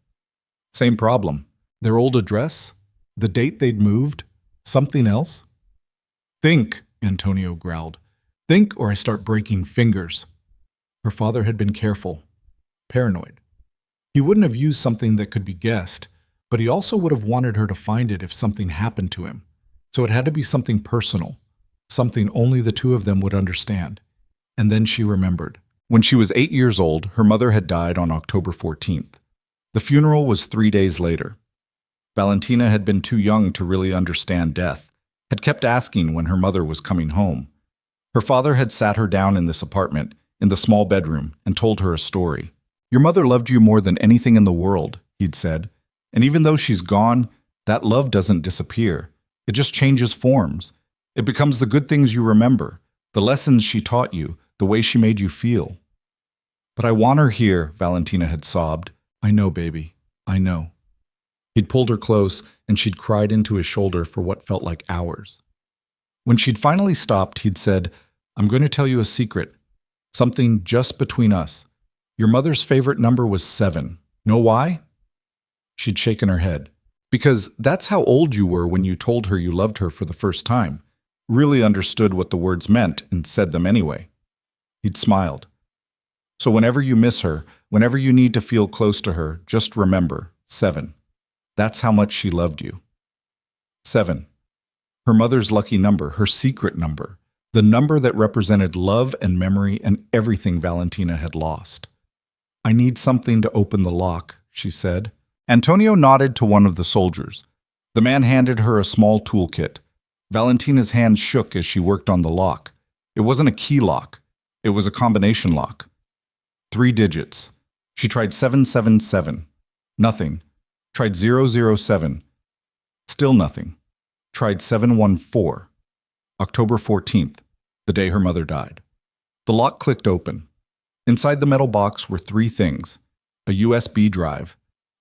Same problem. Their old address? The date they'd moved? Something else? "Think," Antonio growled. "Think or I start breaking fingers." Her father had been careful. Paranoid. He wouldn't have used something that could be guessed, but he also would have wanted her to find it if something happened to him. So it had to be something personal, something only the two of them would understand. And then she remembered. When she was 8 years old, her mother had died on October 14th. The funeral was 3 days later. Valentina had been too young to really understand death, had kept asking when her mother was coming home. Her father had sat her down in this apartment, in the small bedroom, and told her a story. "Your mother loved you more than anything in the world," he'd said. "And even though she's gone, that love doesn't disappear. It just changes forms. It becomes the good things you remember, the lessons she taught you, the way she made you feel." "But I want her here," Valentina had sobbed. "I know, baby. I know." He'd pulled her close, and she'd cried into his shoulder for what felt like hours. When she'd finally stopped, he'd said, "I'm going to tell you a secret. Something just between us. Your mother's favorite number was 7. Know why?" She'd shaken her head. "Because that's how old you were when you told her you loved her for the first time. Really understood what the words meant and said them anyway." He'd smiled. "So whenever you miss her, whenever you need to feel close to her, just remember, 7. That's how much she loved you." 7. Her mother's lucky number, her secret number. The number that represented love and memory and everything Valentina had lost. "I need something to open the lock," she said. Antonio nodded to one of the soldiers. The man handed her a small toolkit. Valentina's hand shook as she worked on the lock. It wasn't a key lock. It was a combination lock. 3 digits. She tried 777. Nothing. Tried 007. Still nothing. Tried 714. October 14th, the day her mother died. The lock clicked open. Inside the metal box were three things: a USB drive,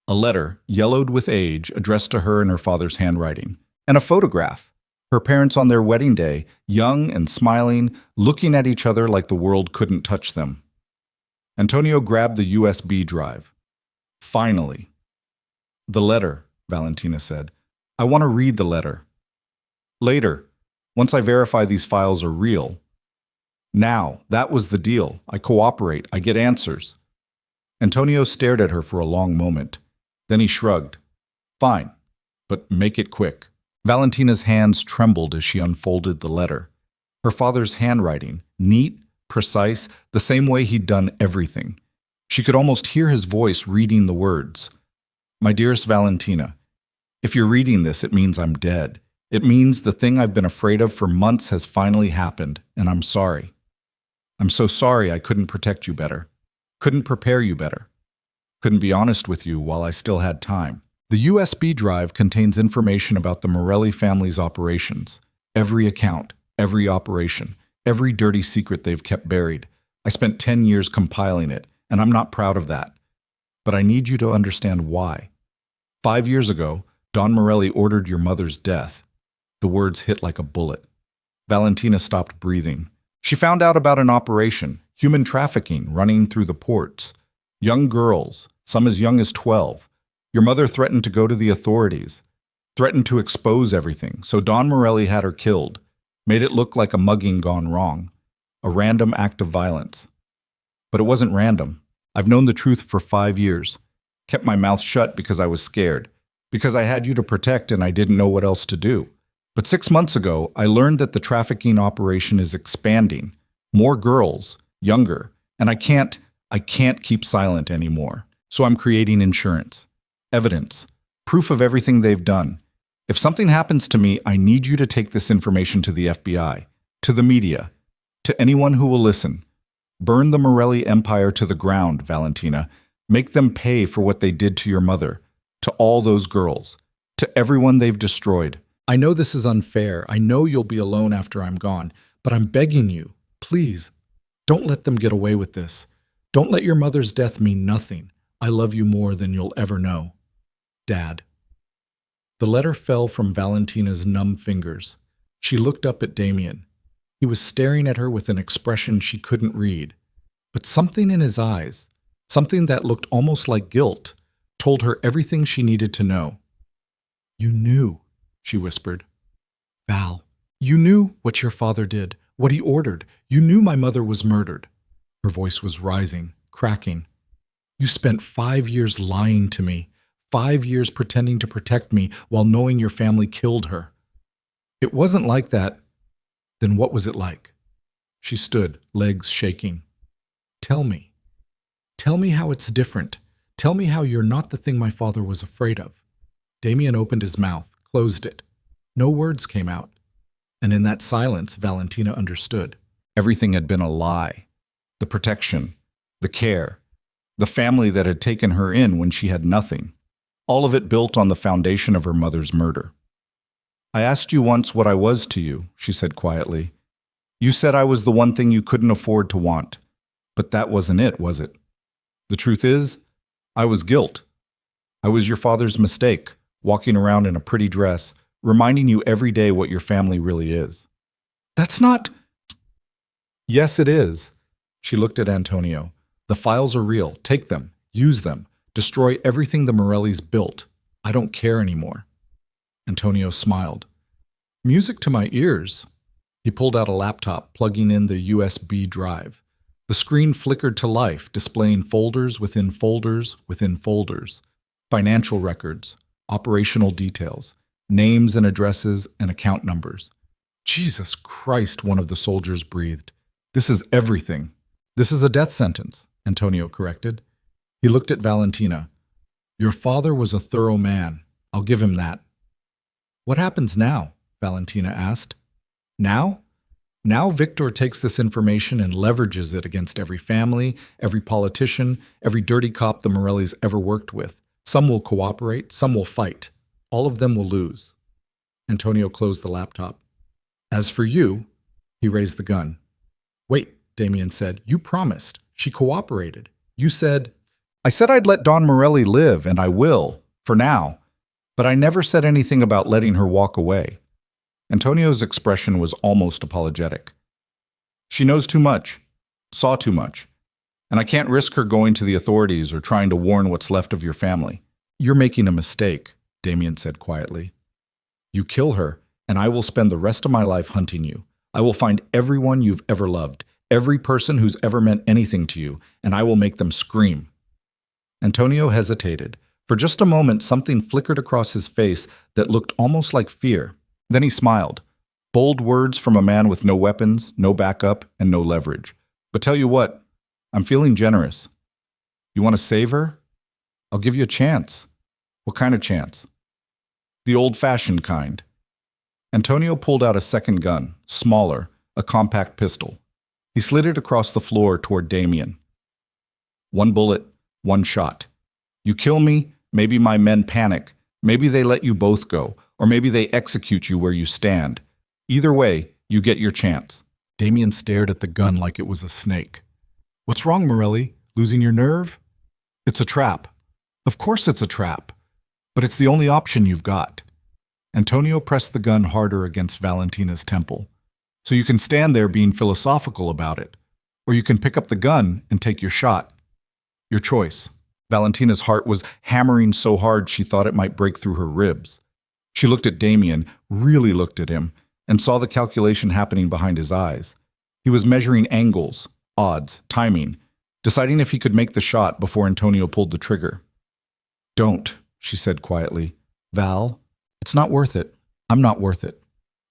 a letter, yellowed with age, addressed to her in her father's handwriting, and a photograph. Her parents on their wedding day, young and smiling, looking at each other like the world couldn't touch them. Antonio grabbed the USB drive. Finally. The letter, Valentina said. I want to read the letter. Later, once I verify these files are real. Now, that was the deal. I cooperate. I get answers. Antonio stared at her for a long moment. Then he shrugged. Fine, but make it quick. Valentina's hands trembled as she unfolded the letter. Her father's handwriting, neat, precise, the same way he'd done everything. She could almost hear his voice reading the words. My dearest Valentina, if you're reading this, it means I'm dead. It means the thing I've been afraid of for months has finally happened, and I'm sorry. I'm so sorry I couldn't protect you better, couldn't prepare you better, couldn't be honest with you while I still had time. The USB drive contains information about the Morelli family's operations, every account, every operation, every dirty secret they've kept buried. I spent 10 years compiling it, and I'm not proud of that. But I need you to understand why. 5 years ago, Don Morelli ordered your mother's death. The words hit like a bullet. Valentina stopped breathing. She found out about an operation, human trafficking running through the ports. Young girls, some as young as 12. Your mother threatened to go to the authorities, threatened to expose everything, so Don Morelli had her killed, made it look like a mugging gone wrong, a random act of violence. But it wasn't random. I've known the truth for 5 years, kept my mouth shut because I was scared, because I had you to protect and I didn't know what else to do. But 6 months ago, I learned that the trafficking operation is expanding. More girls, younger, and I can't keep silent anymore. So I'm creating insurance, evidence, proof of everything they've done. If something happens to me, I need you to take this information to the FBI, to the media, to anyone who will listen. Burn the Morelli empire to the ground, Valentina. Make them pay for what they did to your mother, to all those girls, to everyone they've destroyed. I know this is unfair. I know you'll be alone after I'm gone, but I'm begging you, please, don't let them get away with this. Don't let your mother's death mean nothing. I love you more than you'll ever know. Dad. The letter fell from Valentina's numb fingers. She looked up at Damien. He was staring at her with an expression she couldn't read. But something in his eyes, something that looked almost like guilt, told her everything she needed to know. You knew, she whispered. Val, you knew what your father did, what he ordered. You knew my mother was murdered. Her voice was rising, cracking. You spent 5 years lying to me, 5 years pretending to protect me while knowing your family killed her. It wasn't like that. Then what was it like? She stood, legs shaking. Tell me. Tell me how it's different. Tell me how you're not the thing my father was afraid of. Damien opened his mouth, closed it. No words came out. And in that silence, Valentina understood. Everything had been a lie. The protection, the care, the family that had taken her in when she had nothing. All of it built on the foundation of her mother's murder. I asked you once what I was to you, she said quietly. You said I was the one thing you couldn't afford to want. But that wasn't it, was it? The truth is, I was guilt. I was your father's mistake, walking around in a pretty dress, reminding you every day what your family really is. That's not... Yes, it is. She looked at Antonio. The files are real. Take them. Use them. Destroy everything the Morellis built. I don't care anymore. Antonio smiled. Music to my ears. He pulled out a laptop, plugging in the USB drive. The screen flickered to life, displaying folders within folders within folders. Financial records, operational details, names and addresses and account numbers. Jesus Christ, one of the soldiers breathed. This is everything. This is a death sentence, Antonio corrected. He looked at Valentina. Your father was a thorough man. I'll give him that. What happens now? Valentina asked. Now? Now Victor takes this information and leverages it against every family, every politician, every dirty cop the Morellis ever worked with. Some will cooperate, some will fight. All of them will lose. Antonio closed the laptop. As for you, he raised the gun. Wait, Damien said. You promised. She cooperated. You said, I said I'd let Dawn Morelli live, and I will, for now. But I never said anything about letting her walk away. Antonio's expression was almost apologetic. She knows too much, saw too much, and I can't risk her going to the authorities or trying to warn what's left of your family. You're making a mistake, Damien said quietly. You kill her, and I will spend the rest of my life hunting you. I will find everyone you've ever loved, every person who's ever meant anything to you, and I will make them scream. Antonio hesitated. For just a moment, something flickered across his face that looked almost like fear. Then he smiled. Bold words from a man with no weapons, no backup, and no leverage. But tell you what, I'm feeling generous. You want to save her? I'll give you a chance. What kind of chance? The old-fashioned kind. Antonio pulled out a second gun, smaller, a compact pistol. He slid it across the floor toward Damien. One bullet, one shot. You kill me, maybe my men panic. Maybe they let you both go, or maybe they execute you where you stand. Either way, you get your chance. Damien stared at the gun like it was a snake. What's wrong, Morelli? Losing your nerve? It's a trap. Of course it's a trap. But it's the only option you've got. Antonio pressed the gun harder against Valentina's temple. So you can stand there being philosophical about it, or you can pick up the gun and take your shot. Your choice. Valentina's heart was hammering so hard she thought it might break through her ribs. She looked at Damien, really looked at him, and saw the calculation happening behind his eyes. He was measuring angles, odds, timing, deciding if he could make the shot before Antonio pulled the trigger. Don't, she said quietly. Val, it's not worth it. I'm not worth it.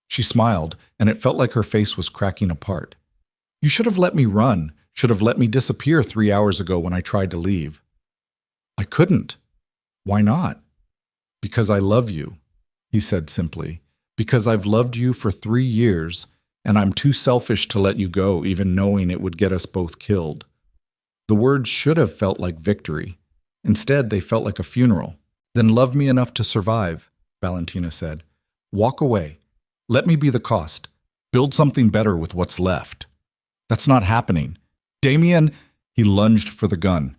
She smiled, and it felt like her face was cracking apart. You should have let me run, should have let me disappear 3 hours ago when I tried to leave. I couldn't. Why not? Because I love you, he said simply. Because I've loved you for 3 years, and I'm too selfish to let you go, even knowing it would get us both killed. The words should have felt like victory. Instead, they felt like a funeral. Then love me enough to survive, Valentina said. Walk away. Let me be the cost. Build something better with what's left. That's not happening. Damien, he lunged for the gun.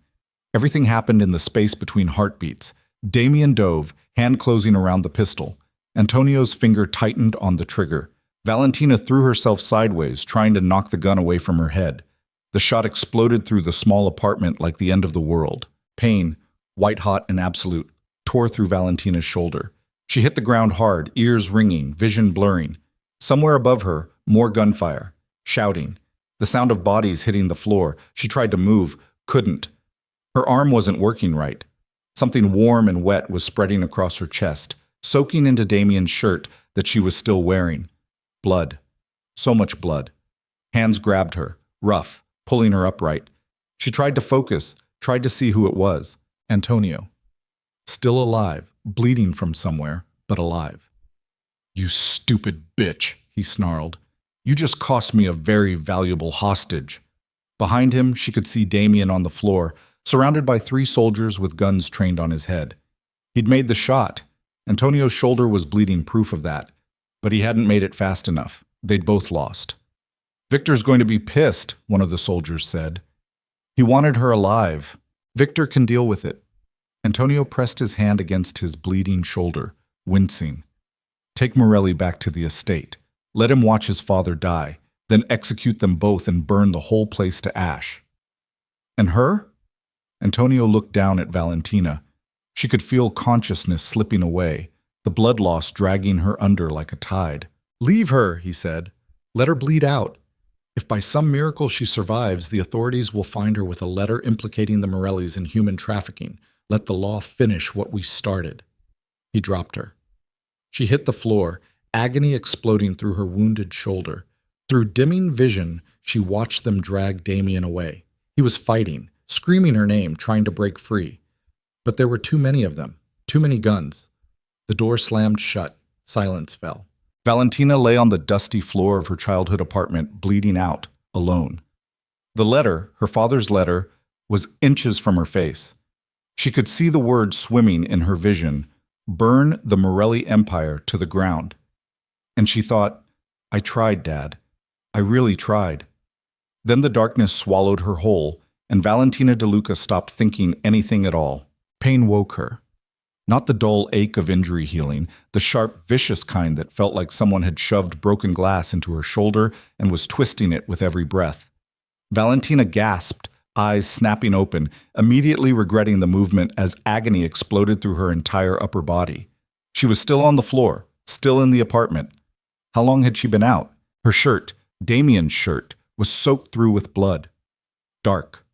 Everything happened in the space between heartbeats. Damien dove, hand closing around the pistol. Antonio's finger tightened on the trigger. Valentina threw herself sideways, trying to knock the gun away from her head. The shot exploded through the small apartment like the end of the world. Pain, white-hot and absolute, tore through Valentina's shoulder. She hit the ground hard, ears ringing, vision blurring. Somewhere above her, more gunfire. Shouting. The sound of bodies hitting the floor. She tried to move, couldn't. Her arm wasn't working right. Something warm and wet was spreading across her chest, soaking into Damien's shirt that she was still wearing. Blood. So much blood. Hands grabbed her, rough, pulling her upright. She tried to focus, tried to see who it was. Antonio. Still alive, bleeding from somewhere, but alive. You stupid bitch, he snarled. You just cost me a very valuable hostage. Behind him, she could see Damien on the floor, surrounded by 3 soldiers with guns trained on his head. He'd made the shot. Antonio's shoulder was bleeding proof of that, but he hadn't made it fast enough. They'd both lost. Victor's going to be pissed, one of the soldiers said. He wanted her alive. Victor can deal with it. Antonio pressed his hand against his bleeding shoulder, wincing. Take Morelli back to the estate. Let him watch his father die, then execute them both and burn the whole place to ash. And her? Antonio looked down at Valentina. She could feel consciousness slipping away, the blood loss dragging her under like a tide. Leave her, he said. Let her bleed out. If by some miracle she survives, the authorities will find her with a letter implicating the Morellis in human trafficking. Let the law finish what we started. He dropped her. She hit the floor, agony exploding through her wounded shoulder. Through dimming vision, she watched them drag Damien away. He was fighting, screaming her name, trying to break free. But there were too many of them, too many guns. The door slammed shut. Silence fell. Valentina lay on the dusty floor of her childhood apartment, bleeding out, alone. The letter, her father's letter, was inches from her face. She could see the words swimming in her vision, burn the Morelli empire to the ground. And she thought, I tried, Dad. I really tried. Then the darkness swallowed her whole, and Valentina DeLuca stopped thinking anything at all. Pain woke her. Not the dull ache of injury healing, the sharp, vicious kind that felt like someone had shoved broken glass into her shoulder and was twisting it with every breath. Valentina gasped, eyes snapping open, immediately regretting the movement as agony exploded through her entire upper body. She was still on the floor, still in the apartment. How long had she been out? Her shirt, Damien's shirt, was soaked through with blood. Dark.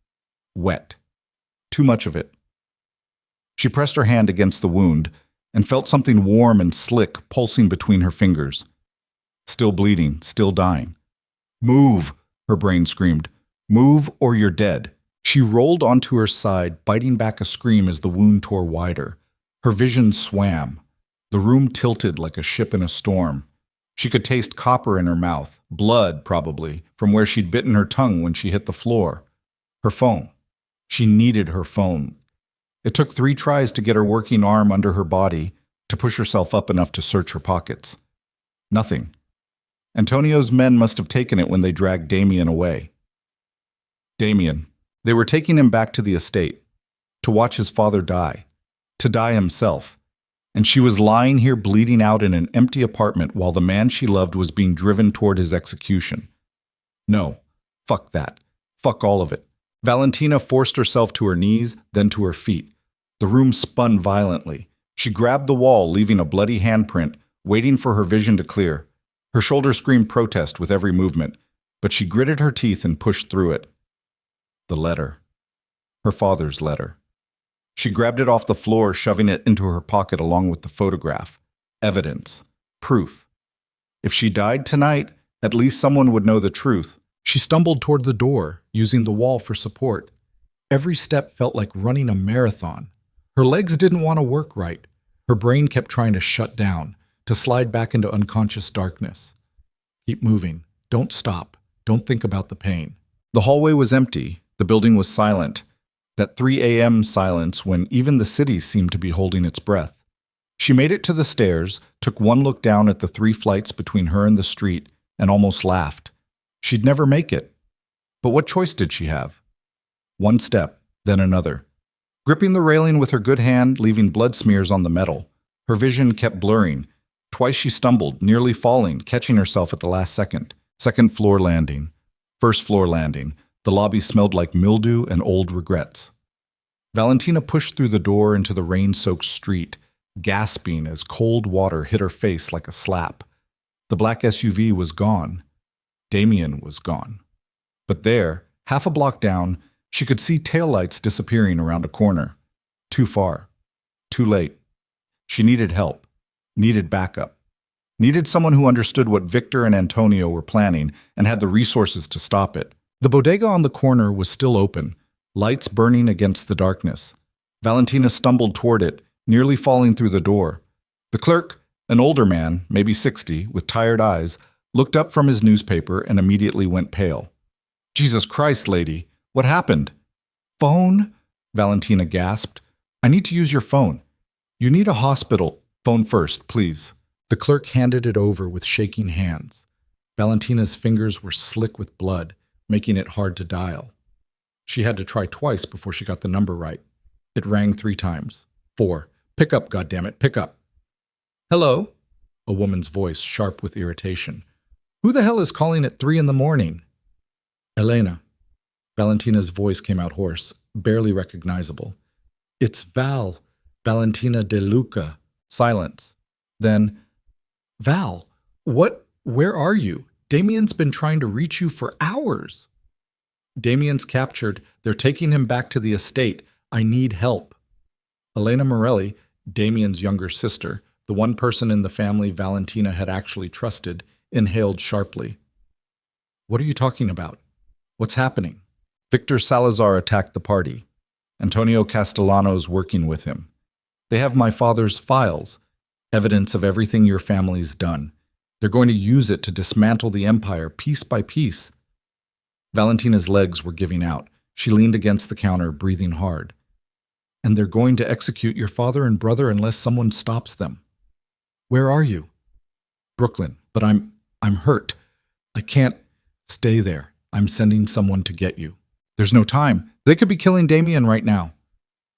Wet. Too much of it. She pressed her hand against the wound and felt something warm and slick pulsing between her fingers. Still bleeding, still dying. Move, her brain screamed. Move or you're dead. She rolled onto her side, biting back a scream as the wound tore wider. Her vision swam. The room tilted like a ship in a storm. She could taste copper in her mouth, blood, probably, from where she'd bitten her tongue when she hit the floor. Her phone. She needed her phone. It took 3 tries to get her working arm under her body, to push herself up enough to search her pockets. Nothing. Antonio's men must have taken it when they dragged Damien away. Damien. They were taking him back to the estate, to watch his father die, to die himself. And she was lying here bleeding out in an empty apartment while the man she loved was being driven toward his execution. No. Fuck that. Fuck all of it. Valentina forced herself to her knees, then to her feet. The room spun violently. She grabbed the wall, leaving a bloody handprint, waiting for her vision to clear. Her shoulder screamed protest with every movement, but she gritted her teeth and pushed through it. The letter. Her father's letter. She grabbed it off the floor, shoving it into her pocket along with the photograph. Evidence. Proof. If she died tonight, at least someone would know the truth. She stumbled toward the door, using the wall for support. Every step felt like running a marathon. Her legs didn't want to work right. Her brain kept trying to shut down, to slide back into unconscious darkness. Keep moving. Don't stop. Don't think about the pain. The hallway was empty. The building was silent. That 3 a.m. silence when even the city seemed to be holding its breath. She made it to the stairs, took one look down at the 3 flights between her and the street, and almost laughed. She'd never make it. But what choice did she have? One step, then another. Gripping the railing with her good hand, leaving blood smears on the metal. Her vision kept blurring. Twice she stumbled, nearly falling, catching herself at the last second. 2nd floor landing. 1st floor landing. The lobby smelled like mildew and old regrets. Valentina pushed through the door into the rain-soaked street, gasping as cold water hit her face like a slap. The black SUV was gone. Damien was gone. But there, half a block down, she could see taillights disappearing around a corner. Too far. Too late. She needed help. Needed backup. Needed someone who understood what Victor and Antonio were planning and had the resources to stop it. The bodega on the corner was still open, lights burning against the darkness. Valentina stumbled toward it, nearly falling through the door. The clerk, an older man, maybe 60, with tired eyes, looked up from his newspaper and immediately went pale. Jesus Christ, lady, what happened? Phone? Valentina gasped. I need to use your phone. You need a hospital. Phone first, please. The clerk handed it over with shaking hands. Valentina's fingers were slick with blood, making it hard to dial. She had to try twice before she got the number right. It rang 3 times. 4. Pick up, goddammit, pick up. Hello? A woman's voice, sharp with irritation. Who the hell is calling at 3 in the morning? Elena. Valentina's voice came out hoarse, barely recognizable. It's Valentina DeLuca. Silence. Then, Val, where are you? Damien's been trying to reach you for hours. Damien's captured. They're taking him back to the estate. I need help. Elena Morelli, Damien's younger sister, the one person in the family Valentina had actually trusted, inhaled sharply. What are you talking about? What's happening? Victor Salazar attacked the party. Antonio Castellano's working with him. They have my father's files, evidence of everything your family's done. They're going to use it to dismantle the empire piece by piece. Valentina's legs were giving out. She leaned against the counter, breathing hard. And they're going to execute your father and brother unless someone stops them. Where are you? Brooklyn, But I'm hurt. I can't stay there. I'm sending someone to get you. There's no time. They could be killing Damien right now,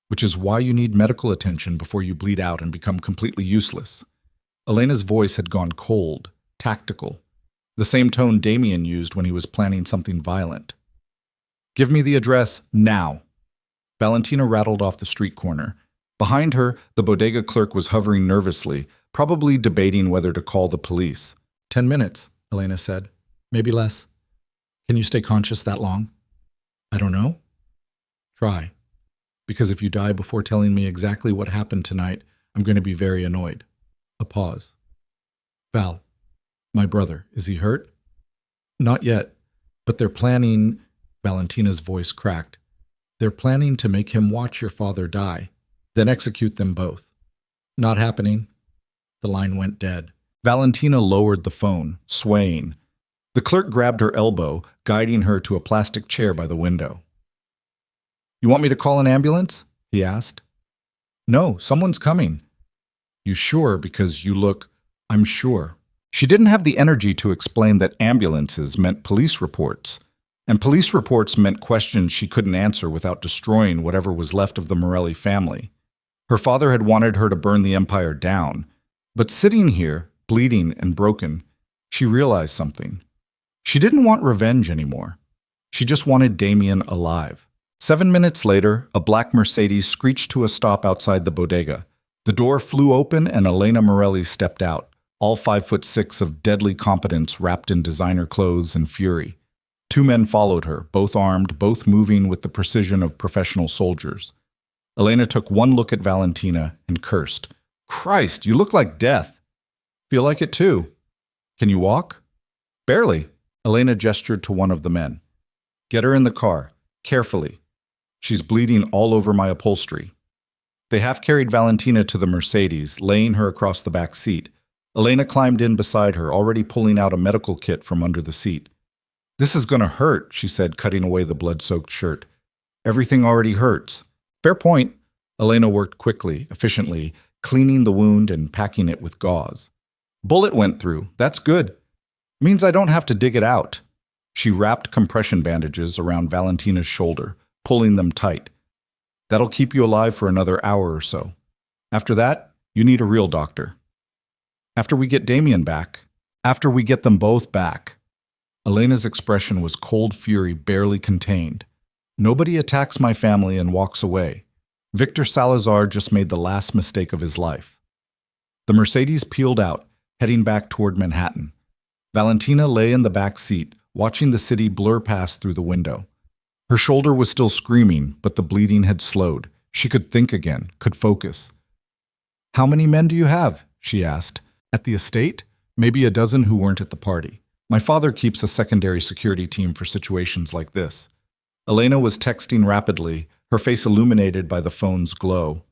which is why you need medical attention before you bleed out and become completely useless. Elena's voice had gone cold, tactical, the same tone Damien used when he was planning something violent. Give me the address now. Valentina rattled off the street corner. Behind her, the bodega clerk was hovering nervously, probably debating whether to call the police. 10 minutes, Elena said. Maybe less. Can you stay conscious that long? I don't know. Try. Because if you die before telling me exactly what happened tonight, I'm going to be very annoyed. A pause. Val, my brother, is he hurt? Not yet, but they're planning... Valentina's voice cracked. They're planning to make him watch your father die, then execute them both. Not happening. The line went dead. Valentina lowered the phone, swaying. The clerk grabbed her elbow, guiding her to a plastic chair by the window. You want me to call an ambulance? He asked. No, someone's coming. You sure? Because you look... I'm sure. She didn't have the energy to explain that ambulances meant police reports, and police reports meant questions she couldn't answer without destroying whatever was left of the Morelli family. Her father had wanted her to burn the empire down, but sitting here, bleeding and broken, she realized something. She didn't want revenge anymore. She just wanted Damien alive. 7 minutes later, a black Mercedes screeched to a stop outside the bodega. The door flew open and Elena Morelli stepped out, all 5'6" of deadly competence wrapped in designer clothes and fury. 2 men followed her, both armed, both moving with the precision of professional soldiers. Elena took one look at Valentina and cursed. Christ, you look like death. Feel like it too. Can you walk? Barely. Elena gestured to one of the men. Get her in the car, carefully. She's bleeding all over my upholstery. They half-carried Valentina to the Mercedes, laying her across the back seat. Elena climbed in beside her, already pulling out a medical kit from under the seat. This is gonna hurt, she said, cutting away the blood-soaked shirt. Everything already hurts. Fair point. Elena worked quickly, efficiently, cleaning the wound and packing it with gauze. Bullet went through. That's good. Means I don't have to dig it out. She wrapped compression bandages around Valentina's shoulder, pulling them tight. That'll keep you alive for another hour or so. After that, you need a real doctor. After we get Damien back. After we get them both back. Elena's expression was cold fury barely contained. Nobody attacks my family and walks away. Victor Salazar just made the last mistake of his life. The Mercedes peeled out, heading back toward Manhattan. Valentina lay in the back seat, watching the city blur past through the window. Her shoulder was still screaming, but the bleeding had slowed. She could think again, could focus. How many men do you have? She asked. At the estate? Maybe a dozen who weren't at the party. My father keeps a secondary security team for situations like this. Elena was texting rapidly, her face illuminated by the phone's glow.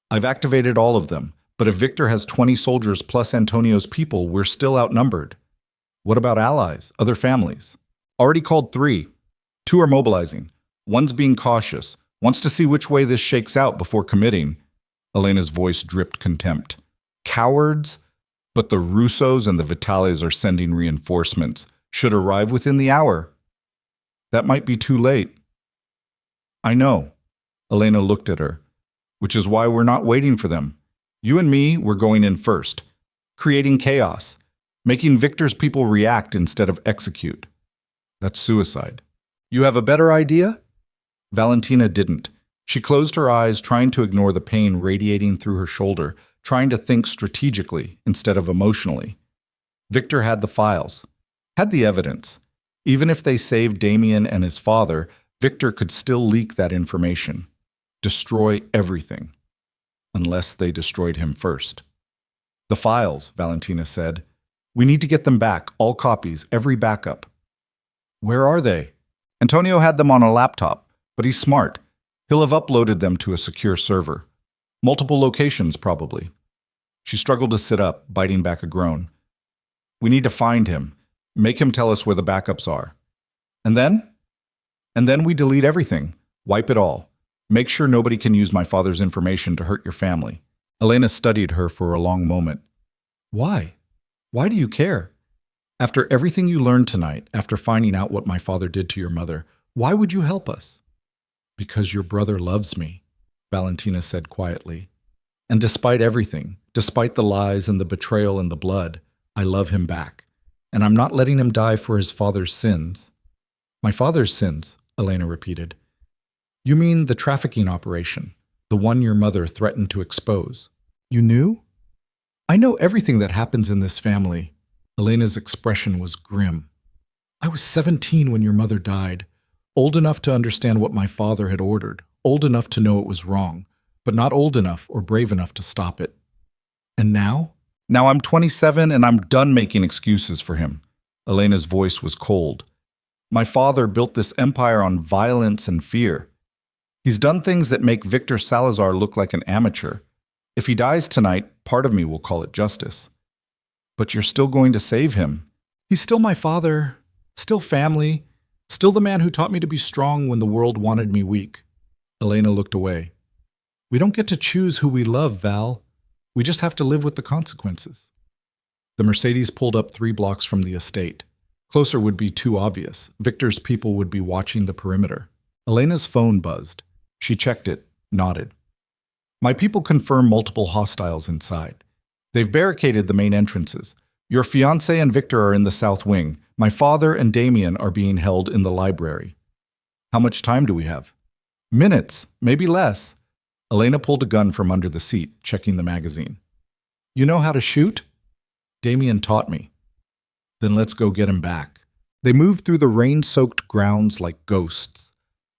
I've activated all of them, but if Victor has 20 soldiers plus Antonio's people, we're still outnumbered. What about allies, other families? Already called 3. 2 are mobilizing. One's being cautious, wants to see which way this shakes out before committing. Elena's voice dripped contempt. Cowards? But the Russos and the Vitales are sending reinforcements. Should arrive within the hour. That might be too late. I know. Elena looked at her. Which is why we're not waiting for them. You and me, we're going in first. Creating chaos. Making Victor's people react instead of execute. That's suicide. You have a better idea? Valentina didn't. She closed her eyes, trying to ignore the pain radiating through her shoulder, trying to think strategically instead of emotionally. Victor had the files, had the evidence. Even if they saved Damien and his father, Victor could still leak that information. Destroy everything. Unless they destroyed him first. The files, Valentina said. We need to get them back, all copies, every backup. Where are they? Antonio had them on a laptop, but he's smart. He'll have uploaded them to a secure server. Multiple locations, probably. She struggled to sit up, biting back a groan. We need to find him. Make him tell us where the backups are. And then? And then we delete everything. Wipe it all. Make sure nobody can use my father's information to hurt your family. Elena studied her for a long moment. Why? Why do you care? After everything you learned tonight, after finding out what my father did to your mother, why would you help us? Because your brother loves me, Valentina said quietly. And despite everything, despite the lies and the betrayal and the blood, I love him back. And I'm not letting him die for his father's sins. My father's sins, Elena repeated. You mean the trafficking operation, the one your mother threatened to expose. You knew? I know everything that happens in this family. Elena's expression was grim. I was 17 when your mother died, old enough to understand what my father had ordered, old enough to know it was wrong, but not old enough or brave enough to stop it. And now? Now I'm 27 and I'm done making excuses for him. Elena's voice was cold. My father built this empire on violence and fear. He's done things that make Victor Salazar look like an amateur. If he dies tonight, part of me will call it justice. But you're still going to save him. He's still my father, still family, still the man who taught me to be strong when the world wanted me weak. Elena looked away. We don't get to choose who we love, Val. We just have to live with the consequences. The Mercedes pulled up 3 blocks from the estate. Closer would be too obvious. Victor's people would be watching the perimeter. Elena's phone buzzed. She checked it, nodded. My people confirm multiple hostiles inside. They've barricaded the main entrances. Your fiancé and Victor are in the south wing. My father and Damien are being held in the library. How much time do we have? Minutes, maybe less. Elena pulled a gun from under the seat, checking the magazine. You know how to shoot? Damien taught me. Then let's go get him back. They moved through the rain-soaked grounds like ghosts.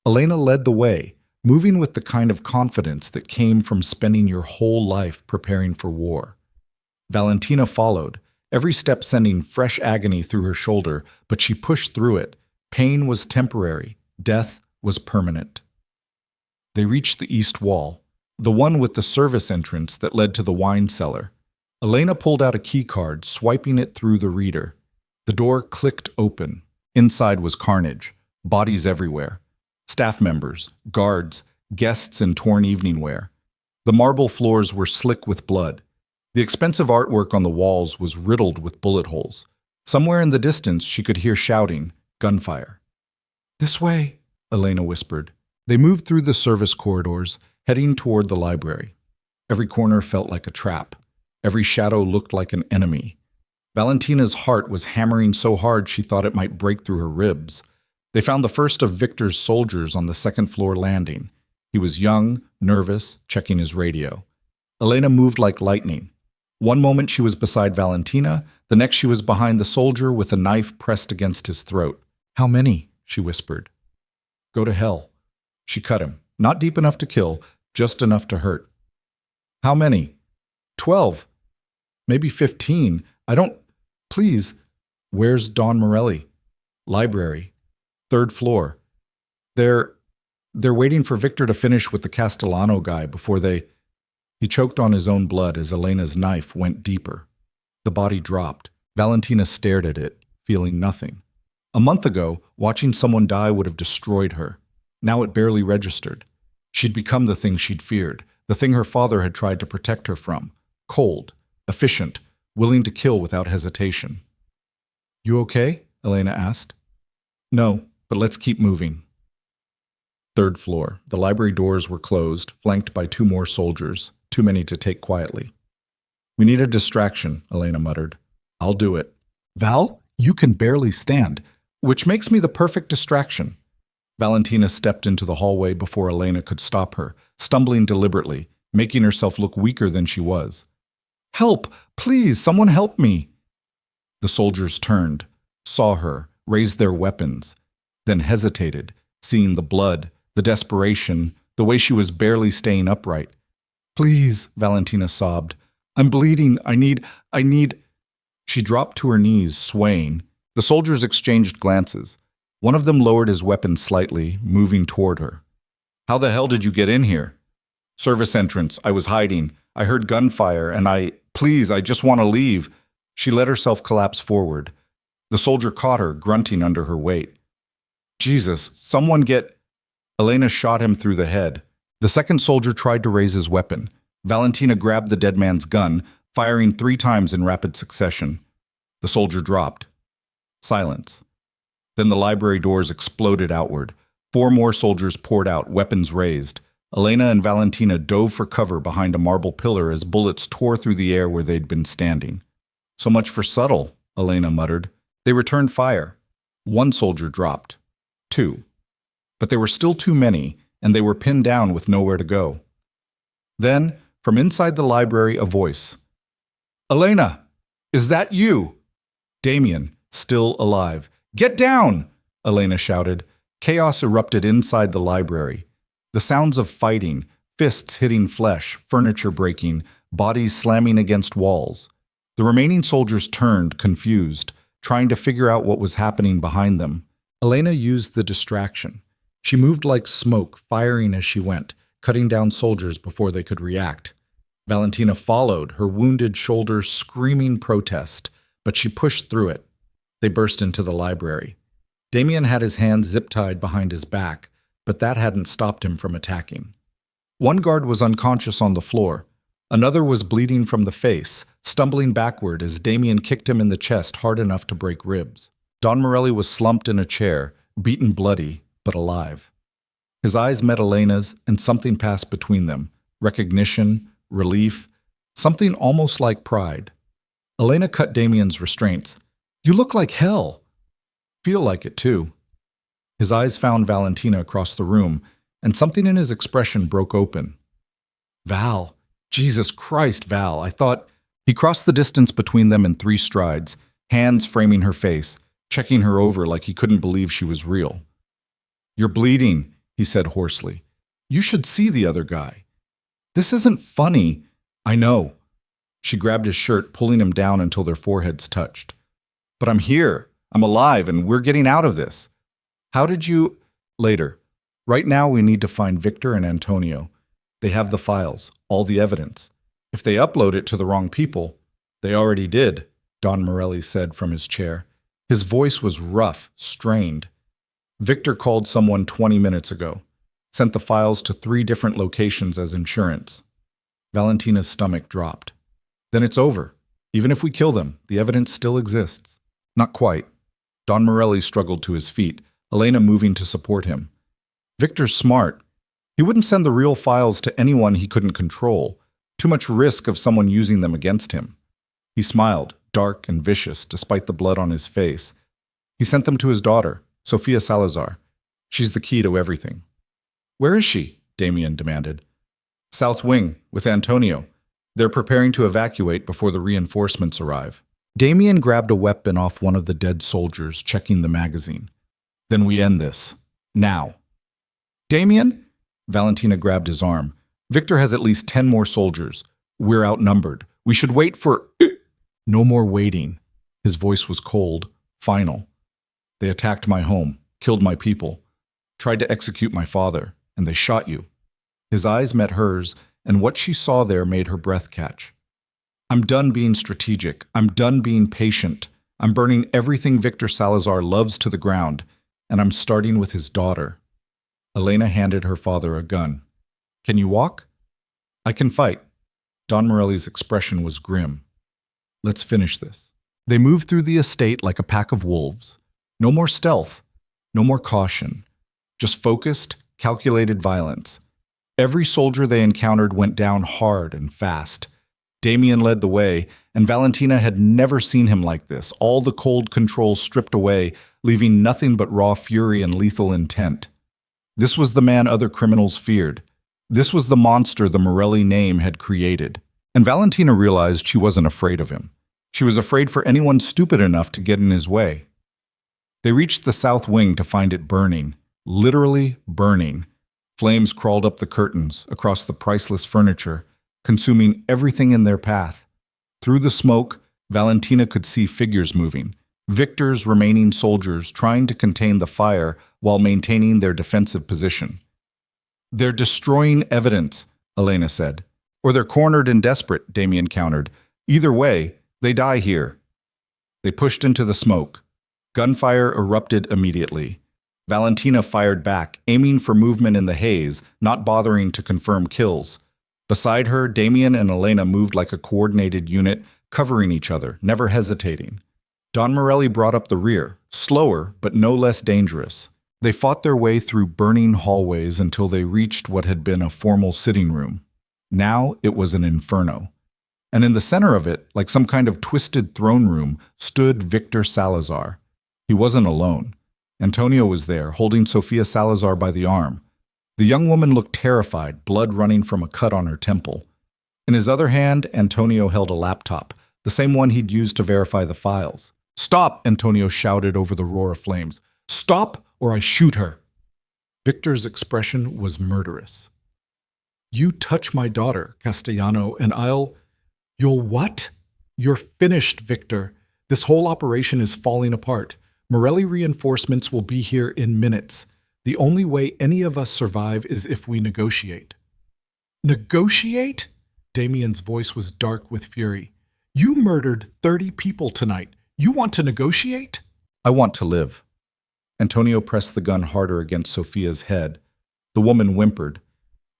Elena led the way, moving with the kind of confidence that came from spending your whole life preparing for war. Valentina followed, every step sending fresh agony through her shoulder, but she pushed through it. Pain was temporary, death was permanent. They reached the east wall, the one with the service entrance that led to the wine cellar. Elena pulled out a key card, swiping it through the reader. The door clicked open. Inside was carnage, bodies everywhere. Staff members, guards, guests in torn evening wear. The marble floors were slick with blood. The expensive artwork on the walls was riddled with bullet holes. Somewhere in the distance she could hear shouting, gunfire. This way, Elena whispered. They moved through the service corridors, heading toward the library. Every corner felt like a trap. Every shadow looked like an enemy. Valentina's heart was hammering so hard she thought it might break through her ribs. They found the first of Victor's soldiers on the second-floor landing. He was young, nervous, checking his radio. Elena moved like lightning. One moment she was beside Valentina, the next she was behind the soldier with a knife pressed against his throat. How many? She whispered. Go to hell. She cut him. Not deep enough to kill, just enough to hurt. How many? 12. Maybe 15. I don't... Please. Where's Don Morelli? Library. 3rd floor. They're waiting for Victor to finish with the Castellano guy before they... He choked on his own blood as Elena's knife went deeper. The body dropped. Valentina stared at it, feeling nothing. A month ago, watching someone die would have destroyed her. Now it barely registered. She'd become the thing she'd feared, the thing her father had tried to protect her from. Cold, efficient, willing to kill without hesitation. You okay? Elena asked. No, but let's keep moving. 3rd floor. The library doors were closed, flanked by 2 more soldiers, too many to take quietly. We need a distraction, Elena muttered. I'll do it. Val, you can barely stand, which makes me the perfect distraction. Valentina stepped into the hallway before Elena could stop her, stumbling deliberately, making herself look weaker than she was. Help! Please, someone help me! The soldiers turned, saw her, raised their weapons, then hesitated, seeing the blood, the desperation, the way she was barely staying upright. Please, Valentina sobbed. I'm bleeding. I need... She dropped to her knees, swaying. The soldiers exchanged glances. One of them lowered his weapon slightly, moving toward her. How the hell did you get in here? Service entrance. I was hiding. I heard gunfire, and Please, I just want to leave. She let herself collapse forward. The soldier caught her, grunting under her weight. Jesus, someone get... Elena shot him through the head. The second soldier tried to raise his weapon. Valentina grabbed the dead man's gun, firing 3 times in rapid succession. The soldier dropped. Silence. Then the library doors exploded outward. 4 more soldiers poured out, weapons raised. Elena and Valentina dove for cover behind a marble pillar as bullets tore through the air where they'd been standing. So much for subtle, Elena muttered. They returned fire. 1 soldier dropped. 2. But there were still too many, and they were pinned down with nowhere to go. Then, from inside the library, a voice. Elena, is that you? Damien, still alive. Get down! Elena shouted. Chaos erupted inside the library. The sounds of fighting, fists hitting flesh, furniture breaking, bodies slamming against walls. The remaining soldiers turned, confused, trying to figure out what was happening behind them. Elena used the distraction. She moved like smoke, firing as she went, cutting down soldiers before they could react. Valentina followed, her wounded shoulder screaming protest, but she pushed through it. They burst into the library. Damien had his hands zip-tied behind his back, but that hadn't stopped him from attacking. 1 guard was unconscious on the floor. Another was bleeding from the face, stumbling backward as Damien kicked him in the chest hard enough to break ribs. Don Morelli was slumped in a chair, beaten bloody, but alive. His eyes met Elena's, and something passed between them. Recognition, relief, something almost like pride. Elena cut Damien's restraints. You look like hell. Feel like it, too. His eyes found Valentina across the room, and something in his expression broke open. Val. Jesus Christ, Val. I thought... He crossed the distance between them in 3 strides, hands framing her face, checking her over like he couldn't believe she was real. You're bleeding, he said hoarsely. You should see the other guy. This isn't funny. I know. She grabbed his shirt, pulling him down until their foreheads touched. But I'm here. I'm alive, and we're getting out of this. How did you... Later. Right now we need to find Victor and Antonio. They have the files, all the evidence. If they upload it to the wrong people... They already did, Don Morelli said from his chair. His voice was rough, strained. Victor called someone 20 minutes ago. Sent the files to 3 different locations as insurance. Valentina's stomach dropped. Then it's over. Even if we kill them, the evidence still exists. Not quite. Don Morelli struggled to his feet, Elena moving to support him. Victor's smart. He wouldn't send the real files to anyone he couldn't control. Too much risk of someone using them against him. He smiled, dark and vicious, despite the blood on his face. He sent them to his daughter, Sofia Salazar. She's the key to everything. Where is she? Damien demanded. South Wing, with Antonio. They're preparing to evacuate before the reinforcements arrive. Damien grabbed a weapon off one of the dead soldiers, checking the magazine. Then we end this. Now. Damien? Valentina grabbed his arm. Victor has at least 10 more soldiers. We're outnumbered. We should wait for... No more waiting. His voice was cold, final. They attacked my home, killed my people, tried to execute my father, and they shot you. His eyes met hers, and what she saw there made her breath catch. I'm done being strategic. I'm done being patient. I'm burning everything Victor Salazar loves to the ground, and I'm starting with his daughter. Elena handed her father a gun. Can you walk? I can fight. Don Morelli's expression was grim. Let's finish this. They moved through the estate like a pack of wolves. No more stealth, no more caution. Just focused, calculated violence. Every soldier they encountered went down hard and fast. Damien led the way, and Valentina had never seen him like this, all the cold control stripped away, leaving nothing but raw fury and lethal intent. This was the man other criminals feared. This was the monster the Morelli name had created. And Valentina realized she wasn't afraid of him. She was afraid for anyone stupid enough to get in his way. They reached the south wing to find it burning, literally burning. Flames crawled up the curtains, across the priceless furniture, consuming everything in their path. Through the smoke, Valentina could see figures moving, Victor's remaining soldiers trying to contain the fire while maintaining their defensive position. They're destroying evidence, Elena said. Or they're cornered and desperate, Damien countered. Either way, they die here. They pushed into the smoke. Gunfire erupted immediately. Valentina fired back, aiming for movement in the haze, not bothering to confirm kills. Beside her, Damien and Elena moved like a coordinated unit, covering each other, never hesitating. Don Morelli brought up the rear, slower but no less dangerous. They fought their way through burning hallways until they reached what had been a formal sitting room. Now it was an inferno. And in the center of it, like some kind of twisted throne room, stood Victor Salazar. He wasn't alone. Antonio was there, holding Sofia Salazar by the arm. The young woman looked terrified, blood running from a cut on her temple. In his other hand, Antonio held a laptop, the same one he'd used to verify the files. "Stop!" Antonio shouted over the roar of flames. "Stop, or I shoot her!" Victor's expression was murderous. "You touch my daughter, Castellano, and You'll what?" "You're finished, Victor. This whole operation is falling apart. Morelli reinforcements will be here in minutes. The only way any of us survive is if we negotiate." "Negotiate?" Damien's voice was dark with fury. "You murdered 30 people tonight. You want to negotiate?" "I want to live." Antonio pressed the gun harder against Sofia's head. The woman whimpered.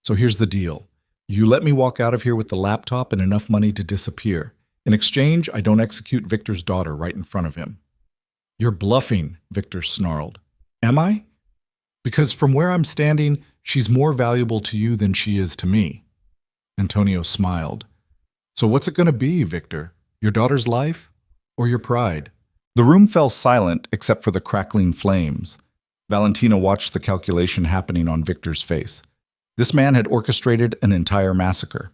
"So here's the deal. You let me walk out of here with the laptop and enough money to disappear. In exchange, I don't execute Victor's daughter right in front of him." "You're bluffing," Victor snarled. "Am I? Because from where I'm standing, she's more valuable to you than she is to me." Antonio smiled. "So what's it going to be, Victor? Your daughter's life? Or your pride?" The room fell silent except for the crackling flames. Valentina watched the calculation happening on Victor's face. This man had orchestrated an entire massacre,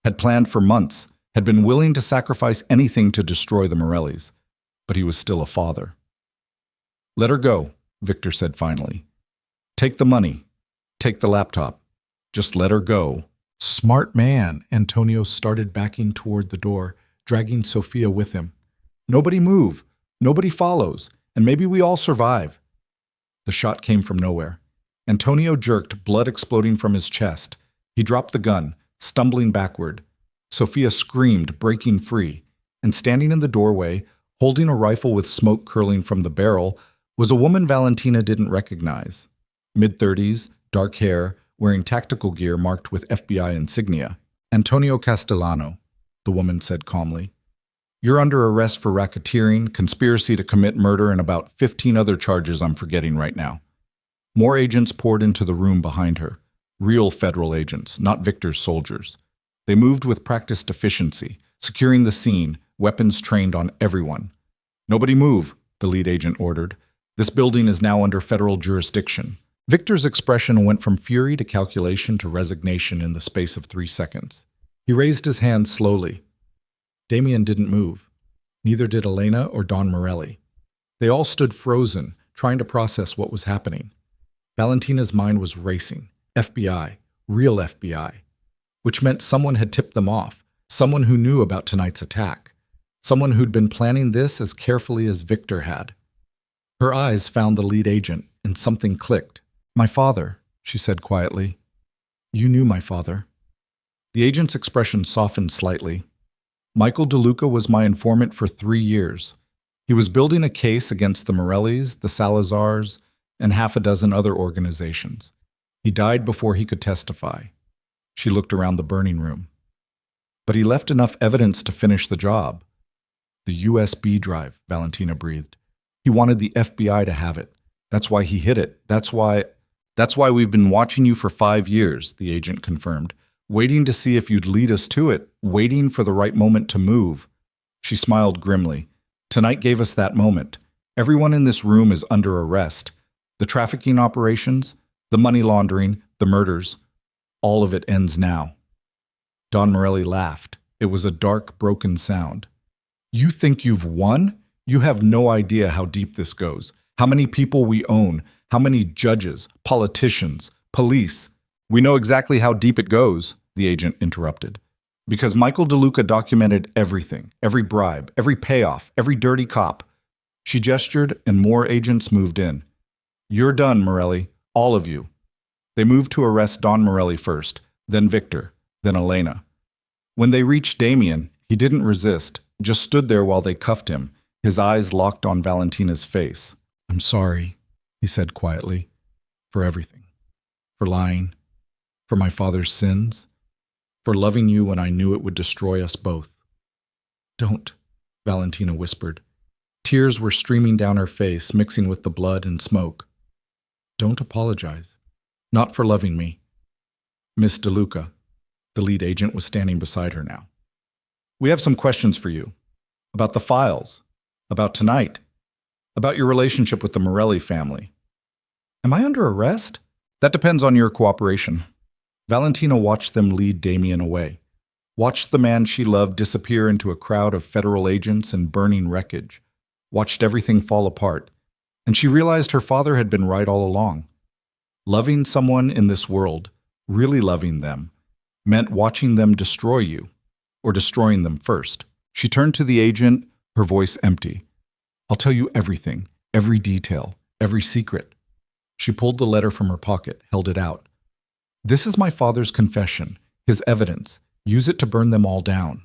had planned for months, had been willing to sacrifice anything to destroy the Morellis, but he was still a father. "Let her go," Victor said finally. "Take the money. Take the laptop. Just let her go." "Smart man," Antonio started backing toward the door, dragging Sofia with him. "Nobody move. Nobody follows. And maybe we all survive." The shot came from nowhere. Antonio jerked, blood exploding from his chest. He dropped the gun, stumbling backward. Sofia screamed, breaking free. And standing in the doorway, holding a rifle with smoke curling from the barrel, was a woman Valentina didn't recognize. Mid-30s, dark hair, wearing tactical gear marked with FBI insignia. "Antonio Castellano," the woman said calmly. "You're under arrest for racketeering, conspiracy to commit murder, and about 15 other charges I'm forgetting right now." More agents poured into the room behind her. Real federal agents, not Victor's soldiers. They moved with practiced efficiency, securing the scene, weapons trained on everyone. "Nobody move," the lead agent ordered. "This building is now under federal jurisdiction." Victor's expression went from fury to calculation to resignation in the space of 3 seconds. He raised his hand slowly. Damien didn't move. Neither did Elena or Don Morelli. They all stood frozen, trying to process what was happening. Valentina's mind was racing. FBI, real FBI, which meant someone had tipped them off, someone who knew about tonight's attack, someone who'd been planning this as carefully as Victor had. Her eyes found the lead agent, and something clicked. "My father," she said quietly. "You knew my father." The agent's expression softened slightly. "Michael DeLuca was my informant for 3 years. He was building a case against the Morellis, the Salazars, and half a dozen other organizations. He died before he could testify." She looked around the burning room. "But he left enough evidence to finish the job." "The USB drive," Valentina breathed. "He wanted the FBI to have it. That's why he hid it. That's why we've been watching you for 5 years," the agent confirmed. "Waiting to see if you'd lead us to it, waiting for the right moment to move." She smiled grimly. "Tonight gave us that moment. Everyone in this room is under arrest. The trafficking operations, the money laundering, the murders, all of it ends now." Don Morelli laughed. It was a dark, broken sound. "You think you've won? You have no idea how deep this goes. How many people we own, how many judges, politicians, police. We know exactly how deep it goes," the agent interrupted. "Because Michael DeLuca documented everything, every bribe, every payoff, every dirty cop." She gestured, and more agents moved in. "You're done, Morelli. All of you." They moved to arrest Don Morelli first, then Victor, then Elena. When they reached Damien, he didn't resist, just stood there while they cuffed him, his eyes locked on Valentina's face. "I'm sorry," he said quietly, "for everything. For lying. For my father's sins. For loving you when I knew it would destroy us both." "Don't," Valentina whispered. Tears were streaming down her face, mixing with the blood and smoke. "Don't apologize. Not for loving me." Miss DeLuca, the lead agent, was standing beside her now. "We have some questions for you. About the files. About tonight. About your relationship with the Morelli family." "Am I under arrest?" "That depends on your cooperation." Valentina watched them lead Damien away. Watched the man she loved disappear into a crowd of federal agents and burning wreckage. Watched everything fall apart. And she realized her father had been right all along. Loving someone in this world, really loving them, meant watching them destroy you, or destroying them first. She turned to the agent, her voice empty. "I'll tell you everything, every detail, every secret." She pulled the letter from her pocket, held it out. "This is my father's confession, his evidence. Use it to burn them all down."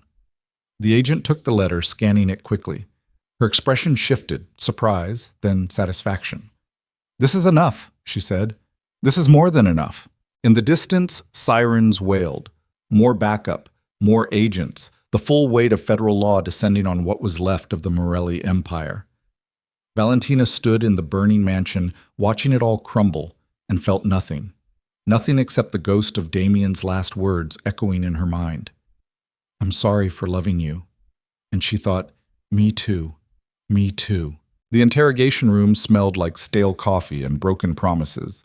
The agent took the letter, scanning it quickly. Her expression shifted, surprise, then satisfaction. "This is enough," she said. "This is more than enough." In the distance, sirens wailed. More backup, more agents, the full weight of federal law descending on what was left of the Morelli empire. Valentina stood in the burning mansion, watching it all crumble, and felt nothing. Nothing except the ghost of Damien's last words echoing in her mind. "I'm sorry for loving you." And she thought, "Me too. Me too." The interrogation room smelled like stale coffee and broken promises.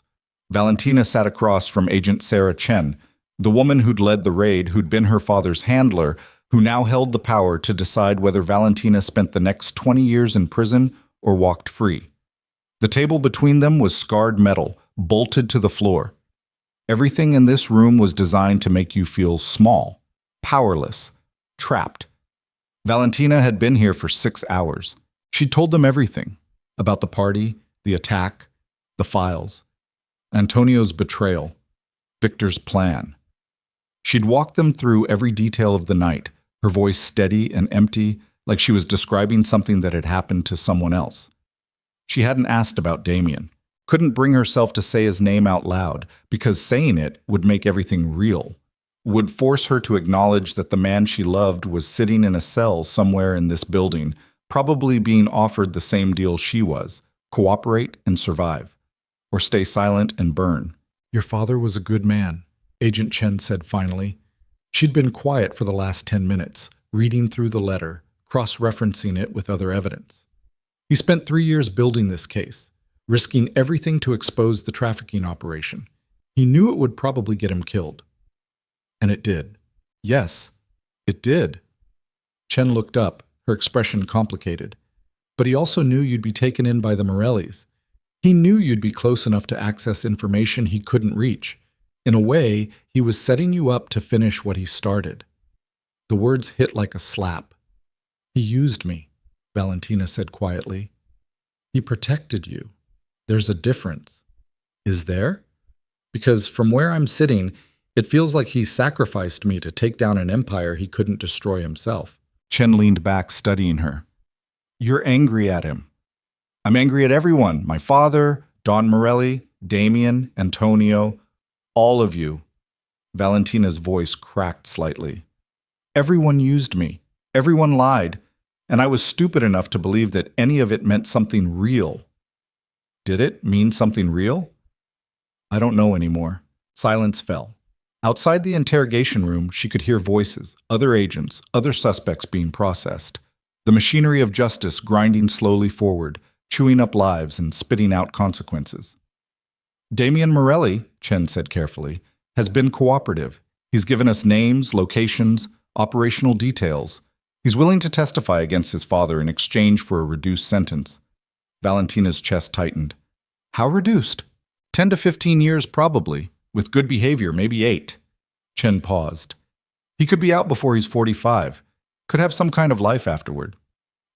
Valentina sat across from Agent Sarah Chen, the woman who'd led the raid, who'd been her father's handler, who now held the power to decide whether Valentina spent the next 20 years in prison or walked free. The table between them was scarred metal, bolted to the floor. Everything in this room was designed to make you feel small, powerless, trapped. Valentina had been here for 6 hours. She'd told them everything about the party, the attack, the files, Antonio's betrayal, Victor's plan. She'd walked them through every detail of the night, her voice steady and empty, like she was describing something that had happened to someone else. She hadn't asked about Damien, couldn't bring herself to say his name out loud, because saying it would make everything real, would force her to acknowledge that the man she loved was sitting in a cell somewhere in this building, probably being offered the same deal she was: cooperate and survive, or stay silent and burn. "Your father was a good man," Agent Chen said finally. She'd been quiet for the last 10 minutes, reading through the letter, cross-referencing it with other evidence. "He spent 3 years building this case, risking everything to expose the trafficking operation. He knew it would probably get him killed. And it did. Yes, it did." Chen looked up, her expression complicated. "But he also knew you'd be taken in by the Morellis. He knew you'd be close enough to access information he couldn't reach. In a way, he was setting you up to finish what he started." The words hit like a slap. "He used me," Valentina said quietly. "He protected you. There's a difference." "Is there? Because from where I'm sitting, it feels like he sacrificed me to take down an empire he couldn't destroy himself." Chen leaned back, studying her. "You're angry at him." "I'm angry at everyone. My father, Don Morelli, Damien, Antonio, all of you." Valentina's voice cracked slightly. "Everyone used me. Everyone lied. And I was stupid enough to believe that any of it meant something real." "Did it mean something real?" "I don't know anymore." Silence fell. Outside the interrogation room, she could hear voices, other agents, other suspects being processed. The machinery of justice grinding slowly forward, chewing up lives and spitting out consequences. "Damien Morelli," Chen said carefully, "has been cooperative. He's given us names, locations, operational details. He's willing to testify against his father in exchange for a reduced sentence." Valentina's chest tightened. "How reduced?" 10 to 15 years probably. With good behavior, maybe 8. Chen paused. "He could be out before he's 45. Could have some kind of life afterward."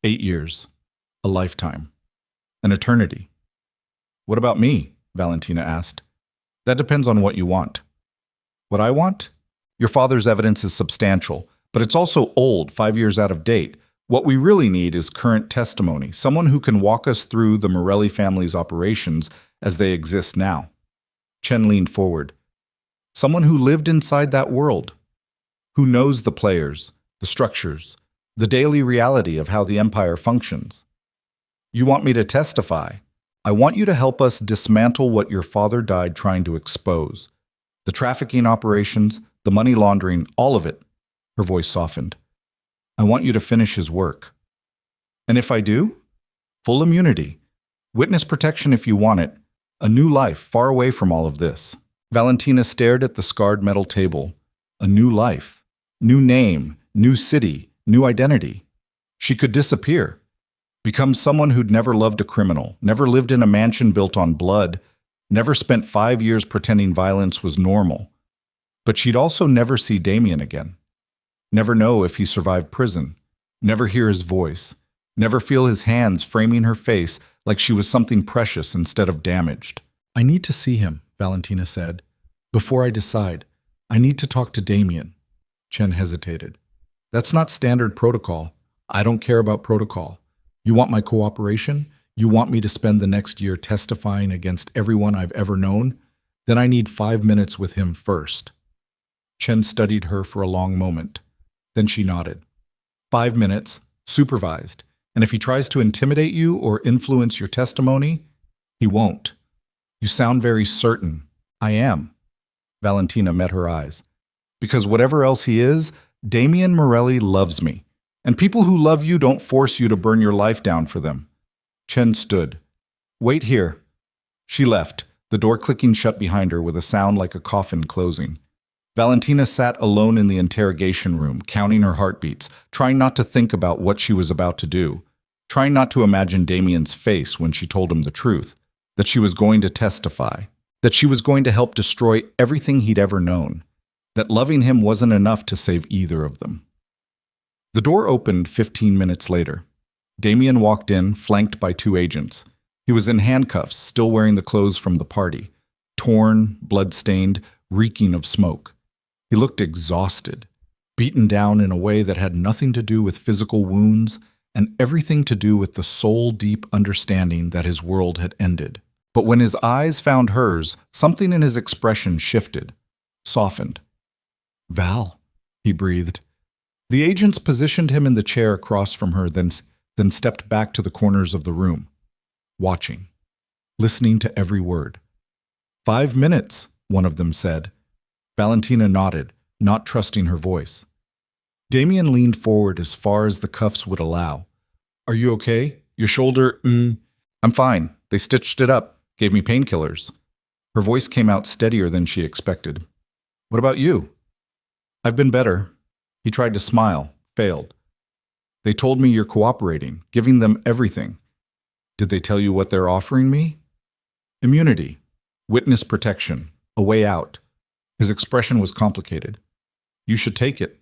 8 years. A lifetime. An eternity. "What about me?" Valentina asked. "That depends on what you want." "What I want? Your father's evidence is substantial, but it's also old, 5 years out of date. What we really need is current testimony, someone who can walk us through the Morelli family's operations as they exist now." Chen leaned forward. "Someone who lived inside that world, who knows the players, the structures, the daily reality of how the empire functions." You want me to testify? I want you to help us dismantle what your father died trying to expose. The trafficking operations, the money laundering, all of it. Her voice softened. I want you to finish his work. And if I do? Full immunity. Witness protection if you want it. A new life far away from all of this. Valentina stared at the scarred metal table. A new life. New name. New city. New identity. She could disappear. Become someone who'd never loved a criminal, never lived in a mansion built on blood, never spent 5 years pretending violence was normal. But she'd also never see Damien again. Never know if he survived prison. Never hear his voice. Never feel his hands framing her face like she was something precious instead of damaged. I need to see him, Valentina said. Before I decide, I need to talk to Damien. Chen hesitated. That's not standard protocol. I don't care about protocol. You want my cooperation? You want me to spend the next year testifying against everyone I've ever known? Then I need 5 minutes with him first. Chen studied her for a long moment. Then she nodded. 5 minutes, supervised. And if he tries to intimidate you or influence your testimony, he won't. You sound very certain. I am. Valentina met her eyes. Because whatever else he is, Damien Morelli loves me. And people who love you don't force you to burn your life down for them. Chen stood. Wait here. She left, the door clicking shut behind her with a sound like a coffin closing. Valentina sat alone in the interrogation room, counting her heartbeats, trying not to think about what she was about to do, trying not to imagine Damien's face when she told him the truth, that she was going to testify, that she was going to help destroy everything he'd ever known, that loving him wasn't enough to save either of them. The door opened 15 minutes later. Damien walked in, flanked by 2 agents. He was in handcuffs, still wearing the clothes from the party, torn, blood-stained, reeking of smoke. He looked exhausted, beaten down in a way that had nothing to do with physical wounds and everything to do with the soul-deep understanding that his world had ended. But when his eyes found hers, something in his expression shifted, softened. "Val," he breathed. The agents positioned him in the chair across from her, then stepped back to the corners of the room, watching, listening to every word. 5 minutes, one of them said. Valentina nodded, not trusting her voice. Damien leaned forward as far as the cuffs would allow. Are you okay? Your shoulder, I'm fine. They stitched it up, gave me painkillers. Her voice came out steadier than she expected. What about you? I've been better. He tried to smile, failed. They told me you're cooperating, giving them everything. Did they tell you what they're offering me? Immunity, witness protection, a way out. His expression was complicated. You should take it.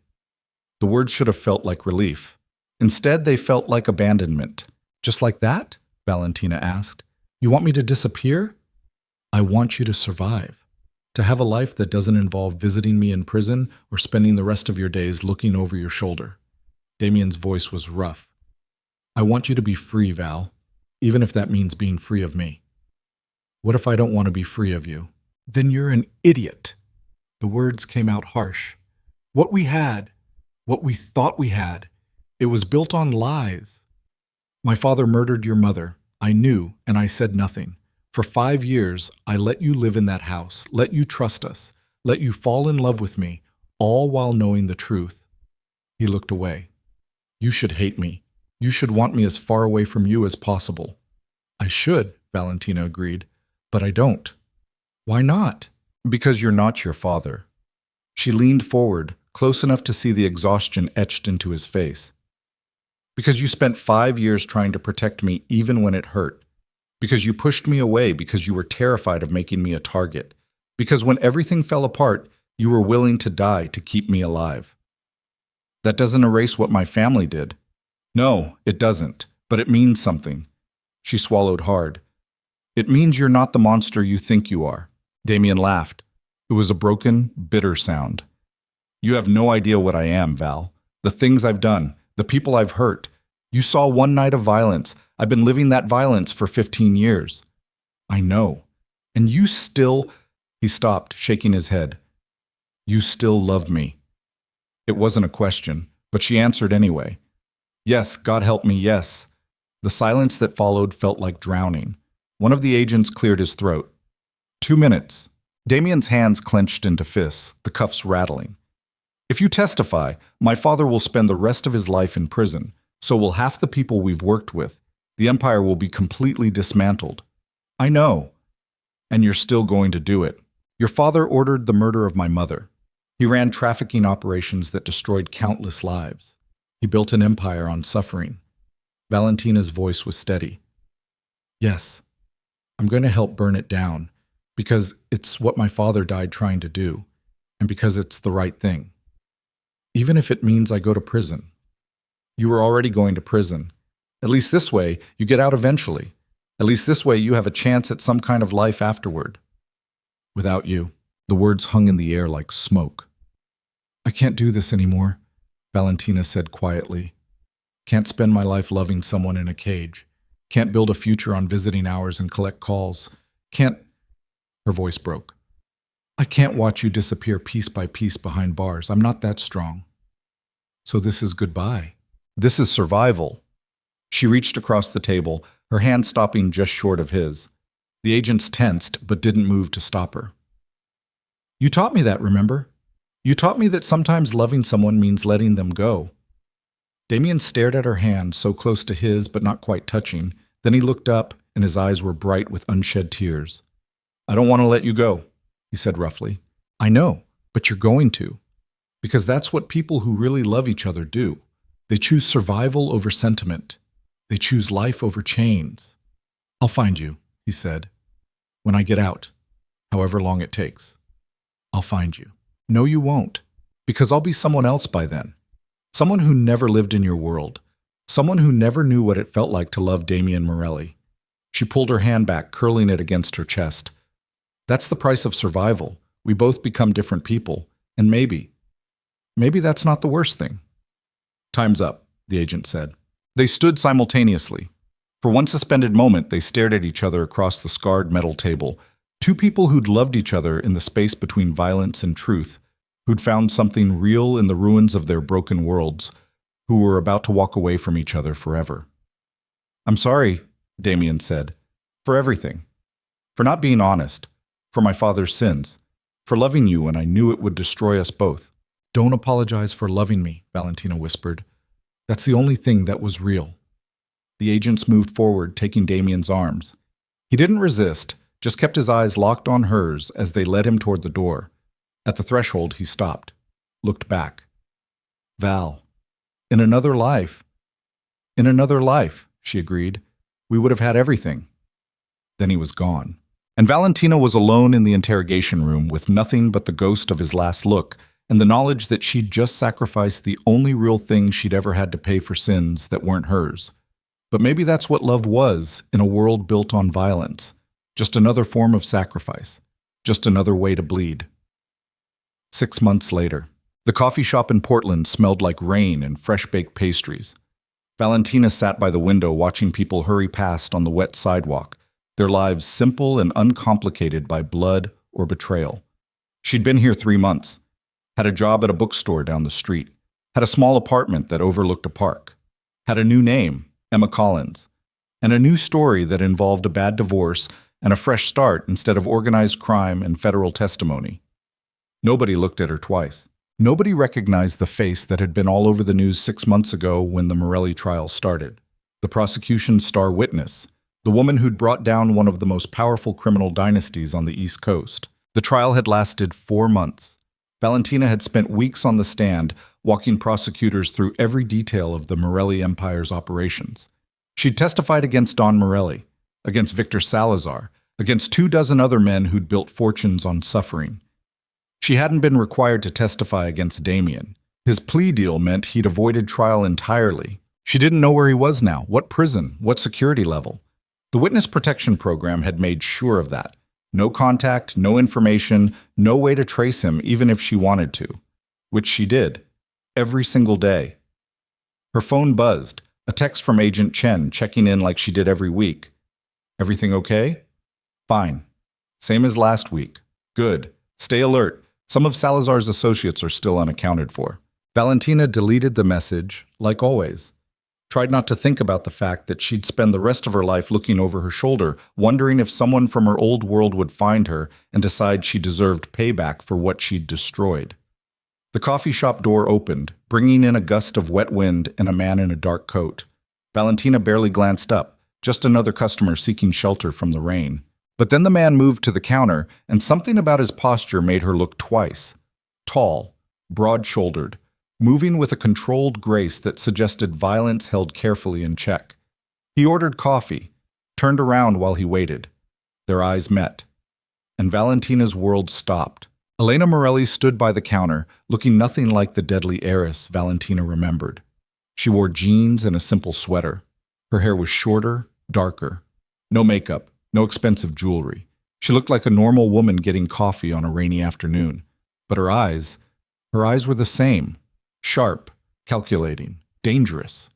The words should have felt like relief. Instead, they felt like abandonment. Just like that? Valentina asked. You want me to disappear? I want you to survive. To have a life that doesn't involve visiting me in prison or spending the rest of your days looking over your shoulder. Damien's voice was rough. I want you to be free, Val, even if that means being free of me. What if I don't want to be free of you? Then you're an idiot. The words came out harsh. What we had, what we thought we had, it was built on lies. My father murdered your mother. I knew, and I said nothing. For 5 years, I let you live in that house, let you trust us, let you fall in love with me, all while knowing the truth. He looked away. You should hate me. You should want me as far away from you as possible. I should, Valentina agreed, but I don't. Why not? Because you're not your father. She leaned forward, close enough to see the exhaustion etched into his face. Because you spent 5 years trying to protect me even when it hurt. Because you pushed me away because you were terrified of making me a target. Because when everything fell apart, you were willing to die to keep me alive. That doesn't erase what my family did. No, it doesn't, but it means something. She swallowed hard. It means you're not the monster you think you are. Damien laughed. It was a broken, bitter sound. You have no idea what I am, Val. The things I've done, the people I've hurt. You saw one night of violence. I've been living that violence for 15 years. I know. And you still... He stopped, shaking his head. You still love me. It wasn't a question, but she answered anyway. Yes, God help me, yes. The silence that followed felt like drowning. One of the agents cleared his throat. 2 minutes. Damien's hands clenched into fists, the cuffs rattling. If you testify, my father will spend the rest of his life in prison, so will half the people we've worked with. The empire will be completely dismantled. I know. And you're still going to do it. Your father ordered the murder of my mother. He ran trafficking operations that destroyed countless lives. He built an empire on suffering. Valentina's voice was steady. Yes, I'm going to help burn it down, because it's what my father died trying to do, and because it's the right thing. Even if it means I go to prison. You were already going to prison. At least this way, you get out eventually. At least this way, you have a chance at some kind of life afterward. Without you, the words hung in the air like smoke. I can't do this anymore, Valentina said quietly. Can't spend my life loving someone in a cage. Can't build a future on visiting hours and collect calls. Can't... Her voice broke. I can't watch you disappear piece by piece behind bars. I'm not that strong. So this is goodbye. This is survival. She reached across the table, her hand stopping just short of his. The agents tensed, but didn't move to stop her. You taught me that, remember? You taught me that sometimes loving someone means letting them go. Damien stared at her hand, so close to his, but not quite touching. Then he looked up, and his eyes were bright with unshed tears. I don't want to let you go, he said roughly. I know, but you're going to. Because that's what people who really love each other do. They choose survival over sentiment. They choose life over chains. I'll find you, he said. When I get out, however long it takes. I'll find you. No, you won't, because I'll be someone else by then. Someone who never lived in your world. Someone who never knew what it felt like to love Damien Morelli. She pulled her hand back, curling it against her chest. That's the price of survival. We both become different people. And maybe that's not the worst thing. Time's up, the agent said. They stood simultaneously. For one suspended moment, they stared at each other across the scarred metal table. Two people who'd loved each other in the space between violence and truth, who'd found something real in the ruins of their broken worlds, who were about to walk away from each other forever. I'm sorry, Damien said, for everything. For not being honest. For my father's sins. For loving you when I knew it would destroy us both. Don't apologize for loving me, Valentina whispered. That's the only thing that was real. The agents moved forward, taking Damien's arms. He didn't resist, just kept his eyes locked on hers as they led him toward the door. At the threshold, he stopped, looked back. Val, in another life, she agreed, we would have had everything. Then he was gone. And Valentina was alone in the interrogation room with nothing but the ghost of his last look and the knowledge that she'd just sacrificed the only real thing she'd ever had to pay for sins that weren't hers. But maybe that's what love was in a world built on violence. Just another form of sacrifice. Just another way to bleed. 6 months later, the coffee shop in Portland smelled like rain and fresh-baked pastries. Valentina sat by the window watching people hurry past on the wet sidewalk, their lives simple and uncomplicated by blood or betrayal. She'd been here 3 months, had a job at a bookstore down the street, had a small apartment that overlooked a park, had a new name, Emma Collins, and a new story that involved a bad divorce and a fresh start instead of organized crime and federal testimony. Nobody looked at her twice. Nobody recognized the face that had been all over the news 6 months ago when the Morelli trial started. The prosecution's star witness, the woman who'd brought down one of the most powerful criminal dynasties on the East Coast. The trial had lasted 4 months. Valentina had spent weeks on the stand, walking prosecutors through every detail of the Morelli Empire's operations. She'd testified against Don Morelli, against Victor Salazar, against 24 other men who'd built fortunes on suffering. She hadn't been required to testify against Damien. His plea deal meant he'd avoided trial entirely. She didn't know where he was now, what prison, what security level. The Witness Protection Program had made sure of that. No contact, no information, no way to trace him even if she wanted to. Which she did. Every single day. Her phone buzzed, a text from Agent Chen checking in like she did every week. Everything okay? Fine. Same as last week. Good. Stay alert. Some of Salazar's associates are still unaccounted for. Valentina deleted the message, like always. Tried not to think about the fact that she'd spend the rest of her life looking over her shoulder, wondering if someone from her old world would find her and decide she deserved payback for what she'd destroyed. The coffee shop door opened, bringing in a gust of wet wind and a man in a dark coat. Valentina barely glanced up, just another customer seeking shelter from the rain. But then the man moved to the counter, and something about his posture made her look twice. Tall, broad-shouldered, moving with a controlled grace that suggested violence held carefully in check. He ordered coffee, turned around while he waited. Their eyes met, and Valentina's world stopped. Elena Morelli stood by the counter, looking nothing like the deadly heiress Valentina remembered. She wore jeans and a simple sweater. Her hair was shorter, darker. No makeup, no expensive jewelry. She looked like a normal woman getting coffee on a rainy afternoon. But her eyes were the same. Sharp, calculating, dangerous.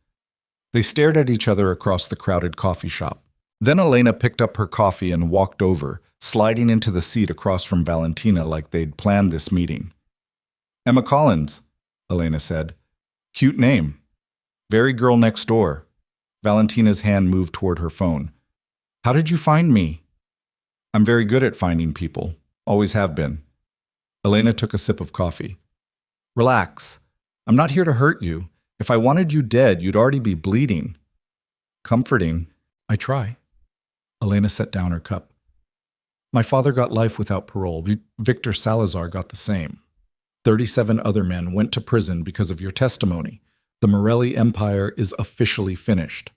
They stared at each other across the crowded coffee shop. Then Elena picked up her coffee and walked over, sliding into the seat across from Valentina like they'd planned this meeting. "Emma Collins," Elena said. "Cute name. Very girl next door." Valentina's hand moved toward her phone. "How did you find me?" "I'm very good at finding people. Always have been." Elena took a sip of coffee. "Relax. I'm not here to hurt you. If I wanted you dead, you'd already be bleeding." "Comforting. I try." Elena set down her cup. "My father got life without parole. Victor Salazar got the same. 37 other men went to prison because of your testimony. The Morelli empire is officially finished."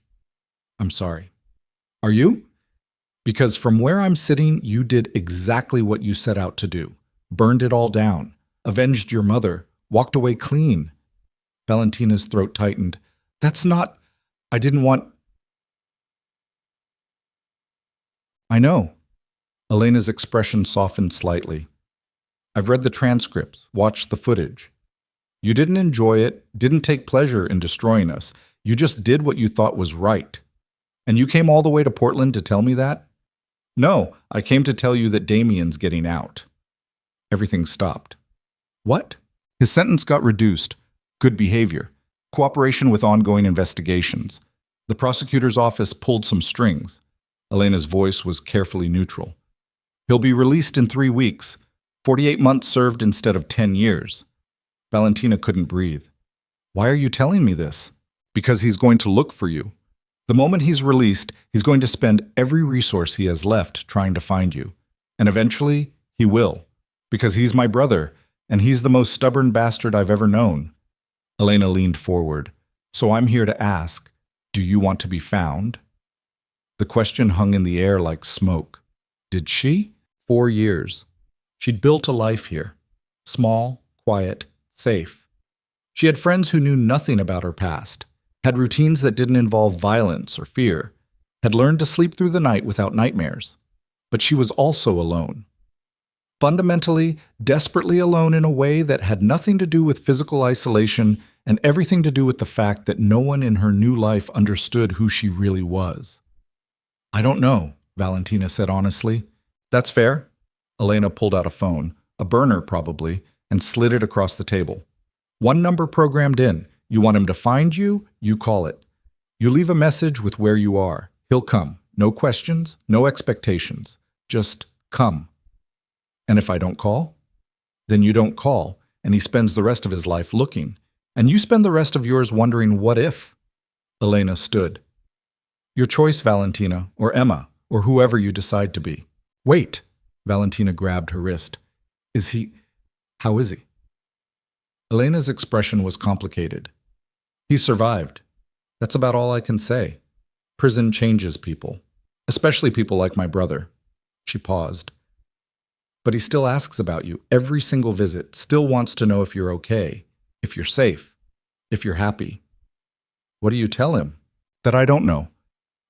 "I'm sorry." "Are you?" "Because from where I'm sitting, you did exactly what you set out to do. Burned it all down. Avenged your mother. Walked away clean." Valentina's throat tightened. "That's not... I didn't want..." "I know." Elena's expression softened slightly. "I've read the transcripts, watched the footage. You didn't enjoy it, didn't take pleasure in destroying us. You just did what you thought was right. And you came all the way to Portland to tell me that?" "No, I came to tell you that Damien's getting out." Everything stopped. "What?" "His sentence got reduced. Good behavior. Cooperation with ongoing investigations. The prosecutor's office pulled some strings." Elena's voice was carefully neutral. "He'll be released in 3 weeks. 48 months served instead of 10 years. Valentina couldn't breathe. "Why are you telling me this?" "Because he's going to look for you. The moment he's released, he's going to spend every resource he has left trying to find you. And eventually, he will. Because he's my brother, and he's the most stubborn bastard I've ever known." Elena leaned forward. "So I'm here to ask, do you want to be found?" The question hung in the air like smoke. Did she? 4 years. She'd built a life here. Small, quiet, safe. She had friends who knew nothing about her past, had routines that didn't involve violence or fear, had learned to sleep through the night without nightmares. But she was also alone. Fundamentally, desperately alone in a way that had nothing to do with physical isolation and everything to do with the fact that no one in her new life understood who she really was. "I don't know," Valentina said honestly. "That's fair." Elena pulled out a phone, a burner probably, and slid it across the table. "One number programmed in. You want him to find you, you call it. You leave a message with where you are. He'll come. No questions, no expectations. Just come. And if I don't call? Then you don't call, and he spends the rest of his life looking. And you spend the rest of yours wondering what if." Elena stood. "Your choice, Valentina, or Emma, or whoever you decide to be." "Wait." Valentina grabbed her wrist. How is he?" Elena's expression was complicated. "He survived. That's about all I can say. Prison changes people, especially people like my brother." She paused. "But he still asks about you every single visit, still wants to know if you're okay, if you're safe, if you're happy." "What do you tell him?" "That I don't know.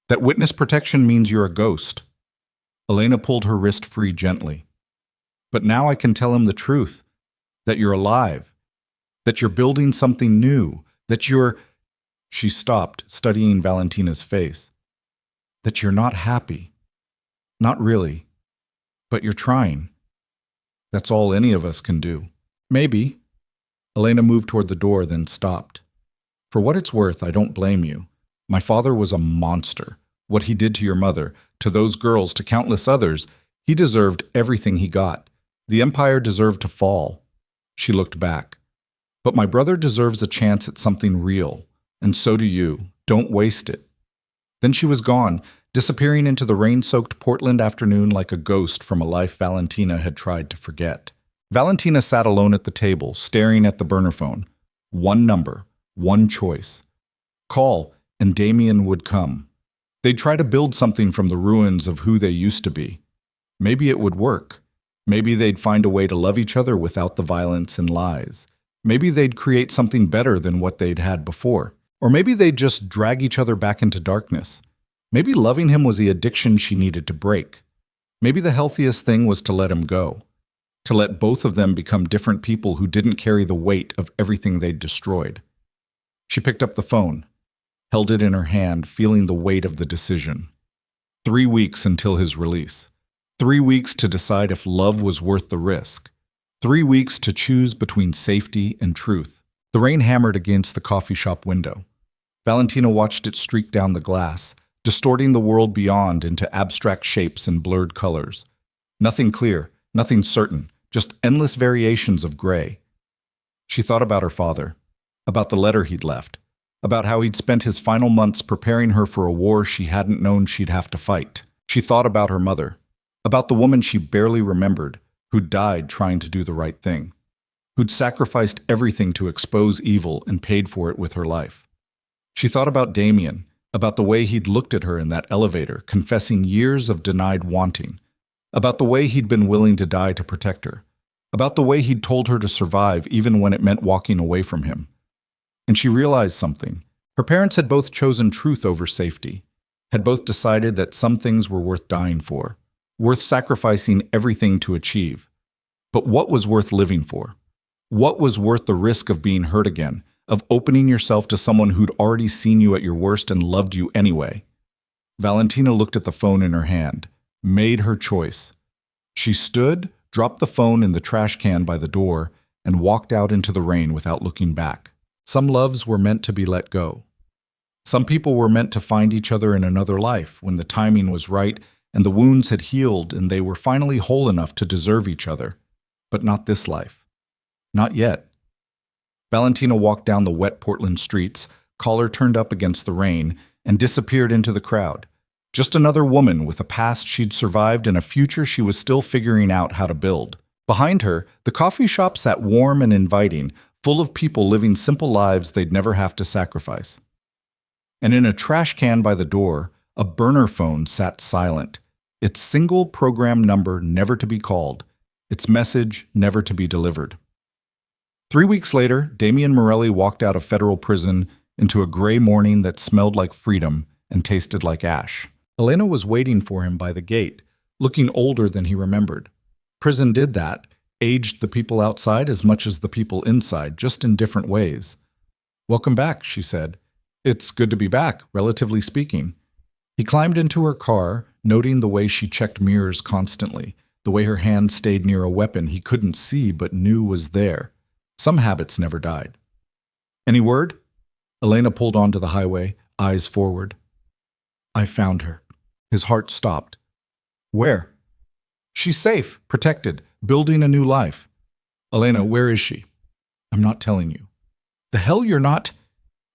That witness protection means you're a ghost." Elena pulled her wrist free gently. "But now I can tell him the truth, that you're alive, that you're building something new, that you're..." She stopped, studying Valentina's face. "That you're not happy. Not really. But you're trying. That's all any of us can do." "Maybe." Elena moved toward the door, then stopped. "For what it's worth, I don't blame you. My father was a monster. What he did to your mother, to those girls, to countless others, he deserved everything he got. The empire deserved to fall. She looked back. But my brother deserves a chance at something real, and so do you. Don't waste it. Then she was gone, disappearing into the rain-soaked Portland afternoon like a ghost from a life Valentina had tried to forget. Valentina sat alone at the table, staring at the burner phone. One number, one choice. Call, and Damien would come. They'd try to build something from the ruins of who they used to be. Maybe it would work. Maybe they'd find a way to love each other without the violence and lies. Maybe they'd create something better than what they'd had before. Or maybe they'd just drag each other back into darkness. Maybe loving him was the addiction she needed to break. Maybe the healthiest thing was to let him go. To let both of them become different people who didn't carry the weight of everything they'd destroyed. She picked up the phone, held it in her hand, feeling the weight of the decision. 3 weeks until his release. 3 weeks to decide if love was worth the risk. 3 weeks to choose between safety and truth. The rain hammered against the coffee shop window. Valentina watched it streak down the glass, distorting the world beyond into abstract shapes and blurred colors. Nothing clear, nothing certain, just endless variations of gray. She thought about her father, about the letter he'd left, about how he'd spent his final months preparing her for a war she hadn't known she'd have to fight. She thought about her mother, about the woman she barely remembered, who'd died trying to do the right thing, who'd sacrificed everything to expose evil and paid for it with her life. She thought about Damien, about the way he'd looked at her in that elevator, confessing years of denied wanting, about the way he'd been willing to die to protect her, about the way he'd told her to survive even when it meant walking away from him. And she realized something. Her parents had both chosen truth over safety, had both decided that some things were worth dying for, worth sacrificing everything to achieve. But what was worth living for? What was worth the risk of being hurt again, of opening yourself to someone who'd already seen you at your worst and loved you anyway? Valentina looked at the phone in her hand, made her choice. She stood, dropped the phone in the trash can by the door, and walked out into the rain without looking back. Some loves were meant to be let go. Some people were meant to find each other in another life when the timing was right and the wounds had healed and they were finally whole enough to deserve each other. But not this life. Not yet. Valentina walked down the wet Portland streets, collar turned up against the rain, and disappeared into the crowd. Just another woman with a past she'd survived and a future she was still figuring out how to build. Behind her, the coffee shop sat warm and inviting, full of people living simple lives they'd never have to sacrifice. And in a trash can by the door, a burner phone sat silent, its single program number never to be called, its message never to be delivered. 3 weeks later, Damien Morelli walked out of federal prison into a gray morning that smelled like freedom and tasted like ash. Elena was waiting for him by the gate, looking older than he remembered. Prison did that, aged the people outside as much as the people inside, just in different ways. "Welcome back," she said. "It's good to be back, relatively speaking." He climbed into her car, noting the way she checked mirrors constantly, the way her hand stayed near a weapon he couldn't see but knew was there. Some habits never died. "Any word?" Elena pulled onto the highway, eyes forward. "I found her." His heart stopped. "Where?" "She's safe, protected, building a new life." "Elena, where is she?" "I'm not telling you." "The hell you're not?"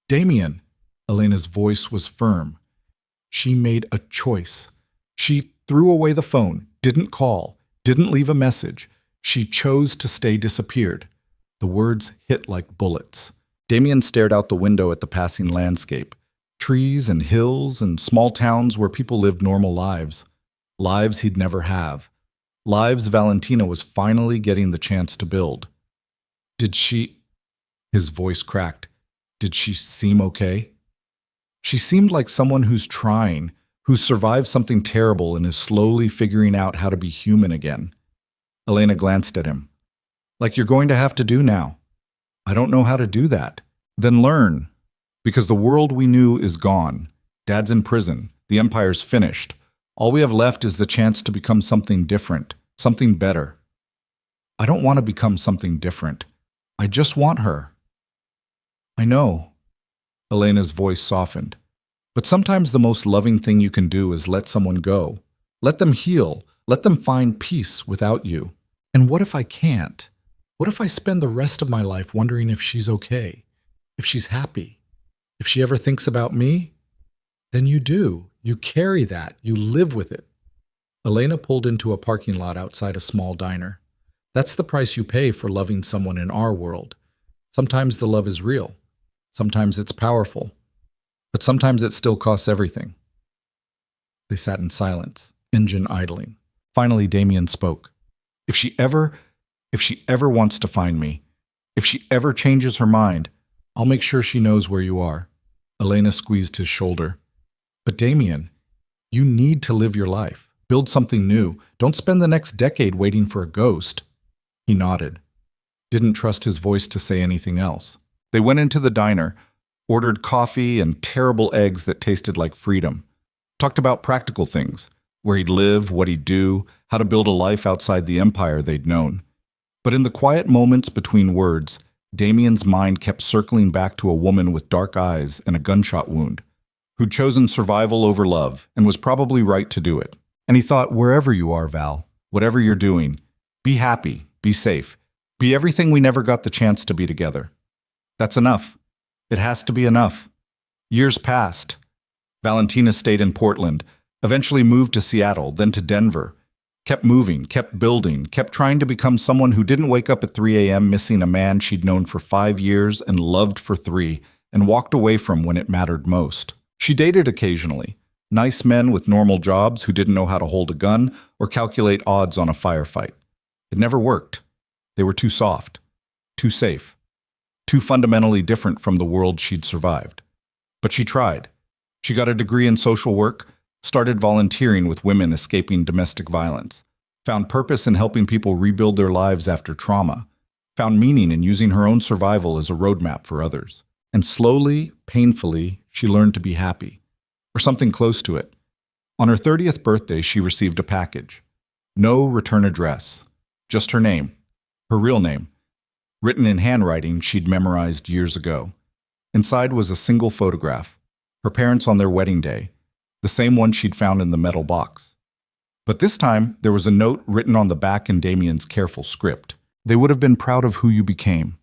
"Damien." Elena's voice was firm. She made a choice. She threw away the phone, didn't call, didn't leave a message. She chose to stay disappeared. The words hit like bullets. Damien stared out the window at the passing landscape. Trees and hills and small towns where people lived normal lives. Lives he'd never have. Lives Valentina was finally getting the chance to build. "Did she—" His voice cracked. "Did she seem okay?" "She seemed like someone who's trying, who's survived something terrible and is slowly figuring out how to be human again." Elena glanced at him. "Like you're going to have to do now." "I don't know how to do that." "Then learn. Because the world we knew is gone. Dad's in prison. The empire's finished. All we have left is the chance to become something different, something better." "I don't want to become something different. I just want her." "I know." Elena's voice softened. But sometimes the most loving thing you can do is let someone go. Let them heal. Let them find peace without you. And what if I can't? What if I spend the rest of my life wondering if she's okay? If she's happy? If she ever thinks about me? Then you do. You carry that. You live with it. Elena pulled into a parking lot outside a small diner. That's the price you pay for loving someone in our world. Sometimes the love is real. Sometimes it's powerful. But sometimes it still costs everything. They sat in silence, engine idling. Finally, Damien spoke. If she ever wants to find me, if she ever changes her mind, I'll make sure she knows where you are. Elena squeezed his shoulder. But Damien, you need to live your life. Build something new. Don't spend the next decade waiting for a ghost. He nodded. Didn't trust his voice to say anything else. They went into the diner, ordered coffee and terrible eggs that tasted like freedom. Talked about practical things, where he'd live, what he'd do, how to build a life outside the empire they'd known. But in the quiet moments between words, Damien's mind kept circling back to a woman with dark eyes and a gunshot wound, who'd chosen survival over love and was probably right to do it. And he thought, wherever you are, Val, whatever you're doing, be happy, be safe, be everything we never got the chance to be together. That's enough. It has to be enough. Years passed. Valentina stayed in Portland, eventually moved to Seattle, then to Denver. Kept moving, kept building, kept trying to become someone who didn't wake up at 3 a.m. missing a man she'd known for 5 years and loved for 3, and walked away from when it mattered most. She dated occasionally. Nice men with normal jobs who didn't know how to hold a gun or calculate odds on a firefight. It never worked. They were too soft, too safe, too fundamentally different from the world she'd survived. But she tried. She got a degree in social work, started volunteering with women escaping domestic violence, found purpose in helping people rebuild their lives after trauma, found meaning in using her own survival as a roadmap for others. And slowly, painfully, she learned to be happy. Or something close to it. On her 30th birthday, she received a package. No return address. Just her name. Her real name. Written in handwriting she'd memorized years ago. Inside was a single photograph. Her parents on their wedding day. The same one she'd found in the metal box. But this time, there was a note written on the back in Damien's careful script. They would have been proud of who you became.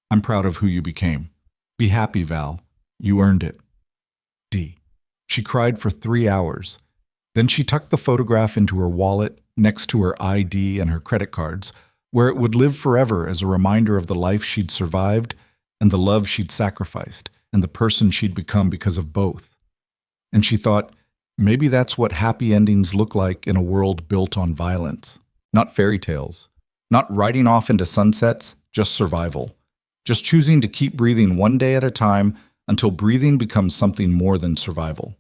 I'm proud of who you became. Be happy, Val. You earned it. D. She cried for 3 hours. Then she tucked the photograph into her wallet next to her ID and her credit cards, where it would live forever as a reminder of the life she'd survived and the love she'd sacrificed and the person she'd become because of both. And she thought, maybe that's what happy endings look like in a world built on violence. Not fairy tales. Not riding off into sunsets, just survival. Just choosing to keep breathing one day at a time until breathing becomes something more than survival.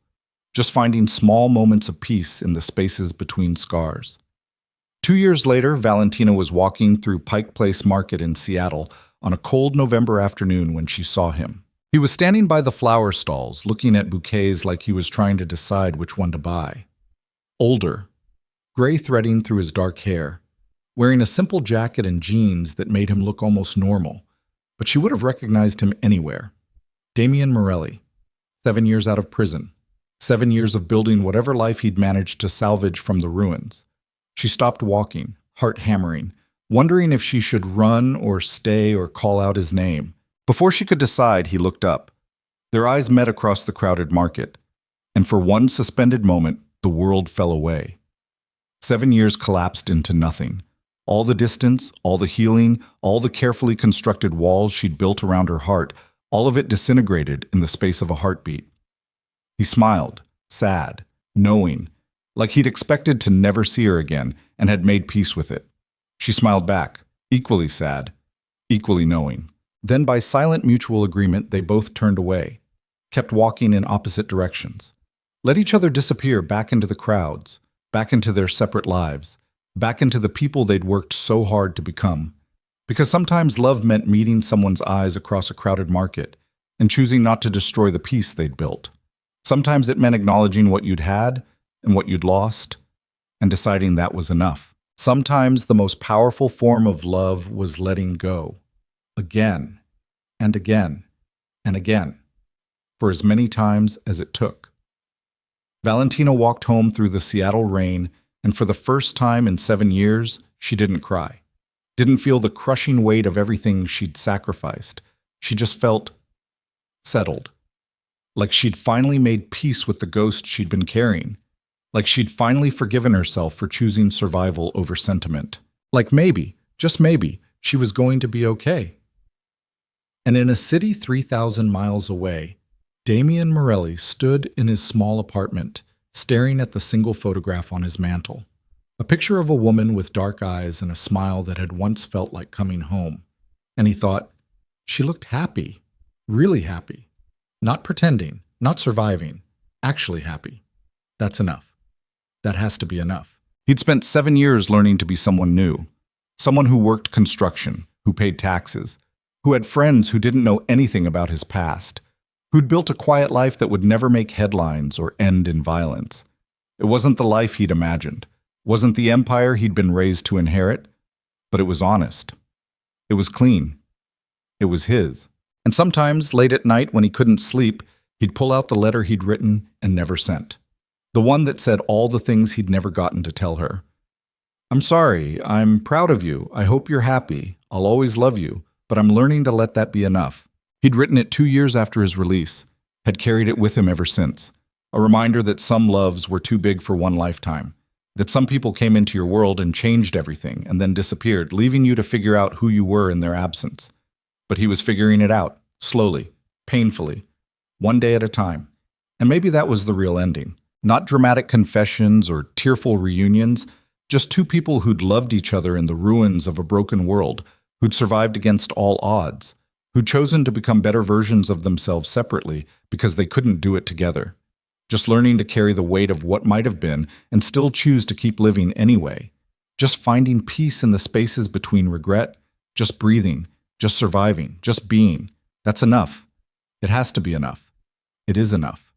Just finding small moments of peace in the spaces between scars. 2 years later, Valentina was walking through Pike Place Market in Seattle on a cold November afternoon when she saw him. He was standing by the flower stalls, looking at bouquets like he was trying to decide which one to buy. Older, gray threading through his dark hair, wearing a simple jacket and jeans that made him look almost normal, but she would have recognized him anywhere. Damien Morelli, 7 years out of prison. 7 years of building whatever life he'd managed to salvage from the ruins. She stopped walking, heart hammering, wondering if she should run or stay or call out his name. Before she could decide, he looked up. Their eyes met across the crowded market, and for one suspended moment, the world fell away. 7 years collapsed into nothing. All the distance, all the healing, all the carefully constructed walls she'd built around her heart, all of it disintegrated in the space of a heartbeat. He smiled, sad, knowing, like he'd expected to never see her again and had made peace with it. She smiled back, equally sad, equally knowing. Then by silent mutual agreement, they both turned away, kept walking in opposite directions, let each other disappear back into the crowds, back into their separate lives, back into the people they'd worked so hard to become. Because sometimes love meant meeting someone's eyes across a crowded market and choosing not to destroy the peace they'd built. Sometimes it meant acknowledging what you'd had and what you'd lost and deciding that was enough. Sometimes the most powerful form of love was letting go. Again and again and again. for as many times as it took. Valentina walked home through the Seattle rain, and for the first time in 7 years, she didn't cry. Didn't feel the crushing weight of everything she'd sacrificed. She just felt settled. Like she'd finally made peace with the ghost she'd been carrying. Like she'd finally forgiven herself for choosing survival over sentiment. Like maybe, just maybe, she was going to be okay. And in a city 3,000 miles away, Damien Morelli stood in his small apartment, staring at the single photograph on his mantle. A picture of a woman with dark eyes and a smile that had once felt like coming home. And he thought, she looked happy, really happy. Not pretending, not surviving, actually happy. That's enough. That has to be enough. He'd spent 7 years learning to be someone new. Someone who worked construction, who paid taxes, who had friends who didn't know anything about his past, who'd built a quiet life that would never make headlines or end in violence. It wasn't the life he'd imagined, wasn't the empire he'd been raised to inherit, but it was honest. It was clean. It was his. And sometimes, late at night when he couldn't sleep, he'd pull out the letter he'd written and never sent. The one that said all the things he'd never gotten to tell her. I'm sorry, I'm proud of you, I hope you're happy, I'll always love you, but I'm learning to let that be enough. He'd written it 2 years after his release, had carried it with him ever since. A reminder that some loves were too big for one lifetime, that some people came into your world and changed everything and then disappeared, leaving you to figure out who you were in their absence. But he was figuring it out, slowly, painfully, one day at a time. And maybe that was the real ending. Not dramatic confessions or tearful reunions, just two people who'd loved each other in the ruins of a broken world, who'd survived against all odds, who'd chosen to become better versions of themselves separately because they couldn't do it together. Just learning to carry the weight of what might have been and still choose to keep living anyway. Just finding peace in the spaces between regret, just breathing, just surviving, just being. That's enough. It has to be enough. It is enough.